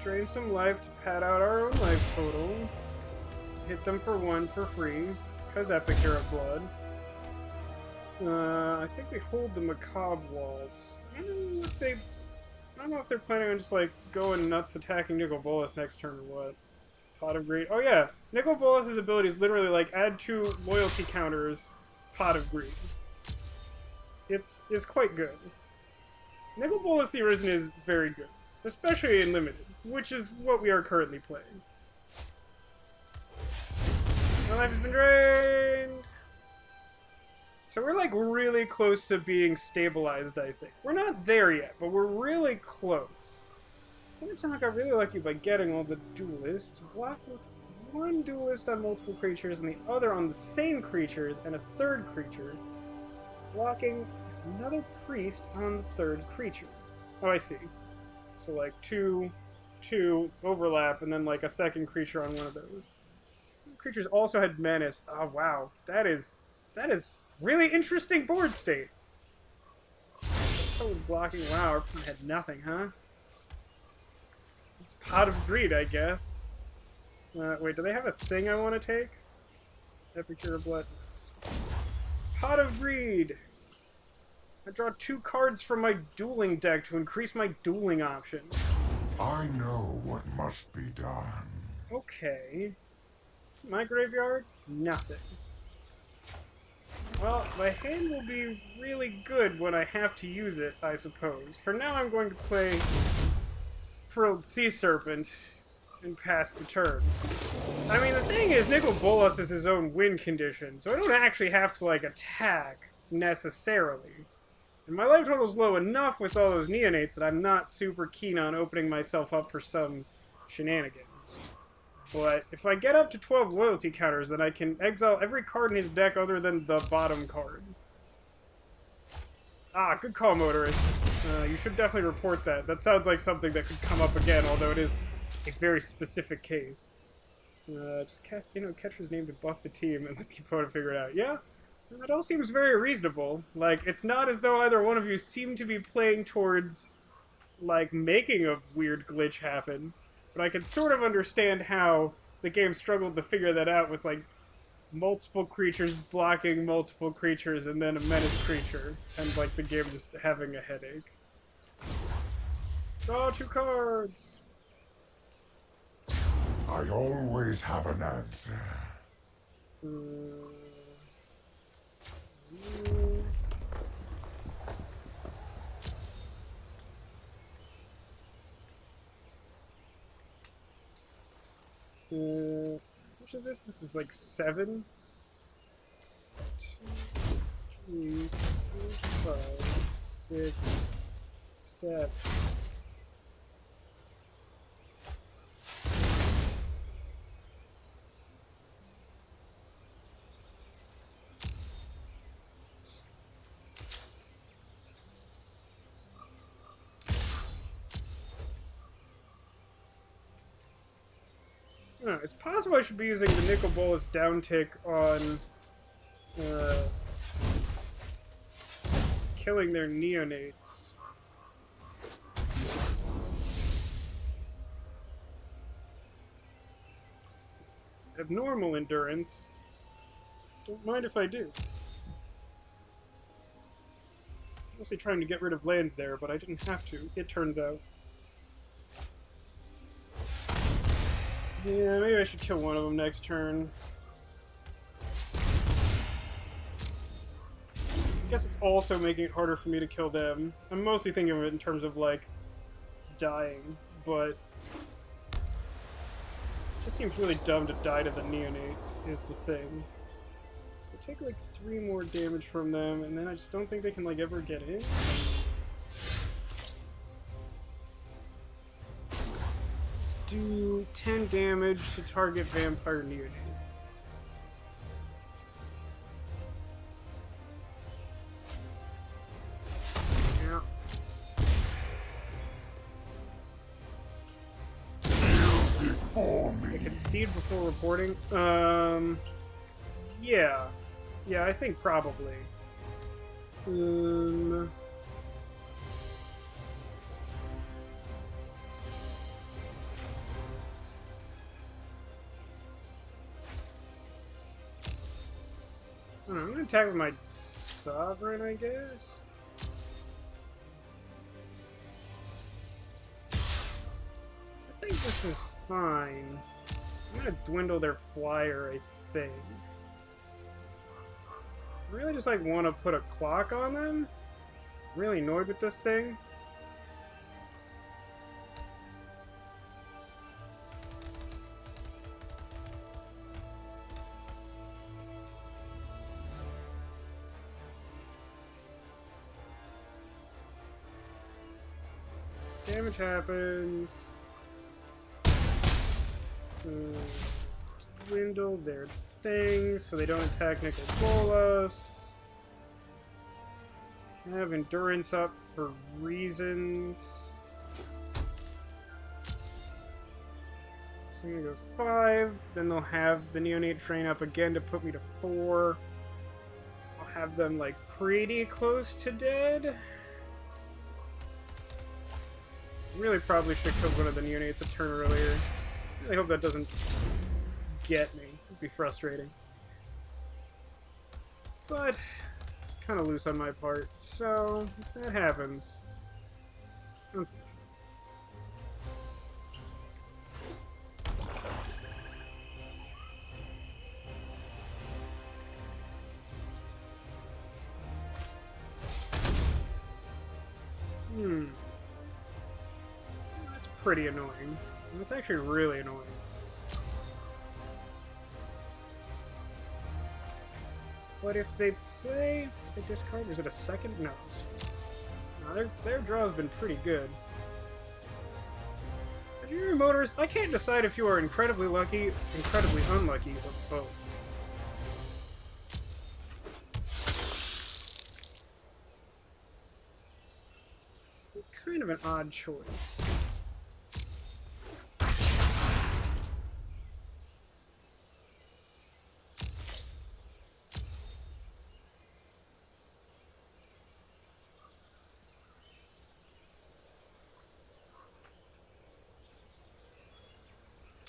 A: Drain some life to pad out our own life total. Hit them for 1 for free, because Epicure of Blood. I think we hold the Macabre Waltz. I don't know if they're planning on just like going nuts attacking Nicol Bolas next turn or what. Pot of Greed. Oh yeah, Nicol Bolas' ability is literally like add 2 loyalty counters, Pot of Greed. It's quite good. Nicol Bolas the Arisen is very good, especially in Limited, which is what we are currently playing. My life has been drained! So we're like really close to being stabilized, I think. We're not there yet, but we're really close. I think it sounds like I really lucky by getting all the duelists. Block with 1 duelist on multiple creatures and the other on the same creatures and a 3rd creature. Blocking with another priest on the 3rd creature. Oh, I see. So like 2 overlap and then like a 2nd creature on one of those. Creatures also had menace. Oh wow, that is really interesting board state. Code blocking. Wow, our opponent had nothing, huh? It's Pot of Greed, I guess. Wait, do they have a thing I want to take? Epicure of Blood. Pot of Greed. I draw 2 cards from my dueling deck to increase my dueling options.
B: I know what must be done.
A: Okay. My graveyard? Nothing. Well, my hand will be really good when I have to use it, I suppose. For now, I'm going to play Frilled Sea Serpent and pass the turn. I mean, the thing is, Nicol Bolas is his own win condition, so I don't actually have to, like, attack, necessarily. And my life total's low enough with all those neonates that I'm not super keen on opening myself up for some shenanigans. But if I get up to 12 loyalty counters, then I can exile every card in his deck other than the bottom card. Ah, good call, motorist. You should definitely report that. That sounds like something that could come up again, although it is a very specific case. Just cast catcher's name to buff the team and let the opponent figure it out. Yeah, that all seems very reasonable. Like, it's not as though either one of you seem to be playing towards, like, making a weird glitch happen. But I can sort of understand how the game struggled to figure that out with, like, multiple creatures blocking multiple creatures and then a menace creature. And, like, the game just having a headache. Draw 2 cards!
B: I always have an answer.
A: Which is this? This is like 7? 2, 3, 4, 5, 6, 7. It's possible I should be using the Nicol Bolas downtick on killing their neonates. Abnormal endurance. Don't mind if I do. Mostly trying to get rid of lands there, but I didn't have to, it turns out. Yeah, maybe I should kill one of them next turn. I guess it's also making it harder for me to kill them. I'm mostly thinking of it in terms of, like, dying, but it just seems really dumb to die to the neonates, is the thing. So I take, like, 3 more damage from them, and then I just don't think they can, like, ever get in. Do 10 damage to target vampire neonate. Yeah. I concede before reporting. Yeah. Yeah, I think probably. I'm gonna attack with my Sovereign, I guess? I think this is fine. I'm gonna dwindle their flyer, I think. I really just, like, want to put a clock on them? I'm really annoyed with this thing. Damage happens. Dwindle their things so they don't attack Nicol Bolas. I have endurance up for reasons. So I'm gonna go 5. Then they'll have the neonate train up again to put me to 4. I'll have them, like, pretty close to dead. Really probably should have killed one of the neonates a turn earlier. I really hope that doesn't get me. It'd be frustrating. But it's kind of loose on my part, so that happens. That's pretty annoying. That's actually really annoying. But if they play a discard, is it a second? No. Their draw's been pretty good. Your motorist, I can't decide if you are incredibly lucky, incredibly unlucky, or both. kind of an odd choice.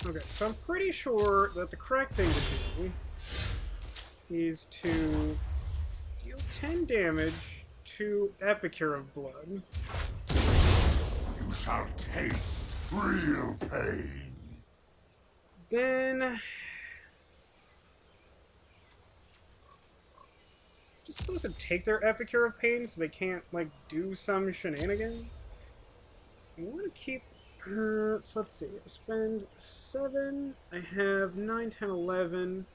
A: Okay, so I'm pretty sure that the correct thing to do is to deal 10 damage to Epicure of Blood.
B: You shall taste real pain.
A: Then... just supposed to take their Epicure of Pain so they can't, like, do some shenanigans? I want to keep... so let's see. I spend 7. I have 9, 10, 11.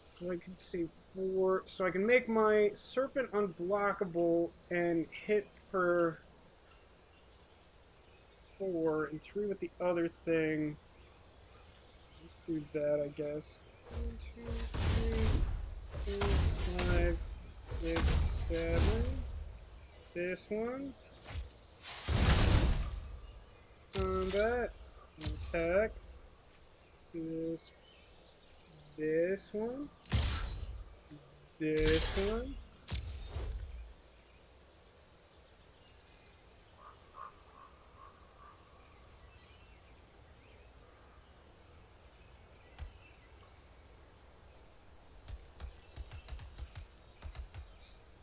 A: So I can see 4. So I can make my Serpent unblockable and hit for 4 and 3 with the other thing. Let's do that, I guess. 1, 2, 3, 4, 5, 6, 7. This one. Combat. Attack. This one. This one.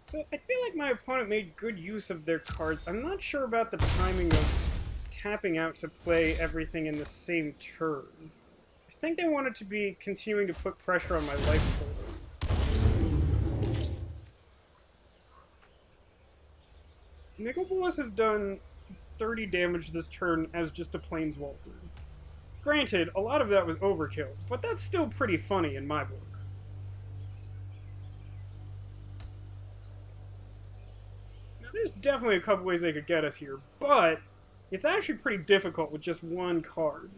A: So I feel like my opponent made good use of their cards. I'm not sure about the timing of tapping out to play everything in the same turn. I think they wanted to be continuing to put pressure on my life total. Nicol Bolas has done 30 damage this turn as just a Planeswalker. Granted, a lot of that was overkill, but that's still pretty funny in my book. Now, there's definitely a couple ways they could get us here, but it's actually pretty difficult with just one card.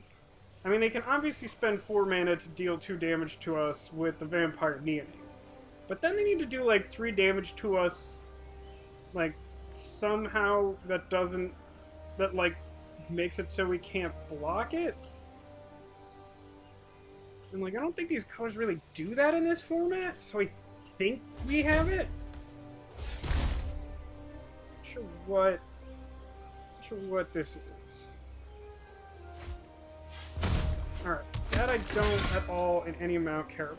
A: I mean, they can obviously spend 4 mana to deal 2 damage to us with the Vampire Neonates. But then they need to do, like, 3 damage to us, like, somehow that doesn't... that, like, makes it so we can't block it? And, like, I don't think these colors really do that in this format, so I think we have it. Not sure what this is. Alright, that I don't at all in any amount care about.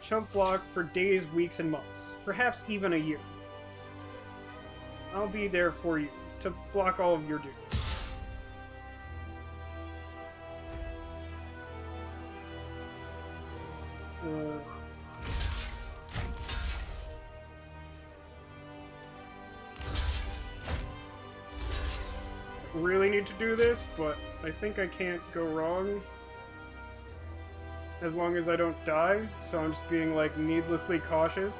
A: Chump block for days, weeks, and months. Perhaps even a year. I'll be there for you to block all of your dudes. Really need to do this, but I think I can't go wrong as long as I don't die, so I'm just being, like, needlessly cautious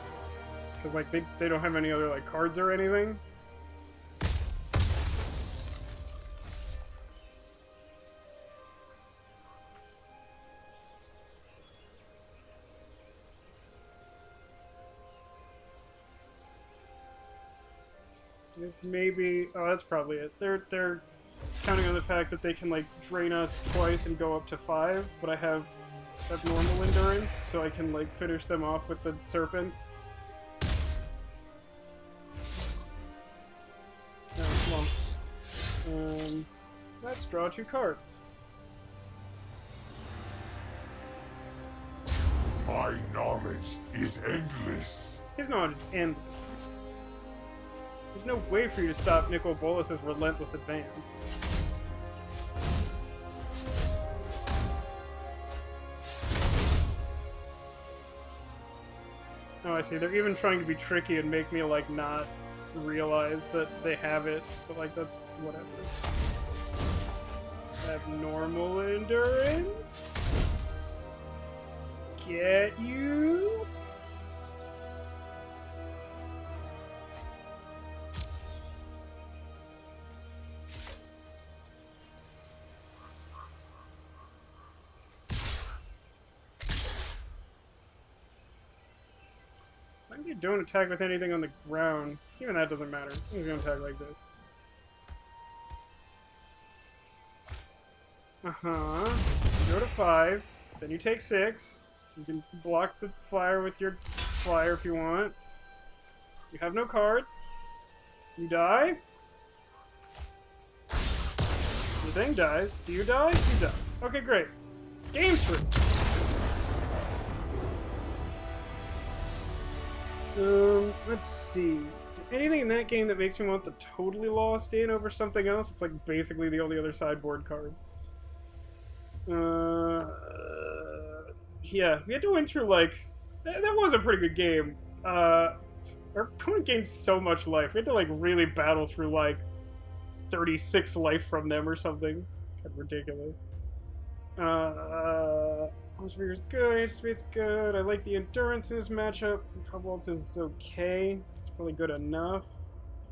A: because, like, they don't have any other, like, cards or anything. This maybe... oh, that's probably it. They're counting on the fact that they can, like, drain us twice and go up to 5, but I have abnormal endurance, so I can, like, finish them off with the Serpent. Oh, come on. Let's draw 2 cards.
B: My knowledge is endless.
A: His knowledge is endless. There's no way for you to stop Nicol Bolas' relentless advance. Oh, I see. They're even trying to be tricky and make me, like, not realize that they have it. But, like, that's whatever. Abnormal endurance? Get you? as you don't attack with anything on the ground. Even that doesn't matter. I'm just gonna attack like this. Go to 5. Then you take 6. You can block the flyer with your flyer if you want. You have no cards. You die. The thing dies. Do you die? You die. Okay, great. Game 3. Let's see. Is there anything in that game that makes me want the totally lost in over something else? It's like basically the only other sideboard card. Yeah, we had to win through like... That was a pretty good game. Our opponent gained so much life. We had to like really battle through like 36 life from them or something. It's kind of ridiculous. Atmosphere's good, Space's good. I like the endurance in this matchup. Cobalt's is okay. It's probably good enough.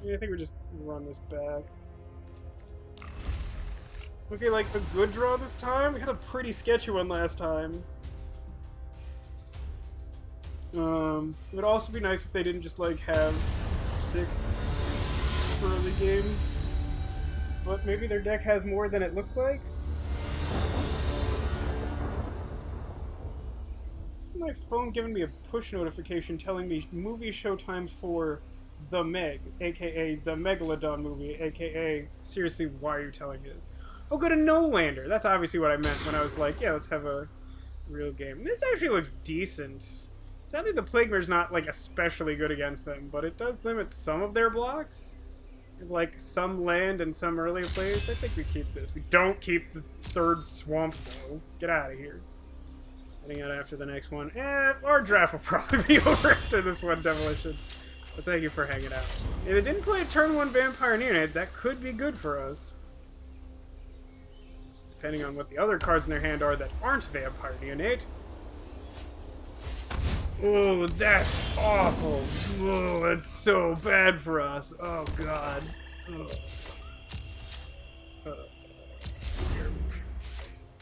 A: Yeah, I think we just run this back. Okay, like a good draw this time? We had a pretty sketchy one last time. It would also be nice if they didn't just like have sick early game. But maybe their deck has more than it looks like? My phone giving me a push notification telling me movie showtimes for The Meg, aka the Megalodon movie, aka seriously, why are you telling me this? Oh, go to No Lander. That's obviously what I meant when I was like, yeah, let's have a real game. This actually looks decent. Sadly, the Plaguemir's not like especially good against them, but it does limit some of their blocks. Like some land and some earlier plays. I think we keep this. We don't keep the 3rd swamp though. Get out of here. Heading out after the next one. Our draft will probably be over after this one, Demolition. But thank you for hanging out. If it didn't play a turn 1 Vampire Neonate, that could be good for us. Depending on what the other cards in their hand are that aren't Vampire Neonate. Oh, that's awful. Oh, that's so bad for us. Oh, God.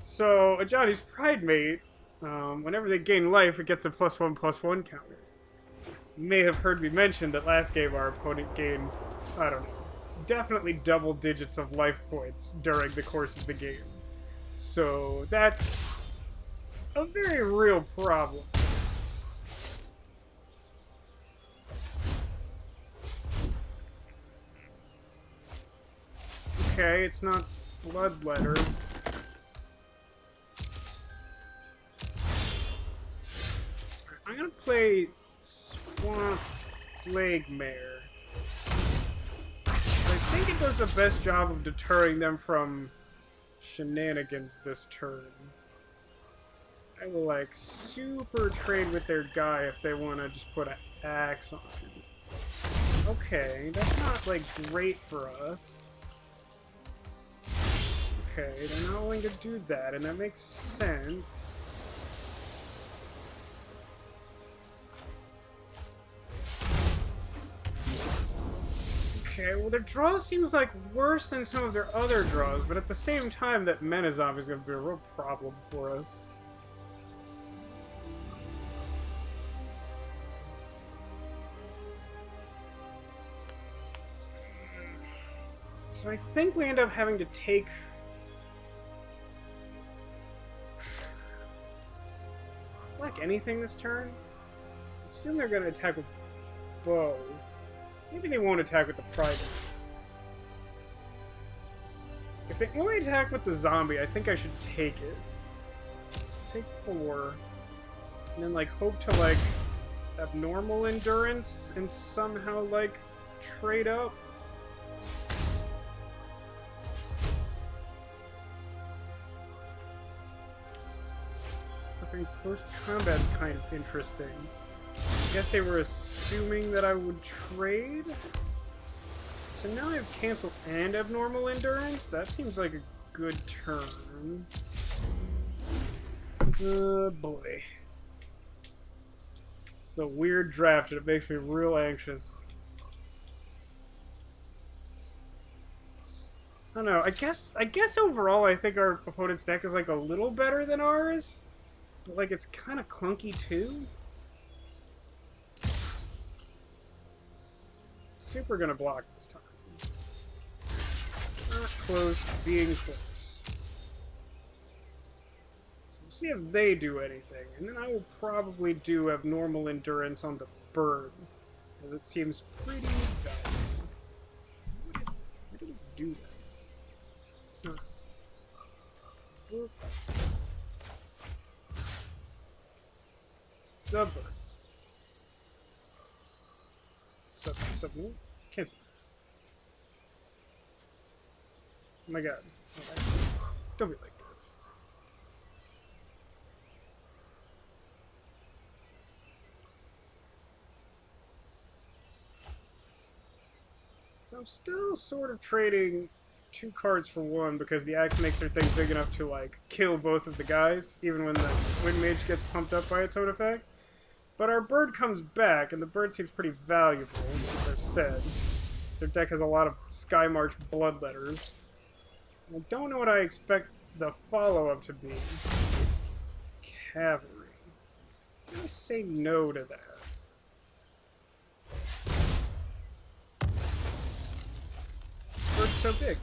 A: So, a Johnny's Pride Mate, whenever they gain life, it gets a +1/+1 counter. You may have heard me mention that last game our opponent gained, I don't know, definitely double digits of life points during the course of the game. So, that's a very real problem. Okay, it's not Bloodletter. I'm gonna play Swamp Plaguemare. I think it does the best job of deterring them from shenanigans this turn. I will like super trade with their guy if they want to just put an axe on him. Okay, that's not like great for us. Okay, they're not willing to do that, and that makes sense. Okay, well their draw seems like worse than some of their other draws, but at the same time that Menazov is going to be a real problem for us. So I think we end up having to take... like anything this turn? I assume they're going to attack with both. Maybe they won't attack with the Pride. If they only attack with the zombie, I think I should take it. Take 4. And then, like, hope to, like, abnormal endurance and somehow, like, trade up. Post-combat's kind of interesting. I guess they were assuming that I would trade? So now I have cancel and abnormal endurance? That seems like a good turn. Boy. It's a weird draft and it makes me real anxious. I don't know, I guess overall I think our opponent's deck is like a little better than ours. But like it's kind of clunky too. super gonna block this time. Not close to being close. So we'll see if they do anything, and then I will probably do abnormal endurance on the bird, because it seems pretty valuable. Why did it do that? Huh. Whoop. The bird. Submit? Cancel this. Oh my god. Don't be like this. So I'm still sort of trading 2 cards for 1 because the axe makes her thing big enough to, like, kill both of the guys, even when the Wind Mage gets pumped up by its own effect. But our bird comes back, and the bird seems pretty valuable, as I've said. Their deck has a lot of Skymarch Bloodletters. I don't know what I expect the follow-up to be. Cavalry. I'm gonna say no to that. Bird's so big.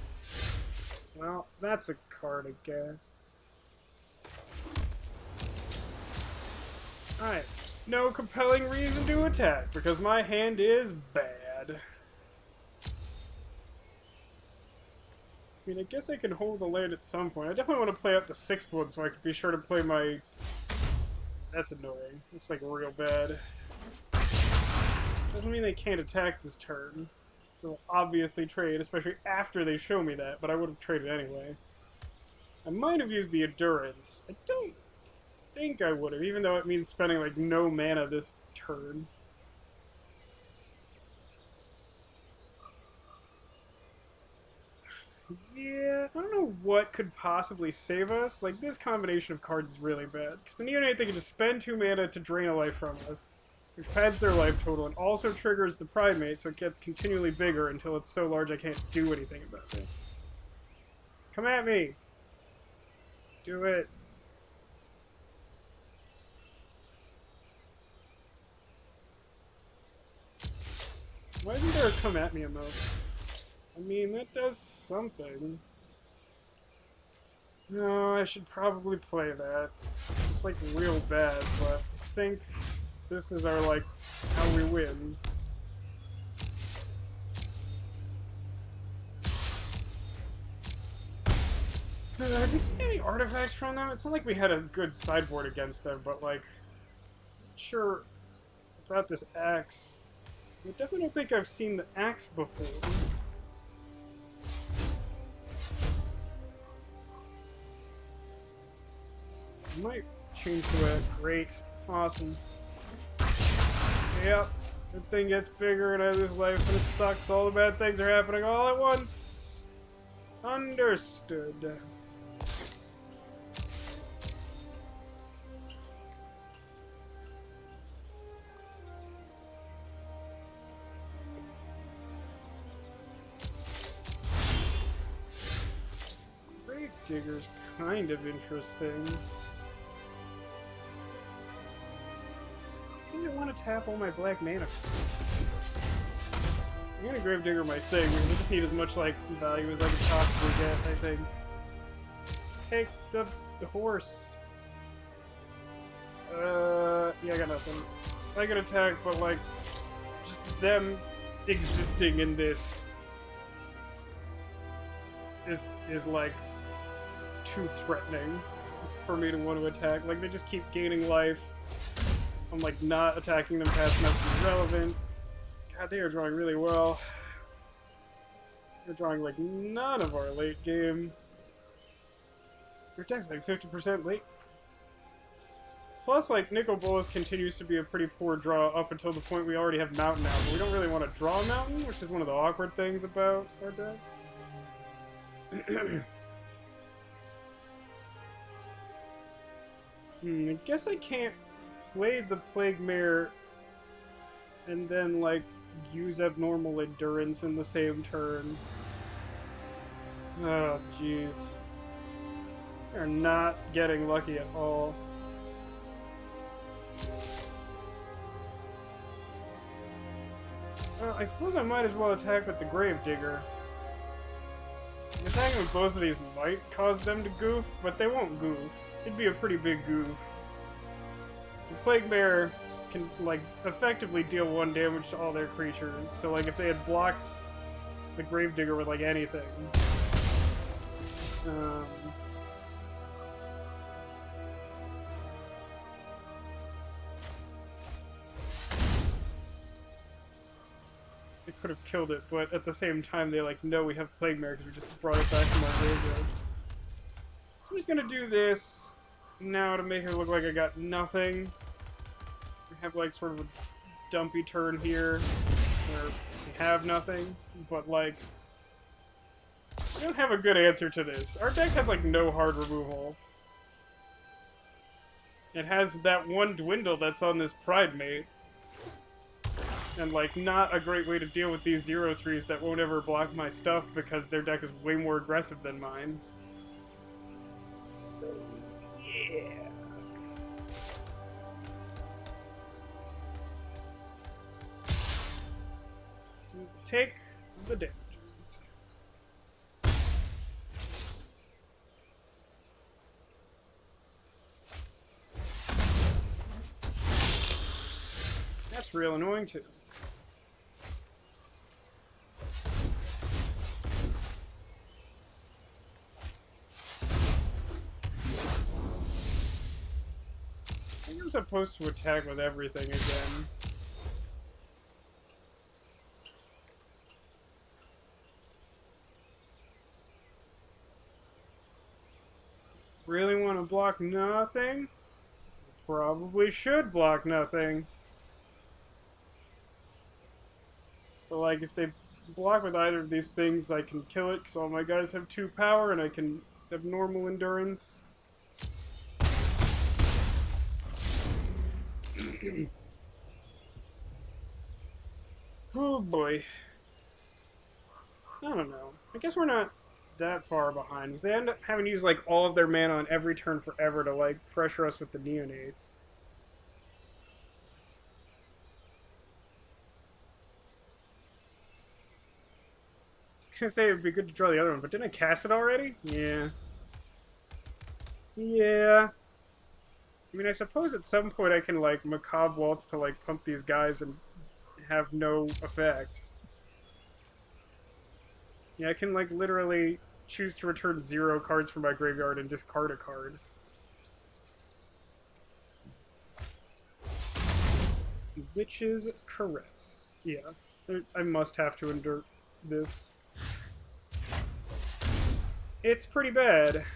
A: Well, that's a card, I guess. Alright. No compelling reason to attack, because my hand is bad. I mean, I guess I can hold the land at some point. I definitely want to play out the 6th one so I can be sure to play my... That's annoying. It's like real bad. Doesn't mean they can't attack this turn. They'll obviously trade, especially after they show me that, but I would have traded anyway. I might have used the Endurance. I don't think I would have, even though it means spending like no mana this turn. Yeah, I don't know what could possibly save us. Like, this combination of cards is really bad. Because the Neonate, they can just spend 2 mana to drain a life from us. It pads their life total and also triggers the Primate, so it gets continually bigger until it's so large I can't do anything about it. Come at me! Do it! Why isn't there a come at me emote? I mean, that does something. No, I should probably play that. It's like real bad, but I think this is our, like, how we win. Have you seen any artifacts from them? It's not like we had a good sideboard against them, but, like, not sure about this axe. I definitely don't think I've seen the axe before. I might change to it. Great. Awesome. Yep. The thing gets bigger and I lose life and it sucks. All the bad things are happening all at once. Understood. Digger's kind of interesting. I don't want to tap all my black mana. I'm gonna Gravedigger my thing, because I just need as much like value as I can possibly get, I think. Take the horse. Yeah, I got nothing. I can attack, but like, just them existing in this is like too threatening for me to want to attack. Like, they just keep gaining life. I'm like not attacking them fast enough to be relevant. God, they are drawing really well. They're drawing like none of our late game. Their deck's like 50% late. Plus, like, Nicol Bolas continues to be a pretty poor draw up until the point we already have Mountain out, but we don't really want to draw Mountain, which is one of the awkward things about our deck. I guess I can't play the Plague Mare and then, like, use abnormal endurance in the same turn. Oh, jeez. They're not getting lucky at all. Well, I suppose I might as well attack with the Gravedigger. Attacking with both of these might cause them to goof, but they won't goof. It'd be a pretty big goof. The Plague Bear can, like, effectively deal 1 damage to all their creatures, so, like, if they had blocked the Gravedigger with, like, anything... They could have killed it, but at the same time they like, no, we have Plague Mare because we just brought it back from our graveyard. So I'm just gonna do this now to make it look like I got nothing. We have like sort of a dumpy turn here where we have nothing, but like we don't have a good answer to this. Our deck has like no hard removal. It has that one Dwindle that's on this Pride Mate. And, like, not a great way to deal with these 0-3s that won't ever block my stuff because their deck is way more aggressive than mine. So, yeah. Take the damages. That's real annoying, too. I'm supposed to attack with everything again. Really want to block nothing? Probably should block nothing. But like, if they block with either of these things, I can kill it because all my guys have 2 power and I can have normal endurance. Oh boy. I don't know. I guess we're not that far behind, because they end up having to use like all of their mana on every turn forever to like pressure us with the neonates. I was gonna say it'd be good to draw the other one, but didn't I cast it already? Yeah. Yeah. I mean, I suppose at some point I can, like, Macabre Waltz to, like, pump these guys and have no effect. Yeah, I can, like, literally choose to return 0 cards from my graveyard and discard a card. Witch's Caress. Yeah, I must have to endure this. It's pretty bad.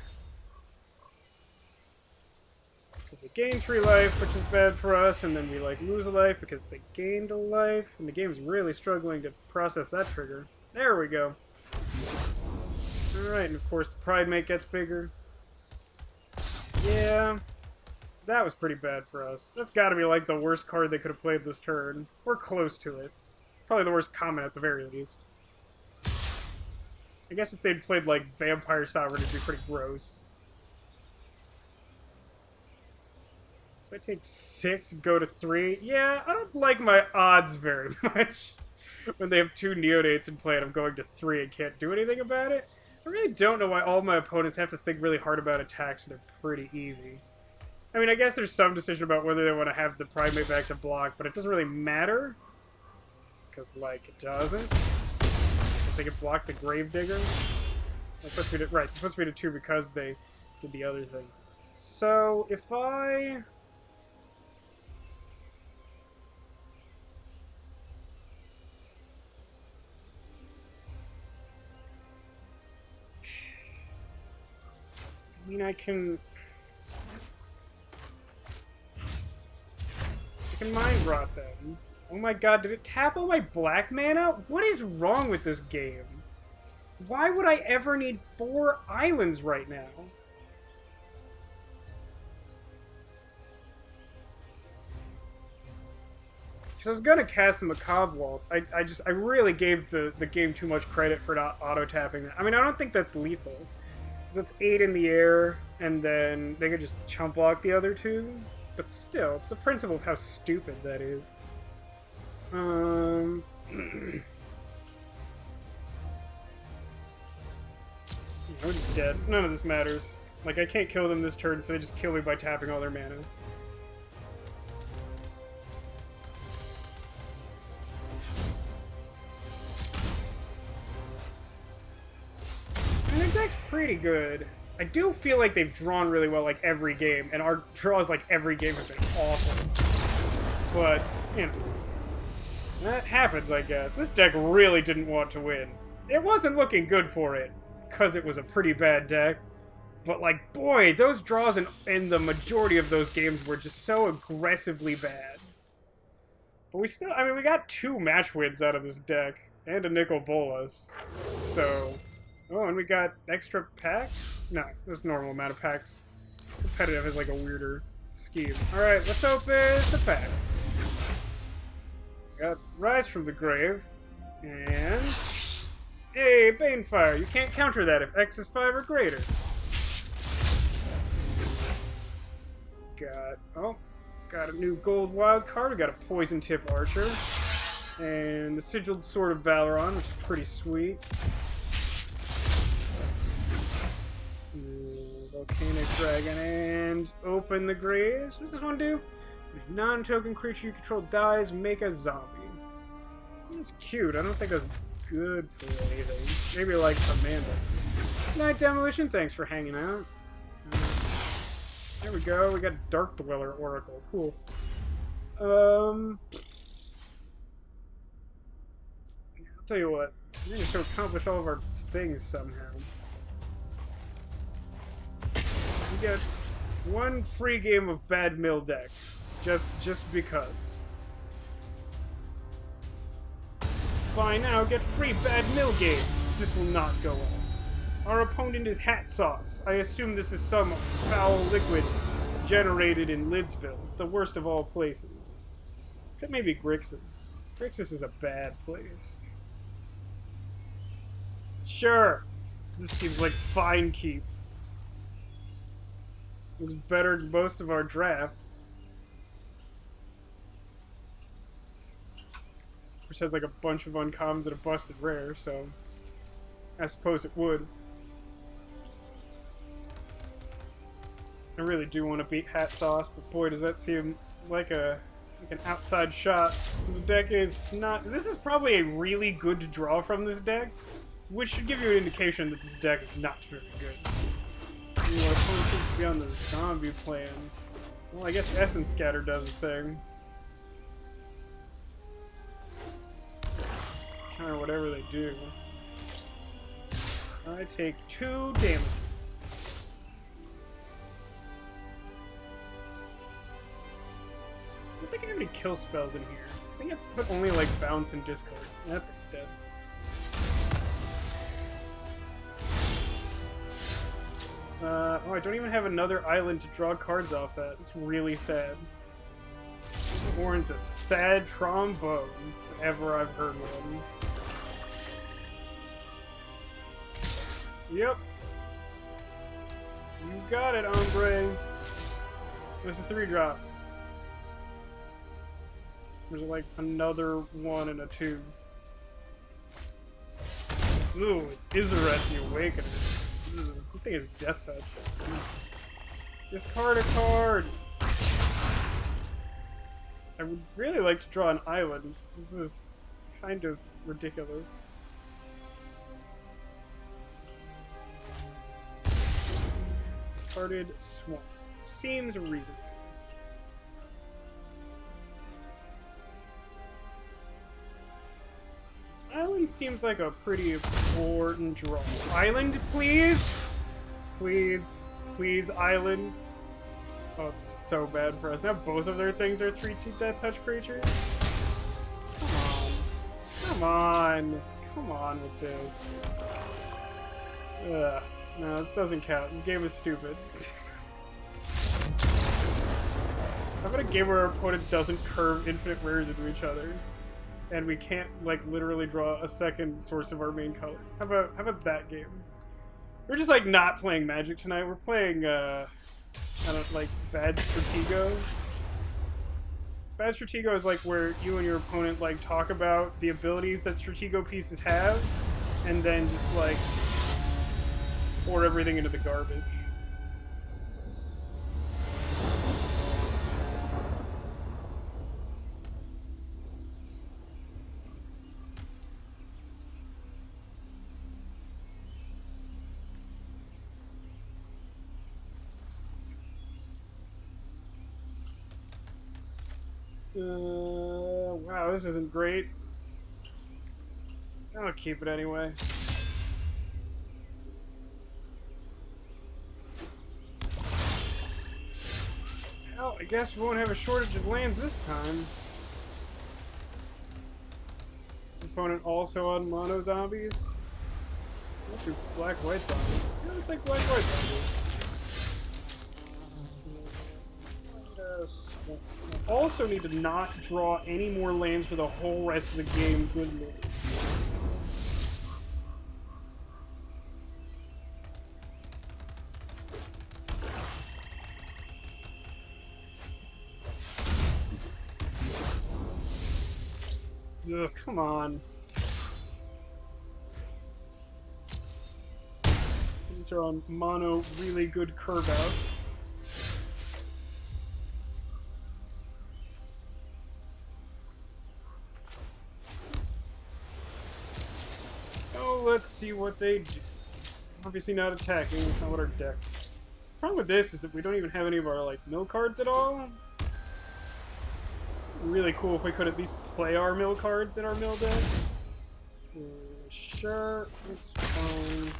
A: Because they gain 3 life, which is bad for us, and then we like lose a life because they gained a life, and the game's really struggling to process that trigger. There we go. Alright, and of course the Pride Mate gets bigger. Yeah, that was pretty bad for us. That's gotta be like the worst card they could have played this turn. We're close to it. Probably the worst common at the very least. I guess if they'd played like Vampire Sovereign, it'd be pretty gross. So I take 6, go to 3. Yeah, I don't like my odds very much. When they have 2 neonates in play and I'm going to 3 and can't do anything about it. I really don't know why all my opponents have to think really hard about attacks when they're pretty easy. I mean, I guess there's some decision about whether they want to have the Primate back to block, but it doesn't really matter. Because, like, it doesn't. Because they can block the Gravedigger. That puts me to, right, it puts me to 2 because they did the other thing. So, if I... I mean, I can Mind Rot them. Oh my god, did it tap all my black mana? What is wrong with this game? Why would I ever need 4 islands right now? Because I was gonna cast the Macabre Waltz. I really gave the game too much credit for not auto-tapping that. I mean, I don't think that's lethal. That's 8 in the air, and then they could just chump block the other 2. But still, it's the principle of how stupid that is. I'm just dead. None of this matters. Like, I can't kill them this turn, so they just kill me by tapping all their mana. And their deck's pretty good. I do feel like they've drawn really well, like, every game, and our draws, like, every game have been awful. But, you know, that happens, I guess. This deck really didn't want to win. It wasn't looking good for it, because it was a pretty bad deck. But, like, boy, those draws in the majority of those games were just so aggressively bad. But we still, I mean, we got 2 match wins out of this deck, and a nickel bolas. So, oh, and we got extra packs? No, this normal amount of packs. Competitive is like a weirder scheme. Alright, let's open the packs. Got Rise from the Grave, and... Hey, Banefire, you can't counter that if X is 5 or greater. Got a new gold wild card. We got a Poison Tip Archer. And the Sigiled Sword of Valoron, which is pretty sweet. Volcanic Dragon, and Open the Graves. What does this one do? If a non-token creature you control dies, make a zombie. That's cute. I don't think that's good for anything. Maybe like Amanda. Night Demolition, thanks for hanging out. There we go, we got Dark Dweller Oracle. Cool. I'll tell you what. We need to accomplish all of our things somehow. We get 1 free game of Bad Mill deck. Just because. Buy now, get free Bad Mill game. This will not go on. Our opponent is Hat Sauce. I assume this is some foul liquid generated in Lidsville, the worst of all places. Except maybe Grixis. Grixis is a bad place. Sure. This seems like fine keep. Looks better than most of our draft. Which has like a bunch of uncommons and a busted rare, so I suppose it would. I really do want to beat Hat Sauce, but boy, does that seem like an outside shot. This deck is not... This is probably a really good draw from this deck, which should give you an indication that this deck is not very good. Ooh, our opponent seems to be on the zombie plan. Well, I guess Essence Scatter does a thing. Counter whatever they do. I take 2 damages. I don't think I have any kill spells in here. I think I put only like bounce and discard. That thing's dead. Oh, I don't even have another island to draw cards off that. It's really sad. Warren's a sad trombone, if ever I've heard one. Yep. You got it, hombre. There's a 3-drop. There's like another 1 and a 2. Ooh, it's Izzareth the Awakener. I think it's Death Touch. Discard a card! I would really like to draw an island. This is kind of ridiculous. Discarded Swamp. Seems reasonable. Island seems like a pretty important draw. Island, please? Please. Please, Island. Oh, it's so bad for us. Now both of their things are 3/2 Death Touch creatures? Come on. Come on with this. Ugh. No, this doesn't count. This game is stupid. How about a game where our opponent doesn't curve infinite rares into each other? And we can't, like, literally draw a second source of our main color. How about that game? We're just, like, not playing Magic tonight. We're playing, I don't like, Bad Stratego. Bad Stratego is like where you and your opponent like talk about the abilities that Stratego pieces have, and then just like pour everything into the garbage. Wow, this isn't great. I'll keep it anyway. Hell, I guess we won't have a shortage of lands this time. This opponent also on mono zombies. Let's do black-white zombies. Yeah, looks like black-white zombies. I also need to not draw any more lands for the whole rest of the game. Good lord. Ugh, come on. These are on mono really good curve outs. Let's see what they do. Obviously not attacking, it's not what our deck is. The problem with this is that we don't even have any of our like mill cards at all. Really cool if we could at least play our mill cards in our mill deck. Sure, it's fine.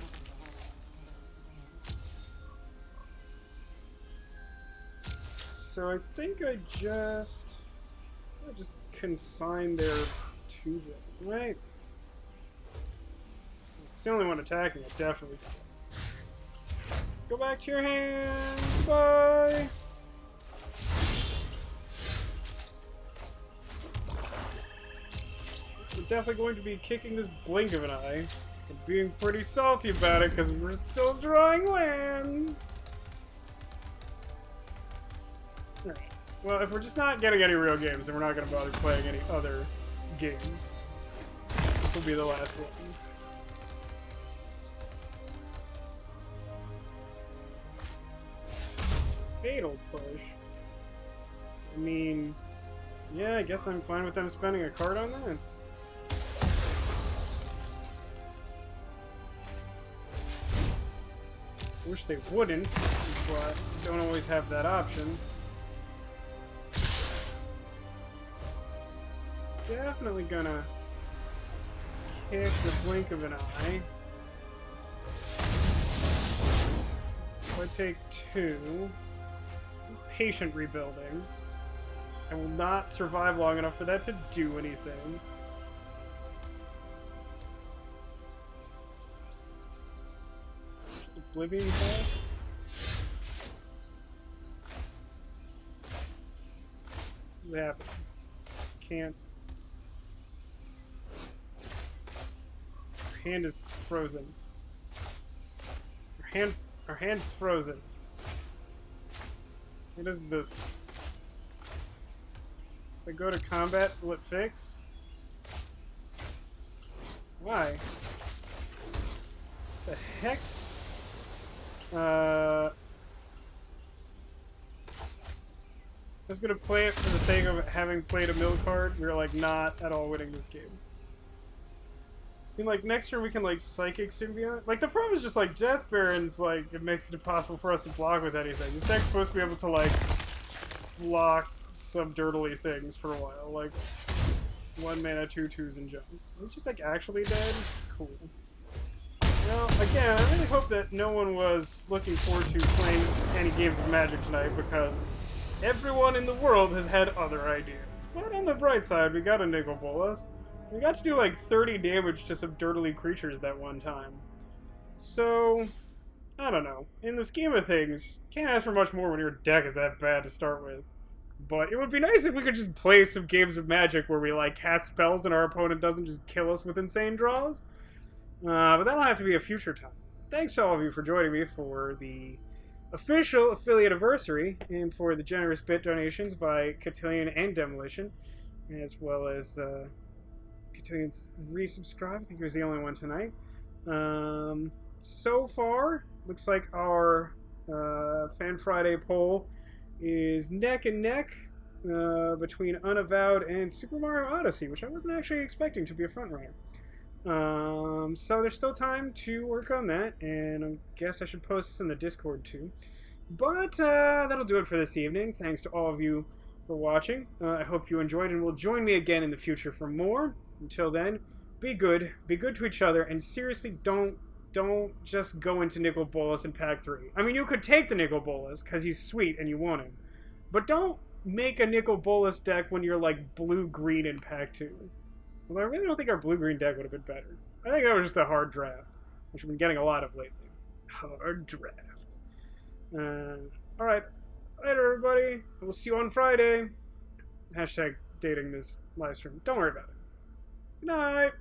A: So I think I just consign their 2 drop, right? It's the only one attacking it, definitely. Go back to your hands. Bye. We're definitely going to be kicking this blink of an eye and being pretty salty about it because we're still drawing lands. Alright. Well, if we're just not getting any real games, then we're not going to bother playing any other games. This will be the last one. Fatal push. I mean, yeah, I guess I'm fine with them spending a card on that. Wish they wouldn't, but don't always have that option. It's definitely gonna kick the blink of an eye. If I take 2. Patient rebuilding. I will not survive long enough for that to do anything. Oblivion Ball? What happened? Can't. Her hand is frozen. Her hand's frozen. What is this? If I go to combat, will it fix? Why? The heck? I was gonna play it for the sake of having played a mill card. We're like not at all winning this game. I mean, like next turn we can like Psychic Symbiont. Like the problem is just like Death Barons, like it makes it impossible for us to block with anything. This deck's supposed to be able to like block some dirtily things for a while, like 1 mana 2/2s and jump. Are we just like actually dead? Cool. Well, again, I really hope that no one was looking forward to playing any games of Magic tonight because everyone in the world has had other ideas. But on the bright side, we got a Nicol Bolas. We got to do like 30 damage to some dirtily creatures that one time. So, I don't know. In the scheme of things, can't ask for much more when your deck is that bad to start with. But it would be nice if we could just play some games of Magic where we like cast spells and our opponent doesn't just kill us with insane draws. But that'll have to be a future time. Thanks to all of you for joining me for the official affiliate anniversary, and for the generous bit donations by Cotillion and Demolition, as well as Cotillion's resubscribe. I think he was the only one tonight. So far, looks like our Fan Friday poll is neck and neck between Unavowed and Super Mario Odyssey, which I wasn't actually expecting to be a frontrunner. So there's still time to work on that, and I guess I should post this in the Discord too. But that'll do it for this evening. Thanks to all of you for watching. I hope you enjoyed and will join me again in the future for more. Until then, be good to each other, and seriously, don't just go into Nicol Bolas in Pack 3. I mean, you could take the Nicol Bolas, because he's sweet and you want him. But don't make a Nicol Bolas deck when you're like blue-green in Pack 2. Although I really don't think our blue-green deck would have been better. I think that was just a hard draft, which we've been getting a lot of lately. Hard draft. Alright. Later, everybody. We'll see you on Friday. Hashtag dating this live stream. Don't worry about it. Good night.